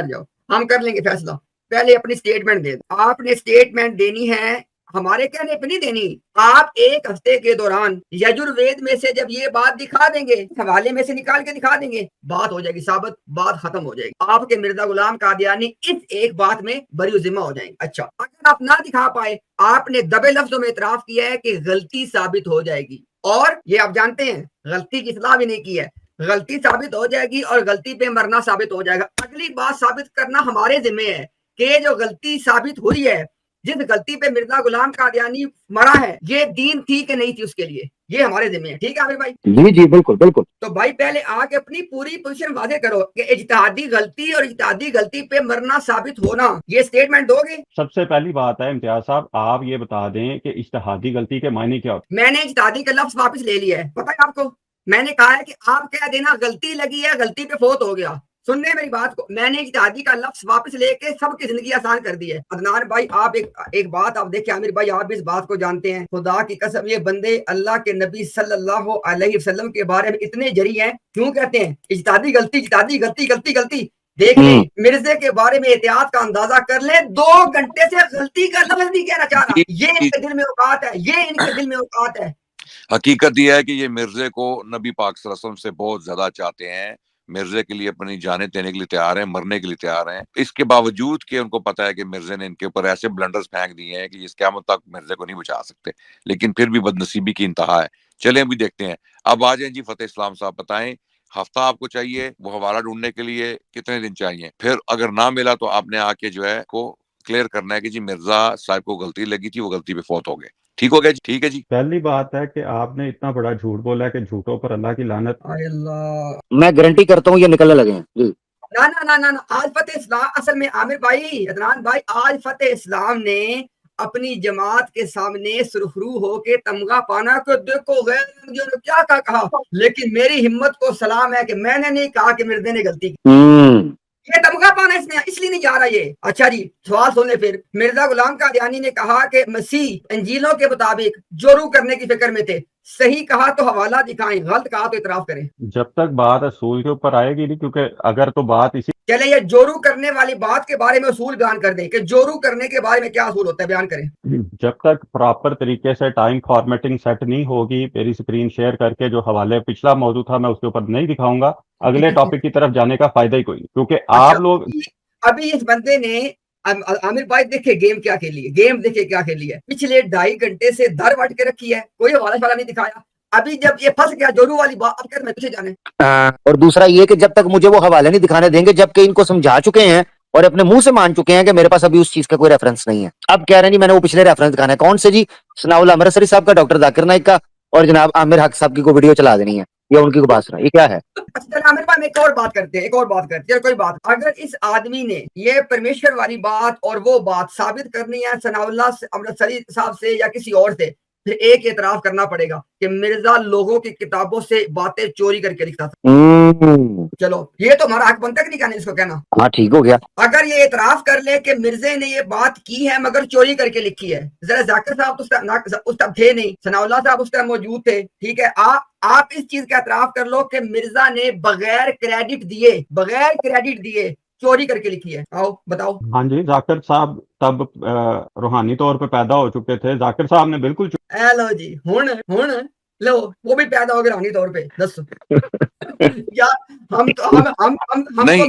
जाओ, हम कर लेंगे फैसला। पहले अपनी स्टेटमेंट दे दो। आपने स्टेटमेंट देनी है, हमारे कहने पे नहीं देनी। आप 1 हफ्ते के दौरान यजुर्वेद में से जब ये बात दिखा देंगे, हवाले में से निकाल के दिखा देंगे, बात हो जाएगी साबित, बात खत्म हो जाएगी। आपके मिर्जा गुलाम कादियानी इस एक बात में बरी जिम्मा हो जाएंगे। अच्छा, अगर आप ना दिखा पाए, आपने दबे लफ्जों में इतराफ किया है कि गलती साबित हो जाएगी, और ये आप जानते हैं गलती की इस्लाह भी नहीं की है, गलती साबित हो जाएगी और गलती पे मरना साबित हो जाएगा। अगली बात साबित करना हमारे जिम्मे है कि जो गलती साबित हुई है, जिस गलती पे मिर्जा गुलाम कादियानी मरा है, ये दीन थी कि नहीं थी उसके लिए, ये हमारे जिम्मे है। ठीक है आमिर भाई? जी जी, बिल्कुल बिल्कुल। तो भाई पहले आके अपनी पूरी पोजीशन वाजे करो कि इज्तिहादी गलती और इज्तिहादी गलती पे मरना साबित होना, ये स्टेटमेंट दोगे? सबसे पहली बात है इम्तियाज साहब, आप ये बता दें कि इज्तिहादी गलती के मायने क्या होते मैंने इज्तिहादी का लफ्ज वापस ले लिया है, पता है आपको? मैंने कहा है कि आप कह देना गलती लगी है, गलती पे फौत हो गया। सुनने मेरी बात को, मैंने इज्तिहादी का लफ्ज वापस लेके सबकी जिंदगी आसान कर दी है। अदनान भाई, आप एक बात आप देखिए, आमिर भाई आप भी इस बात को जानते हैं, खुदा की कसम ये बंदे अल्लाह के नबी सल्लल्लाहु अलैहि वसल्लम के बारे में इतने जरी हैं। क्यों कहते हैं इज्तिहादी गलती, इज्तिहादी गलती, गलती गलती? देख ले, मिर्जे के बारे में एहतियात का अंदाजा कर ले, 2 घंटे से गलती का लफ्ज नहीं कहना चाह रहा। ये इनके दिल में औकात है, ये इनके दिल में औकात है। हकीकत यह है कि ये मिर्जे को नबी पाक सल्लल्लाहु अलैहि वसल्लम से बहुत ज्यादा चाहते हैं, मिर्जे के लिए अपनी जानें देने के लिए तैयार हैं, मरने के लिए तैयार हैं। इसके बावजूद कि उनको पता है कि मिर्जे ने इनके ऊपर ऐसे ब्लंडर्स फेंक दिए हैं कि इस क़यामत तक मिर्जे को नहीं बचा सकते, लेकिन फिर भी बदनसीबी की इंतहा है। चलें अभी देखते हैं। अब आ जाएं जी फतेह इस्लाम साहब, बताएं हफ्ता आपको चाहिए वो हवाला ढूंढने के लिए, कितने दिन चाहिए? फिर अगर ना मिला तो आपने आके जो है को क्लियर करना है कि जी मिर्जा साहब को गलती लगी थी, वो गलती पे फौत हो गए। ठीक हो गया जी, ठीक है जी। पहली बात है कि आपने इतना बड़ा झूठ बोला है कि झूठों पर अल्लाह की लानत। आय अल्लाह। मैं गारंटी करता हूँ ये निकलने लगे हैं जी। ना ना ना ना ना, आज फतेह इस्लाम असल में आमिर भाई, अदनान भाई, आज फतेह इस्लाम ने अपनी जमात के सामने सुरखरू होके तमगा पाना को देखो गैर मुझे क्या कहा, लेकिन मेरी हिम्मत को सलाम है कि मैंने नहीं कहा कि मिर्जे ने गलती की। ये तमगा पाना इसने इसलिए नहीं जा रहा ये। अच्छा जी, सवाल सुन ले फिर। मिर्जा गुलाम कादियानी ने कहा कि मसीह इंजीलों के मुताबिक जोरू करने की फिक्र में थे। सही कहा तो हवाला दिखाएं, गलत कहा तो इतराफ करें। जब तक बात असूल के ऊपर आएगी नहीं, क्योंकि अगर तो बात इसी चले ये जोरू करने वाली बात के बारे में असूल बयान कर दें कि जोरू करने के बारे में क्या असूल होता है, बयान करें। जब तक प्रॉपर तरीके से टाइम फॉर्मेटिंग सेट नहीं होगी, मेरी स्क्रीन शेयर करके जो हवाले पिछला मौजूद था मैं उसके ऊपर नहीं दिखाऊंगा, अगले टॉपिक की तरफ जाने का फायदा ही कोई नहीं, क्योंकि अच्छा, आप लोग अभी इस बंदे ने आमिर भाई देखे गेम क्या खेली है, गेम देखे क्या खेली है। पिछले 2.5 घंटे से दर बट के रखी है, कोई हवाला शवाला नहीं दिखाया। अभी जब ये फंस गया जोरू वाली बात, अब कहते मैं तुझे जाने। और दूसरा ये कि जब तक मुझे वो हवाले नहीं दिखाने देंगे, जबकि इनको समझा चुके हैं और अपने मुंह से मान चुके हैं कि मेरे पास अभी उस चीज का कोई रेफरेंस नहीं है। अब कह रहे हैं जी मैंने वो पिछले रेफरेंस दिखाना है। कौन से जी? सनाउल्लाह अमृतसरी साहब का, डॉक्टर जाकिर नाइक का और जनाब आमिर हक साहब की को वीडियो चला देनी है या उनकी को बात सुना। ये क्या है? अच्छा आमिर भाई, एक और बात करते हैं, एक और बात करते हैं। कोई बात, अगर इस आदमी ने ये परमेश्वर वाली बात और वो बात साबित करनी है सनाउल्लाह अमृतसरी साहब से या किसी और से, फिर एक एतराफ करना पड़ेगा कि मिर्जा लोगों की किताबों से बातें चोरी करके लिखता था। चलो ये तो हमारा हक बनता है कि नहीं कहने इसको कहना। हाँ ठीक हो गया। अगर ये एतराफ कर ले कि मिर्जे ने ये बात की है मगर चोरी करके लिखी है। जरा जाकिर साहब तो उस टाइम थे नहीं, सनाउल्लाह साहब उस टाइम मौजूद थे, ठीक है। आप इस चीज का एतराफ कर लो कि मिर्जा ने बगैर क्रेडिट दिए चोरी करके लिखी है। आओ बताओ। हाँ जी, जाकिर साहब तब रूहानी तौर पे पैदा हो चुके थे। जाकिर साहब ने बिल्कुल ए लो जी, हुण लो, वो भी पैदा हो गए रूहानी तौर पे। दसो यार, नहीं,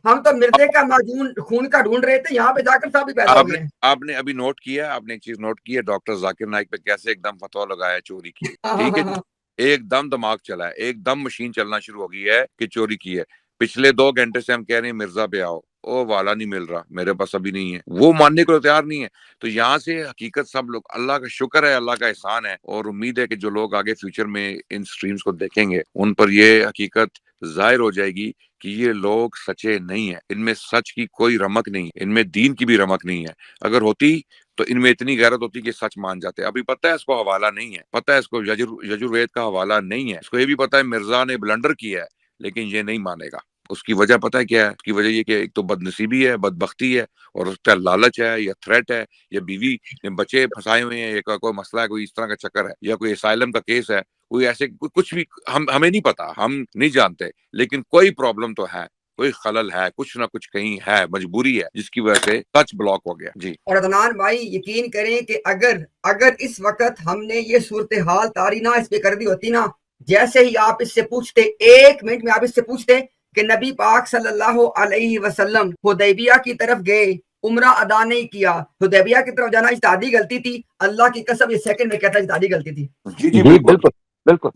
हम तो मिर्जे का माजून खून का ढूंढ रहे थे, यहाँ पे जाकर साहब भी पैदा हो गए हैं। आपने अभी नोट किया, आपने एक चीज नोट की है, डॉक्टर जाकिर नाइक पे कैसे एकदम फतवा लगाया चोरी की। ठीक है जी, एकदम दिमाग चला है, एकदम मशीन चलना शुरू हो गई है कि चोरी की है। पिछले 2 घंटे से हम कह रहे हैं मिर्जा पे आओ, ओ वाला नहीं मिल रहा, मेरे पास अभी नहीं है, वो मानने को तैयार नहीं है। तो यहाँ से हकीकत सब लोग, अल्लाह का शुक्र है, अल्लाह का एहसान है, और उम्मीद है कि जो लोग आगे फ्यूचर में इन स्ट्रीम्स को देखेंगे उन पर ये हकीकत जाहिर हो जाएगी कि ये लोग सच्चे नहीं है, इनमें सच की कोई रमक नहीं है, इनमें दीन की भी रमक नहीं है। अगर होती तो इनमें इतनी गैरत होती कि सच मान जाते। अभी पता है इसको हवाला नहीं है, पता है इसको यजुर्वेद का हवाला नहीं है, इसको ये भी पता है मिर्जा ने ब्लंडर किया है, लेकिन ये नहीं मानेगा। उसकी वजह पता है क्या है? उसकी वजह ये कि एक तो बदनसीबी है, बदबख्ती है, और उसका लालच है, या थ्रेट है, या बीवी बच्चे फंसाए हुए हैं, या कोई मसला है, कोई इस तरह का चक्कर है, या कोई असाइलम का केस है, कोई ऐसे कुछ भी हमें नहीं पता, हम नहीं जानते, लेकिन कोई प्रॉब्लम तो है, कोई खलल है, कुछ ना कुछ कहीं है, मजबूरी है, जिसकी वजह से टच ब्लॉक हो गया जी। और अदनान भाई यकीन करें कि अगर इस वक्त हमने ये सूरत हाल तारी ना इस पे कर दी होती ना, जैसे ही आप इससे पूछते, 1 मिनट में आप इससे पूछते कि नबी पाक सल्लल्लाहु अलैहि वसल्लम हुदैबिया की तरफ गए, उम्रा अदा नहीं किया, हुदैबिया की तरफ जाना इज्तिहादी गलती थी, अल्लाह की कसम ये सेकंड में कहता इज्तिहादी गलती थी। जी जी बिल्कुल बिल्कुल,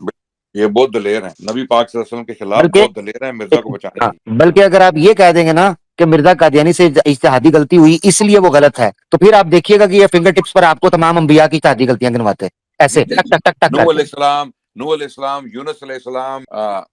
ये बहुत दलेर है, नबी पाक सल्लल्लाहु अलैहि वसल्लम के खिलाफ बहुत दलेर है मिर्जा को बचाने हाँ, की। बल्कि अगर आप ये कह देंगे ना कि मिर्जा कादियानी से इज्तिहादी गलती हुई इसलिए वो गलत है, तो फिर आप देखिएगा कि ये फिंगर टिप्स पर आपको तमाम अंबिया की इज्तिहादी गलतियां गिनवाते हैं, ऐसे टक टक टक टक नूह करके। अलैहिस्सलाम, यूनुस अलैहिस्सलाम,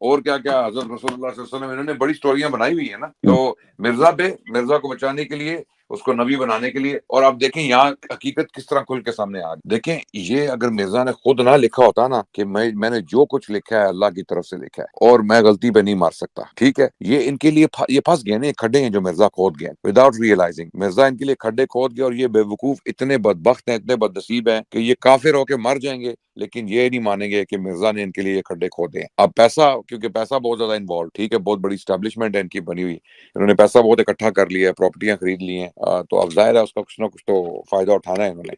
और क्या क्या हजरत रसूलुल्लाह सल्लल्लाहु अलैहि वसल्लम, इन्होंने बड़ी स्टोरियां बनाई हुई है ना। तो मिर्जा को बचाने के लिए, उसको नबी बनाने के लिए, और आप देखें यहाँ हकीकत किस तरह खुल के सामने आ गई। देखें, ये अगर मिर्जा ने खुद ना लिखा होता ना कि मैंने जो कुछ लिखा है अल्लाह की तरफ से लिखा है और मैं गलती पे नहीं मार सकता, ठीक है, ये इनके लिए ये फंस गए ना, खड्डे हैं जो मिर्जा खोद गए विदाउट रियलाइजिंग। मिर्जा इनके लिए खड्डे खोद गए, और ये बेवकूफ इतने बदबख्त हैं, इतने बदनसीब हैं कि ये काफिर होके मर जाएंगे, लेकिन ये नहीं मानेंगे कि मिर्जा ने इनके लिए ये खड्डे खोदे हैं। अब पैसा, क्योंकि पैसा बहुत ज्यादा इन्वॉल्व, ठीक है, बहुत बड़ी स्टैब्लिशमेंट है इनकी बनी हुई, इन्होंने पैसा बहुत इकट्ठा कर लिया है, प्रॉपर्टियां खरीद ली हैं, तो अब जाहिर है उसका कुछ ना कुछ तो फायदा उठाना है इन्होंने।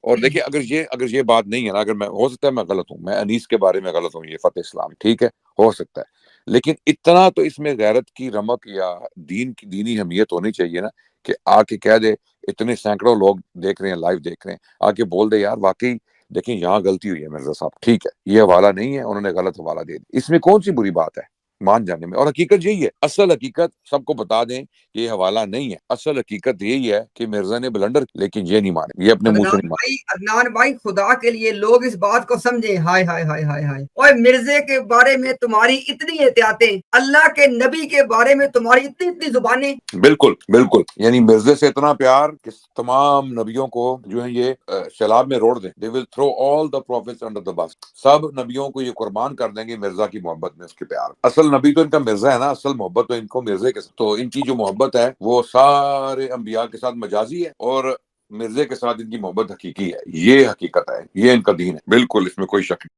और देखिए, अगर ये बात नहीं है ना, अगर मैं, हो सकता है मैं गलत हूँ, मैं अनीस के बारे में गलत हूँ, ये फतेह इस्लाम, ठीक है, हो सकता है, लेकिन इतना तो इसमें गैरत की रमक या दीनी हमीयत होनी चाहिए ना कि आके कह दे, इतने सैकड़ों लोग देख रहे हैं, लाइव देख रहे हैं, आके बोल दे यार वाकई देखिए यहाँ गलती हुई है मिर्जा साहब, ठीक है, ये हवाला नहीं है, उन्होंने गलत हवाला दे दिया, इसमें कौन सी बुरी बात है? मान जाने में। और हकीकत यही है, असल हकीकत सबको बता दें, ये हवाला नहीं है। असल हकीकत यही है कि मिर्जा ने ब्लंडर, लेकिन ये नहीं माने, ये अपने मुंह से नहीं माने। अदनान भाई खुदा के लिए लोग इस बात को समझे। हाय हाय हाय हाय हाय, और मिर्जे के बारे में तुम्हारी इतनी एहतियातें, अल्लाह के नबी के बारे में तुम्हारी इतनी इतनी जुबानें। बिल्कुल बिल्कुल, यानी मिर्जे से इतना प्यार कि तमाम नबियों को जो है ये सैलाब में रोड़ दें। They will throw all the profits under the bus. सब नबियों को ये कुर्बान कर देंगे मिर्जा की मोहब्बत में, उसके प्यार। असल नबी तो इनका मिर्जा है ना, असल मोहब्बत तो इनको मिर्जे के साथ। तो इनकी जो मोहब्बत है वो सारे अंबिया के साथ मजाजी है, और मिर्जे के साथ इनकी मोहब्बत हकीकी है। ये हकीकत है, ये इनका दीन है, बिल्कुल इसमें कोई शक नहीं।